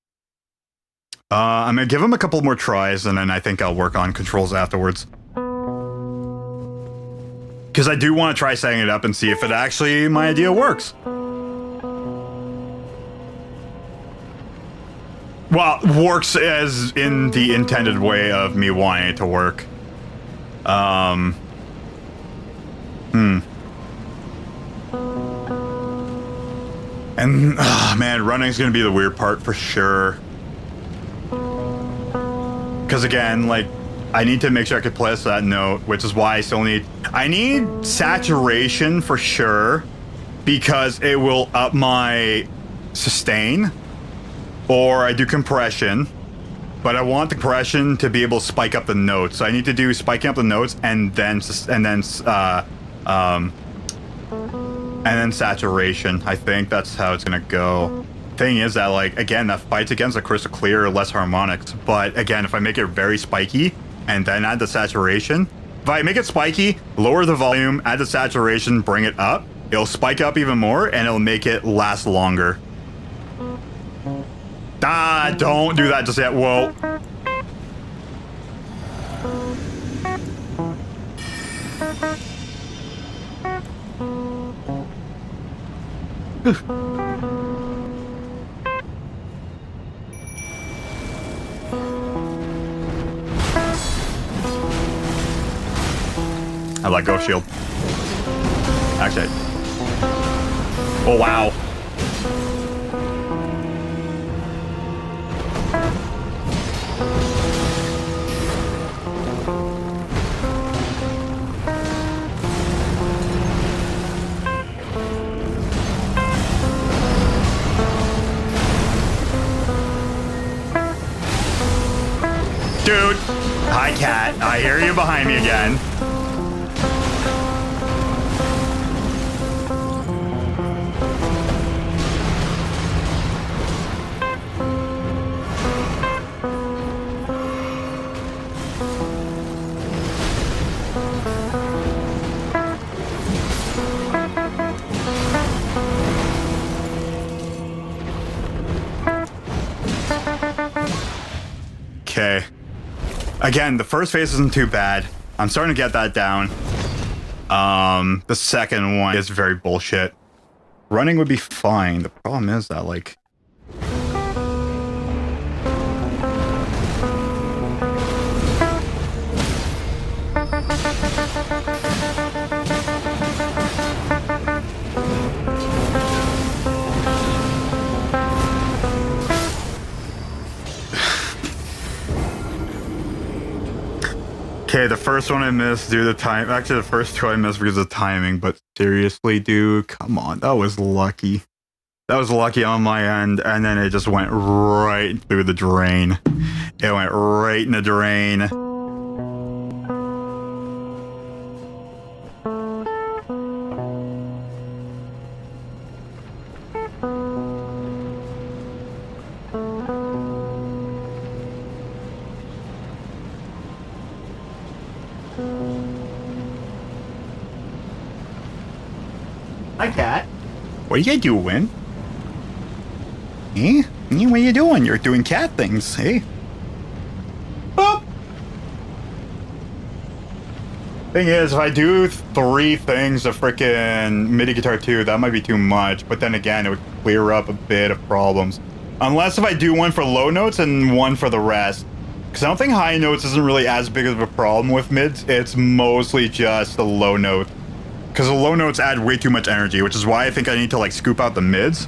I'm gonna give him a couple more tries and then I think I'll work on controls afterwards. Because I do want to try setting it up and see if it actually, my idea works. Well, works as in the intended way of me wanting it to work. And, man, running's gonna be the weird part for sure. Because again, like, I need to make sure I can place that note, which is why I still need... I need saturation for sure, because it will up my sustain, or I do compression, but I want the compression to be able to spike up the notes. So I need to do spiking up the notes and then saturation. I think that's how it's gonna go. Thing is that, like, again, that fights against the crystal clear or less harmonics, but again, if I make it very spiky and then add the saturation, if I make it spiky, lower the volume, add the saturation, bring it up, it'll spike up even more and it'll make it last longer. Ah, don't do that just yet. Whoa. I let go of shield. Actually. Oh, wow. Dude. Hi, cat. I hear you behind me again. Okay. Again, the first phase isn't too bad. I'm starting to get that down. The second one is very bullshit. Running would be fine. The problem is that, like... Okay, the first one I missed due to time. Actually, the first two I missed because of timing, but Seriously, dude? Come on. That was lucky. That was lucky on my end, and then it just went right through the drain. It went right in the drain. Hi, cat. What are you doing? Eh? What are you doing? You're doing cat things, hey? Boop! Thing is, if I do 3 things of frickin' MIDI Guitar 2, that might be too much, but then again, it would clear up a bit of problems. Unless if I do one for low notes and one for the rest. Because I don't think high notes isn't really as big of a problem with mids, it's mostly just the low notes. Because the low notes add way too much energy, which is why I think I need to like scoop out the mids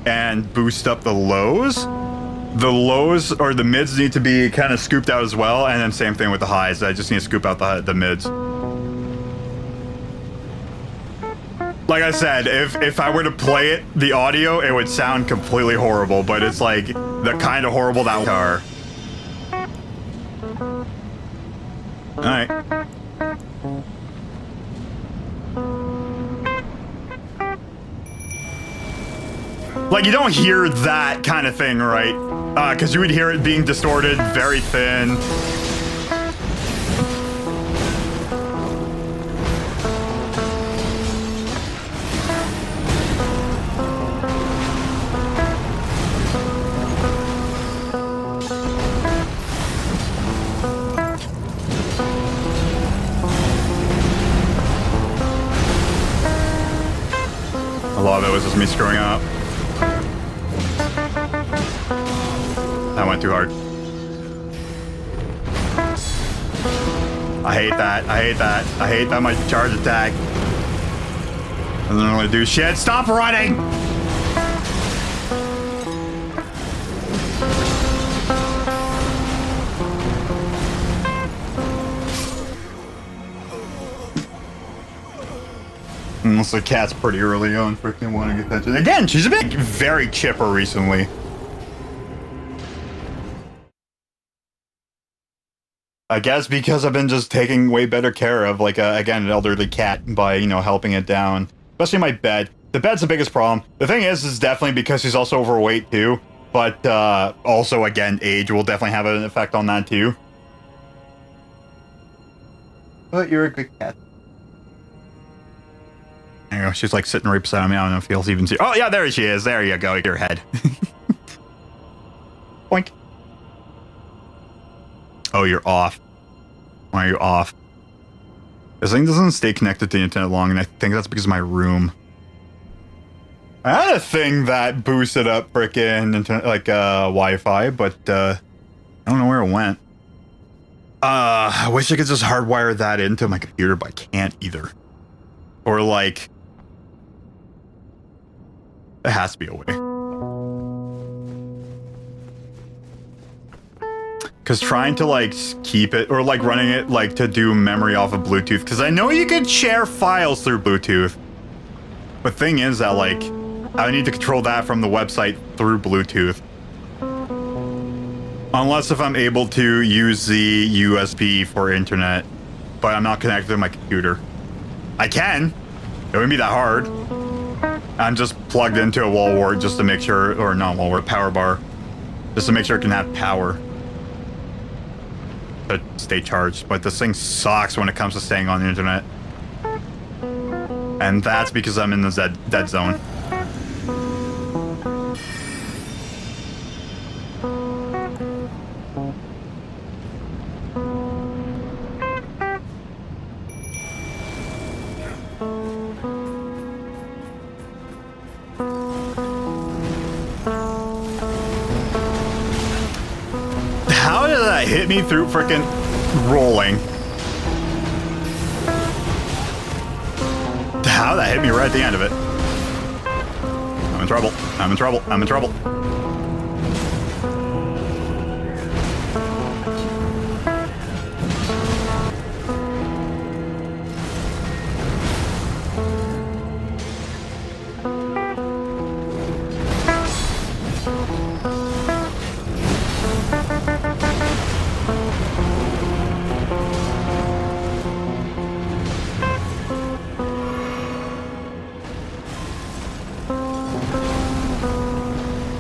and boost up the lows. The lows or the mids need to be kind of scooped out as well, and then same thing with the highs. I just need to scoop out the mids. Like I said, if I were to play it, the audio, it would sound completely horrible, but it's like the kind of horrible that are. All right. Like, you don't hear that kind of thing, right? Because you would hear it being distorted, very thin. A lot of it was just me screwing up. That went too hard. I hate that. I hate that. I hate that my charge attack doesn't really do shit. Stop running! Unless the cat's pretty early on, freaking want to get attention. Again, she's been very chipper recently. I guess because I've been just taking way better care of, like, again, an elderly cat by, you know, helping it down. Especially my bed. The bed's the biggest problem. The thing is definitely because he's also overweight, too. But, also, again, age will definitely have an effect on that, too. But you're a good cat. There you go. She's, like, sitting right beside me. I don't know if you'll even see. Oh, yeah, there she is. There you go. Your head. Boink. Oh, you're off. Why are you off? This thing doesn't stay connected to the internet long, and I think that's because of my room. I had a thing that boosted up frickin' internet, like, Wi-Fi, but, I don't know where it went. I wish I could just hardwire that into my computer, but I can't either. Or, like... There has to be a way. Because trying to, like, keep it, or, like, running it, like, to do memory off of Bluetooth. Because I know you could share files through Bluetooth. But thing is that, like, I need to control that from the website through Bluetooth. Unless if I'm able to use the USB for internet. But I'm not connected to my computer. I can. It wouldn't be that hard. I'm just plugged into a wall wart just to make sure, or not wall wart, power bar. Just to make sure it can have power. To stay charged, but this thing sucks when it comes to staying on the internet. And that's because I'm in the dead zone. How did that hit me through frickin' rolling? How that hit me right at the end of it? I'm in trouble. I'm in trouble. I'm in trouble.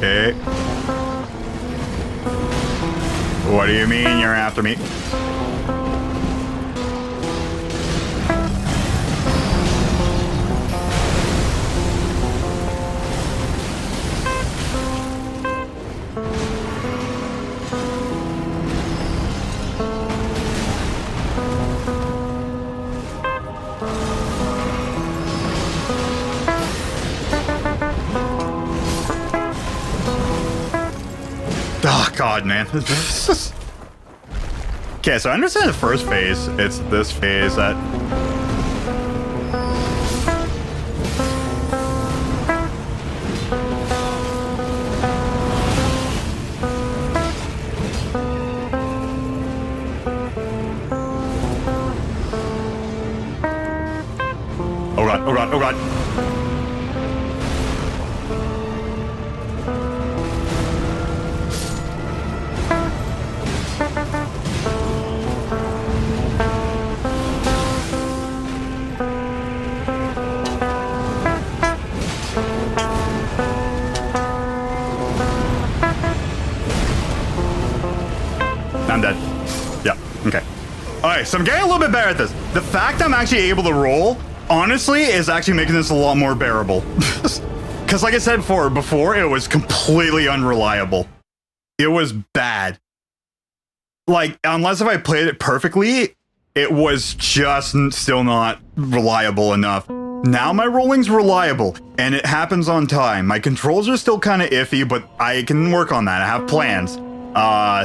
Okay. What do you mean you're after me? Oh, God, man. Okay, so I understand the first phase. It's this phase that... Oh, God, oh, God, oh, God. I'm dead. Yep. Okay. All right, so I'm getting a little bit better at this. The fact I'm actually able to roll, honestly, is actually making this a lot more bearable. Because like I said before, it was completely unreliable. It was bad. Like, unless if I played it perfectly, it was just still not reliable enough. Now my rolling's reliable, and it happens on time. My controls are still kind of iffy, but I can work on that. I have plans.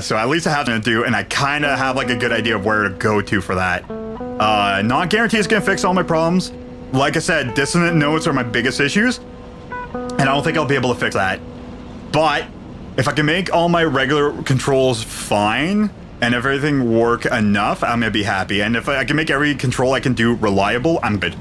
So at least I have something to do, and I kind of have like a good idea of where to go to for that. Not guarantee it's gonna fix all my problems. Like I said, dissonant notes are my biggest issues, and I don't think I'll be able to fix that. But if I can make all my regular controls fine, and if everything work enough, I'm gonna be happy. And if I can make every control I can do reliable, I'm good.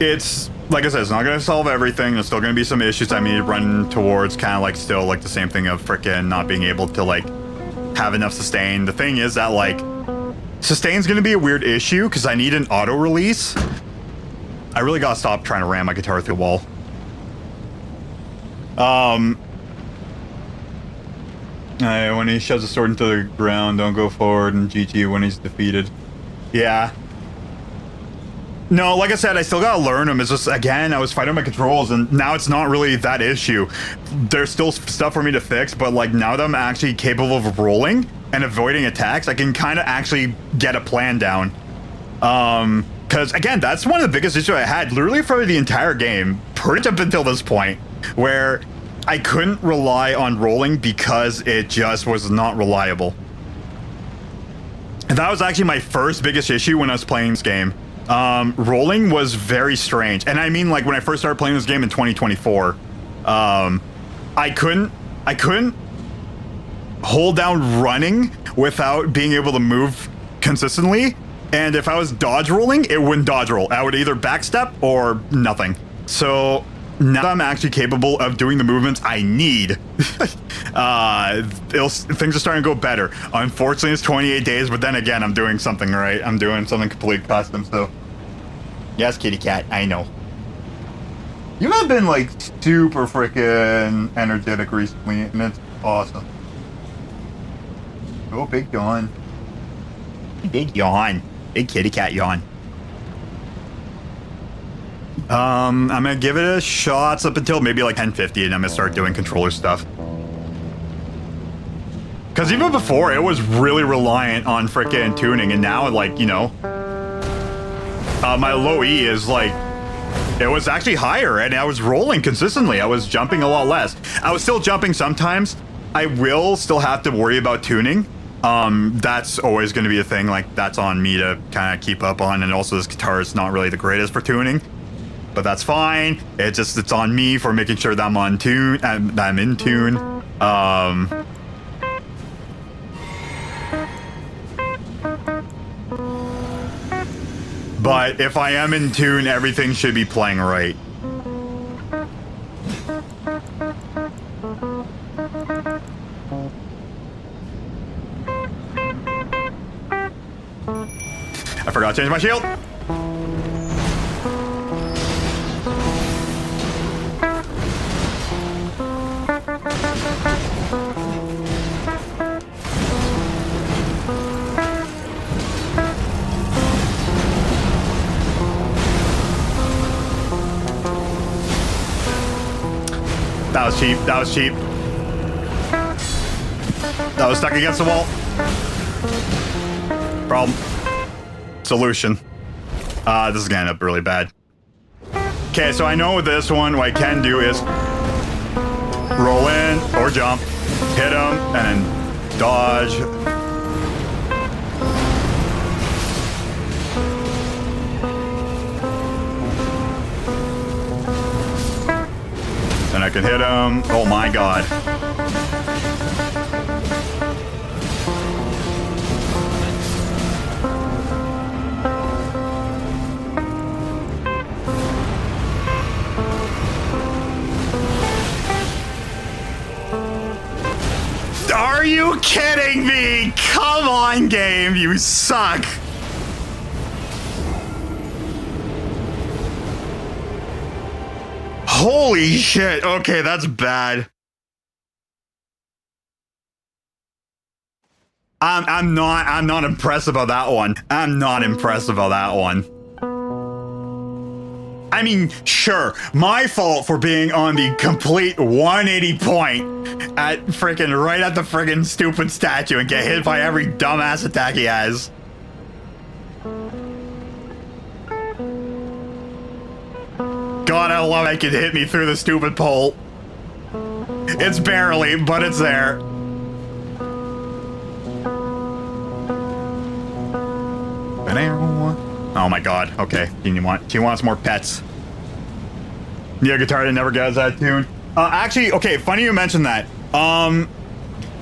It's, like I said, it's not going to solve everything. There's still going to be some issues I need to run towards, kind of like still like the same thing of frickin' not being able to like have enough sustain. The thing is that like sustain's going to be a weird issue because I need an auto release. I really got to stop trying to ram my guitar through the wall. When he shoves a sword into the ground, don't go forward, and GG when he's defeated. Yeah. No, like I said, I still gotta learn them. It's just, again, I was fighting my controls, and now it's not really that issue. There's still stuff for me to fix, but like now that I'm actually capable of rolling and avoiding attacks, I can kind of actually get a plan down. Because again, that's one of the biggest issues I had literally for the entire game, pretty much up until this point, where I couldn't rely on rolling because it just was not reliable. And that was actually my first biggest issue when I was playing this game. Rolling was very strange. And I mean, like, when I first started playing this game in 2024, I couldn't hold down running without being able to move consistently. And if I was dodge rolling, it wouldn't dodge roll. I would either backstep or nothing. So now that I'm actually capable of doing the movements I need, things are starting to go better. Unfortunately, it's 28 days, but then again, I'm doing something right. I'm doing something completely custom, so. Yes, kitty cat, I know. You have been, like, super freaking energetic recently, and it's awesome. Oh, big yawn. Big yawn. Big kitty cat yawn. I'm gonna give it a shot up until maybe like 10:50, and I'm gonna start doing controller stuff. Because even before, it was really reliant on frickin' tuning, and now, like, you know, my low E is like, it was actually higher, and I was rolling consistently. I was jumping a lot less. I was still jumping sometimes. I will still have to worry about tuning. That's always going to be a thing. Like, that's on me to kind of keep up on, and also this guitar is not really the greatest for tuning. But that's fine. It's on me for making sure that I'm on tune, that I'm in tune. But if I am in tune, everything should be playing right. I forgot to change my shield. That was cheap. That was cheap. That was stuck against the wall. Problem. Solution. This is gonna end up really bad. Okay, so I know with this one, what I can do is roll in or jump, hit him, and then dodge. Then I can hit him. Oh my god. Are you kidding me? Come on, game. You suck. Holy shit. Okay, that's bad. I'm not impressed about that one. I'm not impressed about that one. I mean, sure, my fault for being on the complete 180 point at freaking right at the freaking stupid statue and get hit by every dumbass attack he has. God, I love it. It can hit me through the stupid pole. It's barely, but it's there. Oh my god. Okay. She wants more pets. Yeah, guitar never gets that tune. Actually, okay, funny you mentioned that.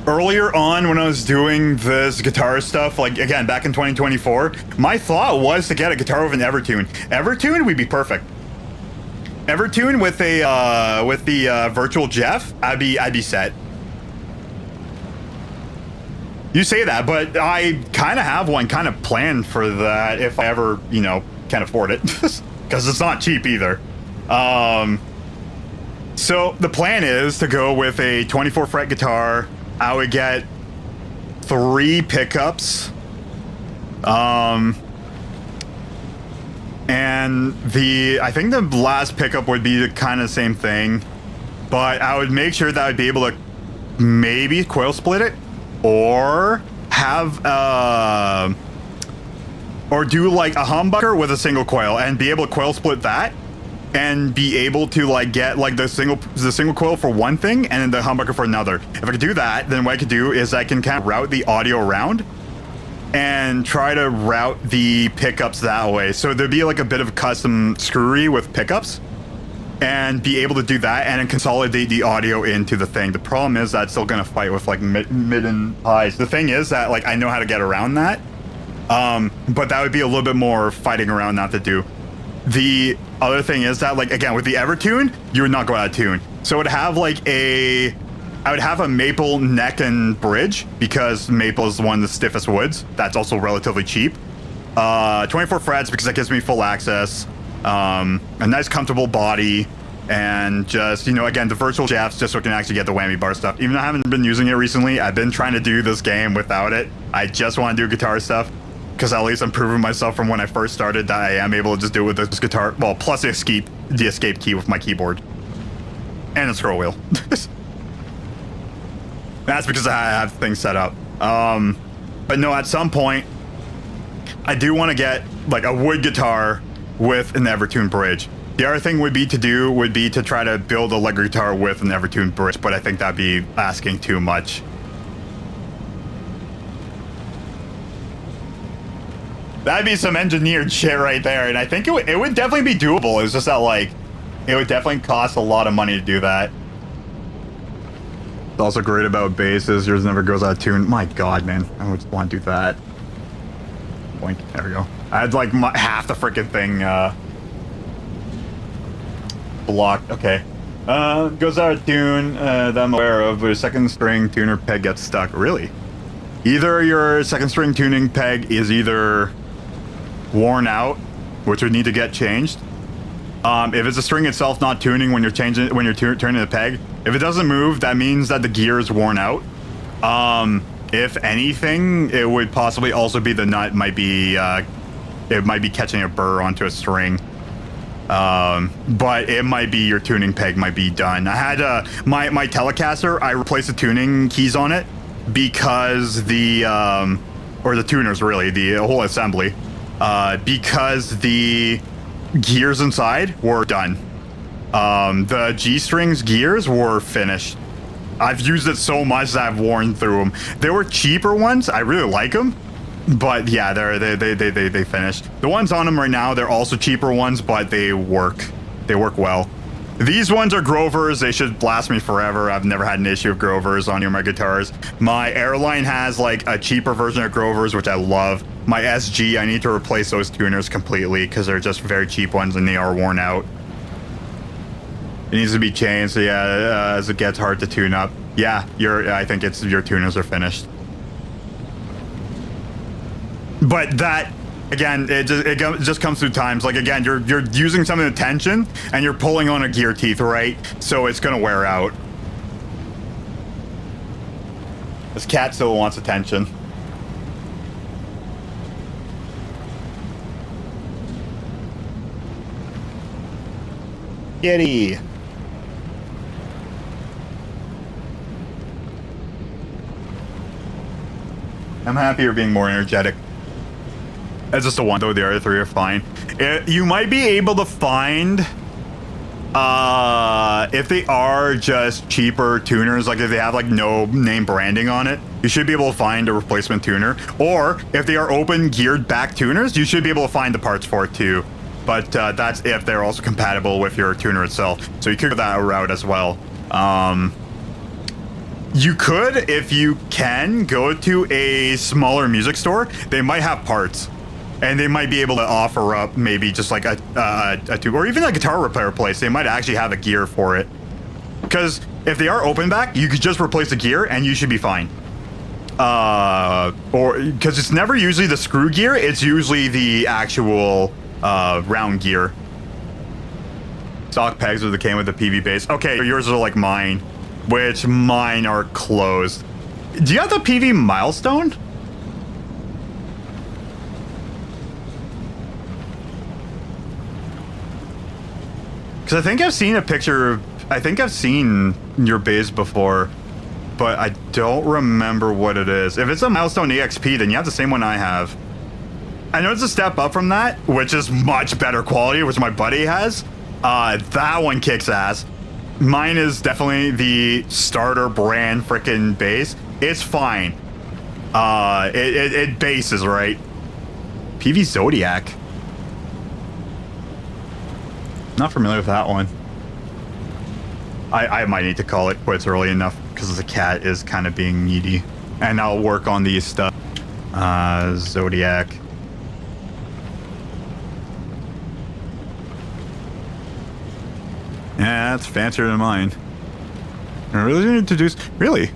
Earlier on when I was doing this guitar stuff, like again, back in 2024, my thought was to get a guitar with an Evertune. Evertune would be perfect. Evertune with a with the virtual Jeff, I'd be set. You say that, but I kind of have one kind of planned for that if I ever, you know, can afford it, because it's not cheap either. So the plan is to go with a 24 fret guitar. I would get 3 pickups. And I think the last pickup would be the kind of same thing, but I would make sure that I'd be able to maybe coil split it or have or do like a humbucker with a single coil and be able to coil split that and be able to like get like the single coil for one thing and then the humbucker for another. If I could do that, then what I could do is I can kind of route the audio around and try to route the pickups that way. So there'd be like a bit of custom screwery with pickups and be able to do that and then consolidate the audio into the thing. The problem is that's still gonna fight with like mid and highs. The thing is that like I know how to get around that, but that would be a little bit more fighting around that to do. The other thing is that like again with the Evertune, you would not go out of tune. So it would have like I would have a maple neck and bridge because maple is one of the stiffest woods. That's also relatively cheap. 24 frets because that gives me full access. A nice comfortable body, and just, you know, again, the virtual jabs just so I can actually get the whammy bar stuff. Even though I haven't been using it recently, I've been trying to do this game without it. I just want to do guitar stuff because at least I'm proving myself from when I first started that I am able to just do it with this guitar. Well, plus the escape key with my keyboard and a scroll wheel. That's because I have things set up. But no, at some point, I do want to get like a wood guitar with an Evertune bridge. The other thing would be to try to build a Lego guitar with an Evertune bridge, but I think that'd be asking too much. That'd be some engineered shit right there, and I think it would definitely be doable. It's just that like it would definitely cost a lot of money to do that. It's also great about basses. Yours never goes out of tune. My God, man, I would want to do that. Boink. There we go. I had like half the freaking thing blocked. Okay. Goes out of tune that I'm aware of, but a second string tuner peg gets stuck. Really? Either your second string tuning peg is either worn out, which would need to get changed. If it's the string itself not tuning when you're turning the peg, if it doesn't move, that means that the gear is worn out. If anything, it would possibly also be the nut might be it might be catching a burr onto a string. But it might be your tuning peg might be done. I had my Telecaster, I replaced the tuning keys on it because the or the tuners, really, the whole assembly, because the gears inside were done. The G-strings gears were finished. I've used it so much that I've worn through them. They were cheaper ones. I really like them. But yeah, they finished. The ones on them right now, they're also cheaper ones, but they work. They work well. These ones are Grovers. They should last me forever. I've never had an issue with Grovers on any of my guitars. My Airline has like a cheaper version of Grovers, which I love. My SG, I need to replace those tuners completely because they're just very cheap ones and they are worn out. It needs to be changed. So yeah, as it gets hard to tune up. Yeah, I think it's your tuners are finished. But that, again, it just comes through times. Like, again, you're using something with tension, and you're pulling on a gear teeth, right? So it's going to wear out. This cat still wants attention. Kitty. I'm happy you're being more energetic. It's just the one, though. The other three are fine. You might be able to find, if they are just cheaper tuners, like if they have like no name branding on it, you should be able to find a replacement tuner. Or if they are open geared back tuners, you should be able to find the parts for it too. But that's if they're also compatible with your tuner itself. So you could go that route as well. You could, if you can, go to a smaller music store. They might have parts. And they might be able to offer up maybe just like a tube, or even a guitar repair place. They might actually have a gear for it. Because if they are open back, you could just replace the gear and you should be fine. Or because it's never usually the screw gear, it's usually the actual round gear. Stock pegs with the came with the PV base. Okay, yours are like mine, which mine are closed. Do you have the PV milestone? Because I think I've seen a picture, I think I've seen your base before, but I don't remember what it is. If it's a Milestone EXP, then you have the same one I have. I know it's a step up from that, which is much better quality, which my buddy has. That one kicks ass. Mine is definitely the starter brand freaking base. It's fine. It bases, right? PV Zodiac. Not familiar with that one. I might need to call it quits early enough because the cat is kind of being needy. And I'll work on these stuff. Zodiac. Yeah, that's fancier than mine. I really need to do... Really?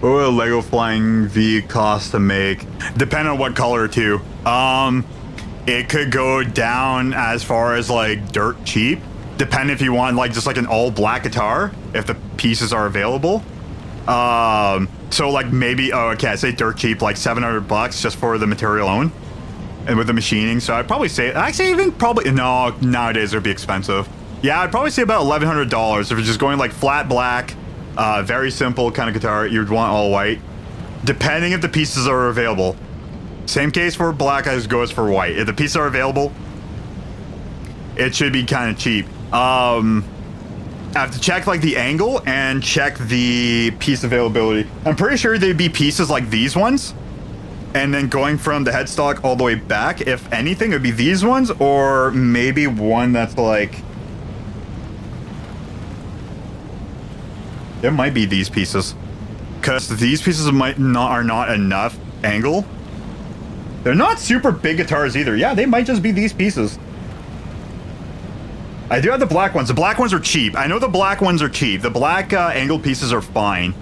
What would a Lego Flying V cost to make? Depending on what color too. It could go down as far as like dirt cheap. Depending if you want like just like an all black guitar, if the pieces are available. So like maybe, oh, okay, I say dirt cheap, like $700 just for the material alone. And with the machining, so I'd probably say, actually even probably, no, nowadays it'd be expensive. Yeah, I'd probably say about $1,100 if you're just going like flat black. Very simple kind of guitar. You'd want all white, depending if the pieces are available. Same case for black as goes for white. If the pieces are available, it should be kind of cheap. I have to check like the angle and check the piece availability. I'm pretty sure they'd be pieces like these ones, and then going from the headstock all the way back. If anything, it would be these ones, or maybe one that's like. It might be these pieces, because these pieces are not enough angle. They're not super big guitars either. Yeah, they might just be these pieces. I do have the black ones. The black ones are cheap. I know the black ones are cheap. The black angled pieces are fine.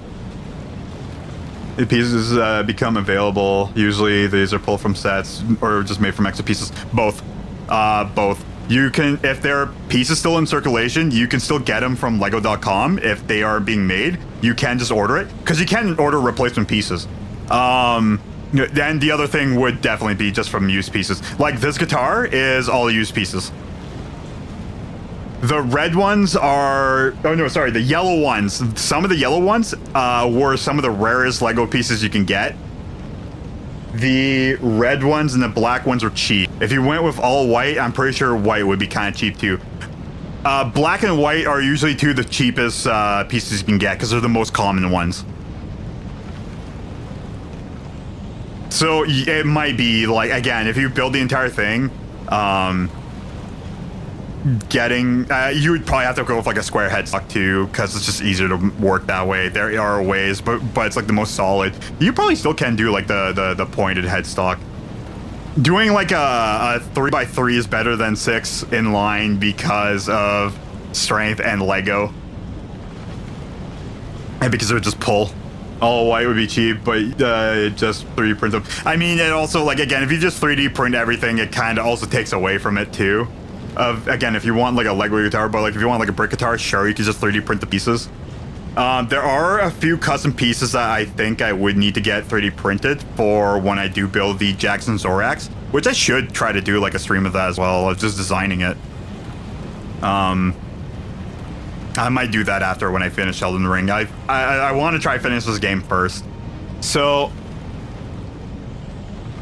The pieces become available. Usually these are pulled from sets or just made from extra pieces. Both. Both. You can, if there are pieces still in circulation, you can still get them from Lego.com if they are being made. You can just order it because you can order replacement pieces. Then the other thing would definitely be just from used pieces. Like this guitar is all used pieces. The red ones are, oh no, sorry, the yellow ones. Some of the yellow ones were some of the rarest Lego pieces you can get. The red ones and the black ones were cheap. If you went with all white, I'm pretty sure white would be kind of cheap too. Black and white are usually two of the cheapest pieces you can get because they're the most common ones. So it might be like, again, if you build the entire thing, you would probably have to go with like a square headstock too, because it's just easier to work that way. There are ways, but it's like the most solid. You probably still can do like the pointed headstock. Doing like a 3x3 is better than 6 in line because of strength and Lego, and because it would just pull. All white would be cheap, but just 3D print them. I mean, it also, like, again, if you just 3D print everything, it kind of also takes away from it too. Again, if you want like a Lego guitar, but like if you want like a brick guitar, sure, you can just 3D print the pieces. There are a few custom pieces that I think I would need to get 3D printed for when I do build the Jackson Zorax, which I should try to do like a stream of that as well, of just designing it. I might do that after when I finish Elden Ring. I want to try finish this game first. So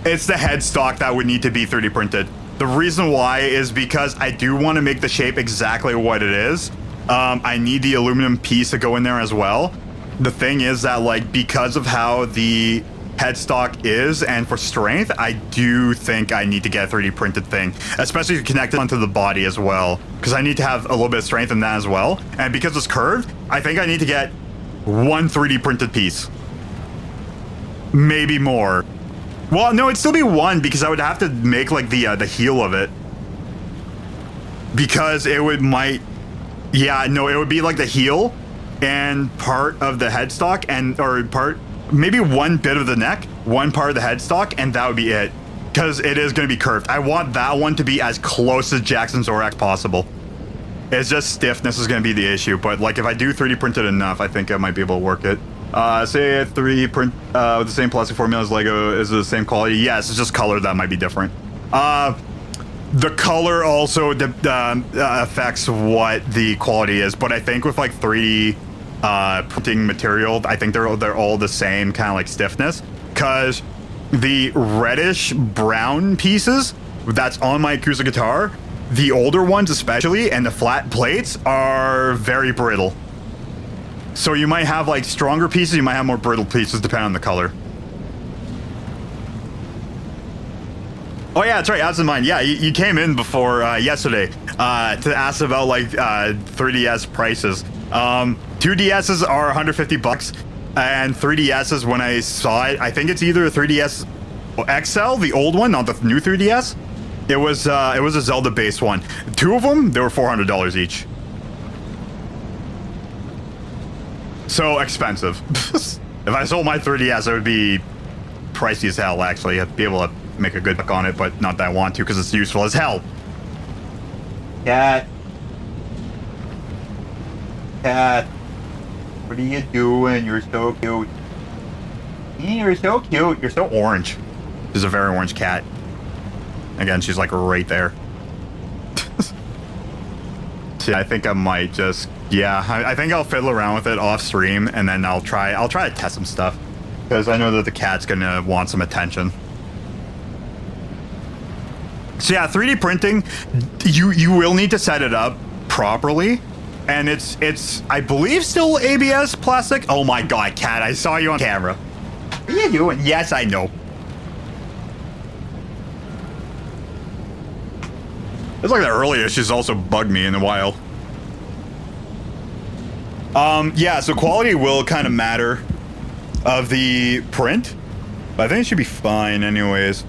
it's the headstock that would need to be 3D printed. The reason why is because I do want to make the shape exactly what it is. I need the aluminum piece to go in there as well. The thing is that, like, because of how the headstock is and for strength, I do think I need to get a 3D printed thing, especially to connect it onto the body as well, because I need to have a little bit of strength in that as well. And because it's curved, I think I need to get one 3D printed piece, maybe more. Well, no, it'd still be one, because I would have to make like the heel of it, because it would it would be like the heel and part of the headstock, and maybe one bit of the neck, one part of the headstock, and that would be it, because it is going to be curved. I want that one to be as close to Jackson Zorax possible. It's just stiffness is going to be the issue, but like if I do 3D print it enough, I think I might be able to work it. Say a 3D print with the same plastic formula as Lego is the same quality. Yes, it's just color that might be different. The color also affects what the quality is, but I think with like 3D printing material, I think they're all the same kind of like stiffness, because the reddish brown pieces that's on my acoustic guitar, the older ones especially, and the flat plates are very brittle. So you might have like stronger pieces, you might have more brittle pieces depending on the color. Oh yeah, that's right, I was in mind. Yeah, you came in before yesterday to ask about like 3DS prices. 2DSs are 150 bucks, and 3DSs, when I saw it, I think it's either a 3DS XL, the old one, not the new 3DS. It was a Zelda based one. Two of them, they were $400 each. So expensive. If I sold my 3DS, it would be pricey as hell, actually. I'd be able to make a good buck on it, but not that I want to, because it's useful as hell. Cat. Cat. What are you doing? You're so cute. You're so cute. You're so orange. This is a very orange cat. Again, she's like right there. I think I might just, I think I'll fiddle around with it off stream, and then I'll try to test some stuff, because I know that the cat's gonna want some attention. So yeah, 3D printing, you will need to set it up properly, and it's I believe still ABS plastic. Oh my god, cat, I saw you on camera. What are you doing? Yes, I know. It's like the earlier she's also bugged me in a while. Yeah, so quality will kind of matter of the print, but I think it should be fine anyways.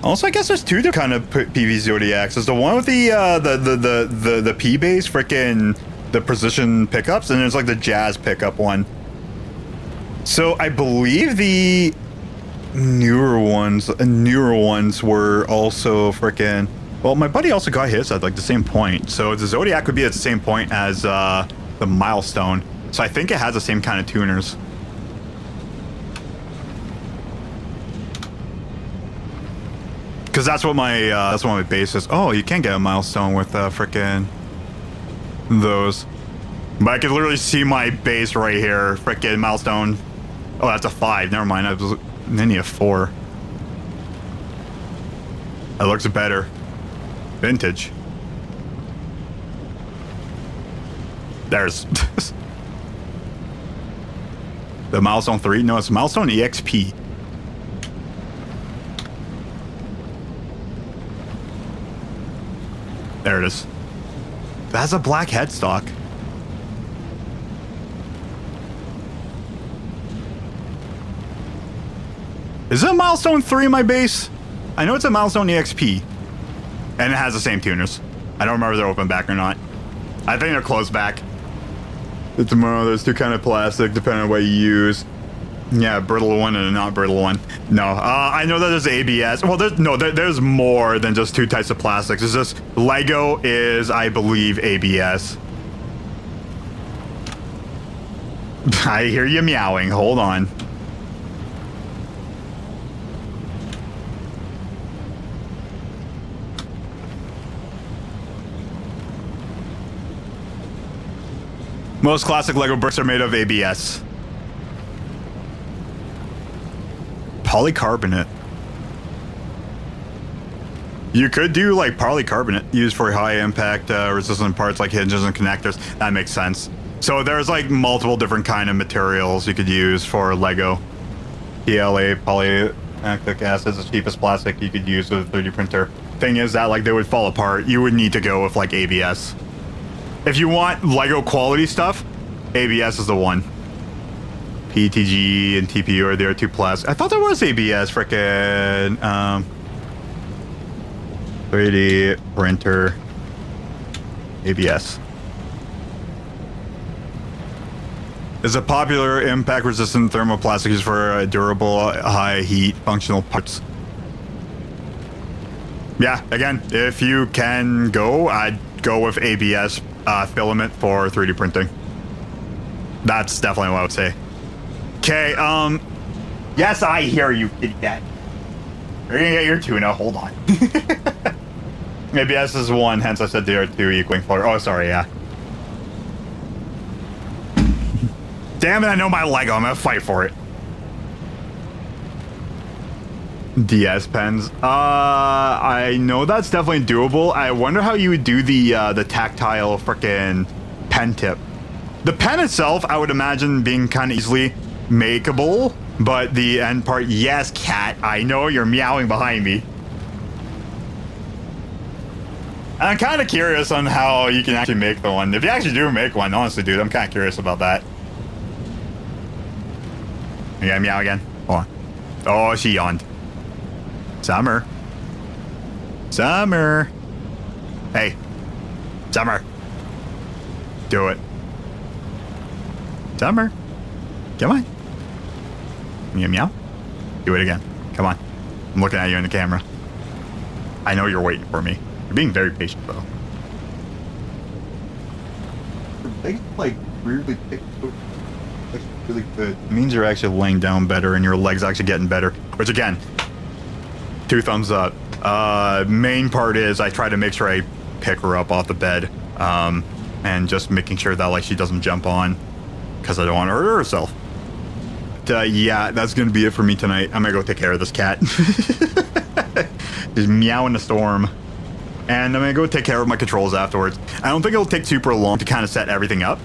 Also, I guess there's two different kind of PV Zodiacs. There's the one with the P bass, frickin' the precision pickups, and there's like the jazz pickup one. So I believe the newer ones were also frickin'. Well, my buddy also got his at like the same point. So the Zodiac would be at the same point as the Milestone. So I think it has the same kind of tuners. Because that's what my base is. Oh, you can get a Milestone with frickin' those. But I can literally see my base right here. Frickin' Milestone. Oh, that's a 5. Never mind. I was only a 4. That looks better. Vintage. There's the Milestone 3. No, it's Milestone EXP. There it is. That's a black headstock. Is it a Milestone 3 in my base? I know it's a Milestone EXP. And it has the same tuners. I don't remember if they're open back or not. I think they're closed back. Tomorrow, there's two kind of plastic, depending on what you use. Yeah, brittle one and a not brittle one. No, I know that there's ABS. Well, there's more than just two types of plastics. It's just Lego is, I believe, ABS. I hear you meowing. Hold on. Most classic Lego bricks are made of ABS. Polycarbonate. You could do like polycarbonate used for high impact resistant parts like hinges and connectors. That makes sense. So there's like multiple different kind of materials you could use for Lego. PLA, polylactic acid is the cheapest plastic you could use with a 3D printer. Thing is that like they would fall apart. You would need to go with like ABS. If you want Lego quality stuff, ABS is the one. PTG and TPU are there, 2+. I thought there was ABS, frickin' 3D printer ABS. Is a popular impact-resistant thermoplastic used for durable, high-heat, functional parts. Yeah, again, if you can go, I'd go with ABS filament for 3D printing. That's definitely what I would say. Okay, yes, I hear you, kitty cat. You're gonna get your tuna, hold on. ABS is 1, hence I said they are 2 equaling 4. Oh, sorry, yeah. Damn it, I know my Lego, I'm gonna fight for it. DS pens. I know that's definitely doable. I wonder how you would do the tactile frickin' pen tip. The pen itself, I would imagine being kind of easily makeable, but the end part, yes, cat, I know you're meowing behind me. I'm kind of curious on how you can actually make the one. If you actually do make one, honestly, dude, I'm kind of curious about that. You gotta meow again. Hold on. Oh, she yawned. Summer. Summer. Hey. Summer. Do it. Summer. Come on. Meow meow. Do it again. Come on. I'm looking at you in the camera. I know you're waiting for me. You're being very patient, though. They like weirdly picked really good. It means you're actually laying down better and your legs actually getting better. Which again, 2 thumbs up. Main part is I try to make sure I pick her up off the bed, and just making sure that like she doesn't jump on, because I don't want her to hurt herself. But, yeah, that's gonna be it for me tonight. I'm gonna go take care of this cat. Just meow in the storm. And I'm gonna go take care of my controls afterwards. I don't think it'll take super long to kind of set everything up.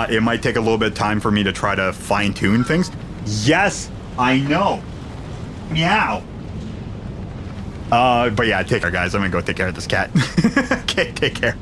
It might take a little bit of time for me to try to fine tune things. Yes, I know. Meow. But yeah, take care, guys. I'm gonna go take care of this cat. Okay, take care.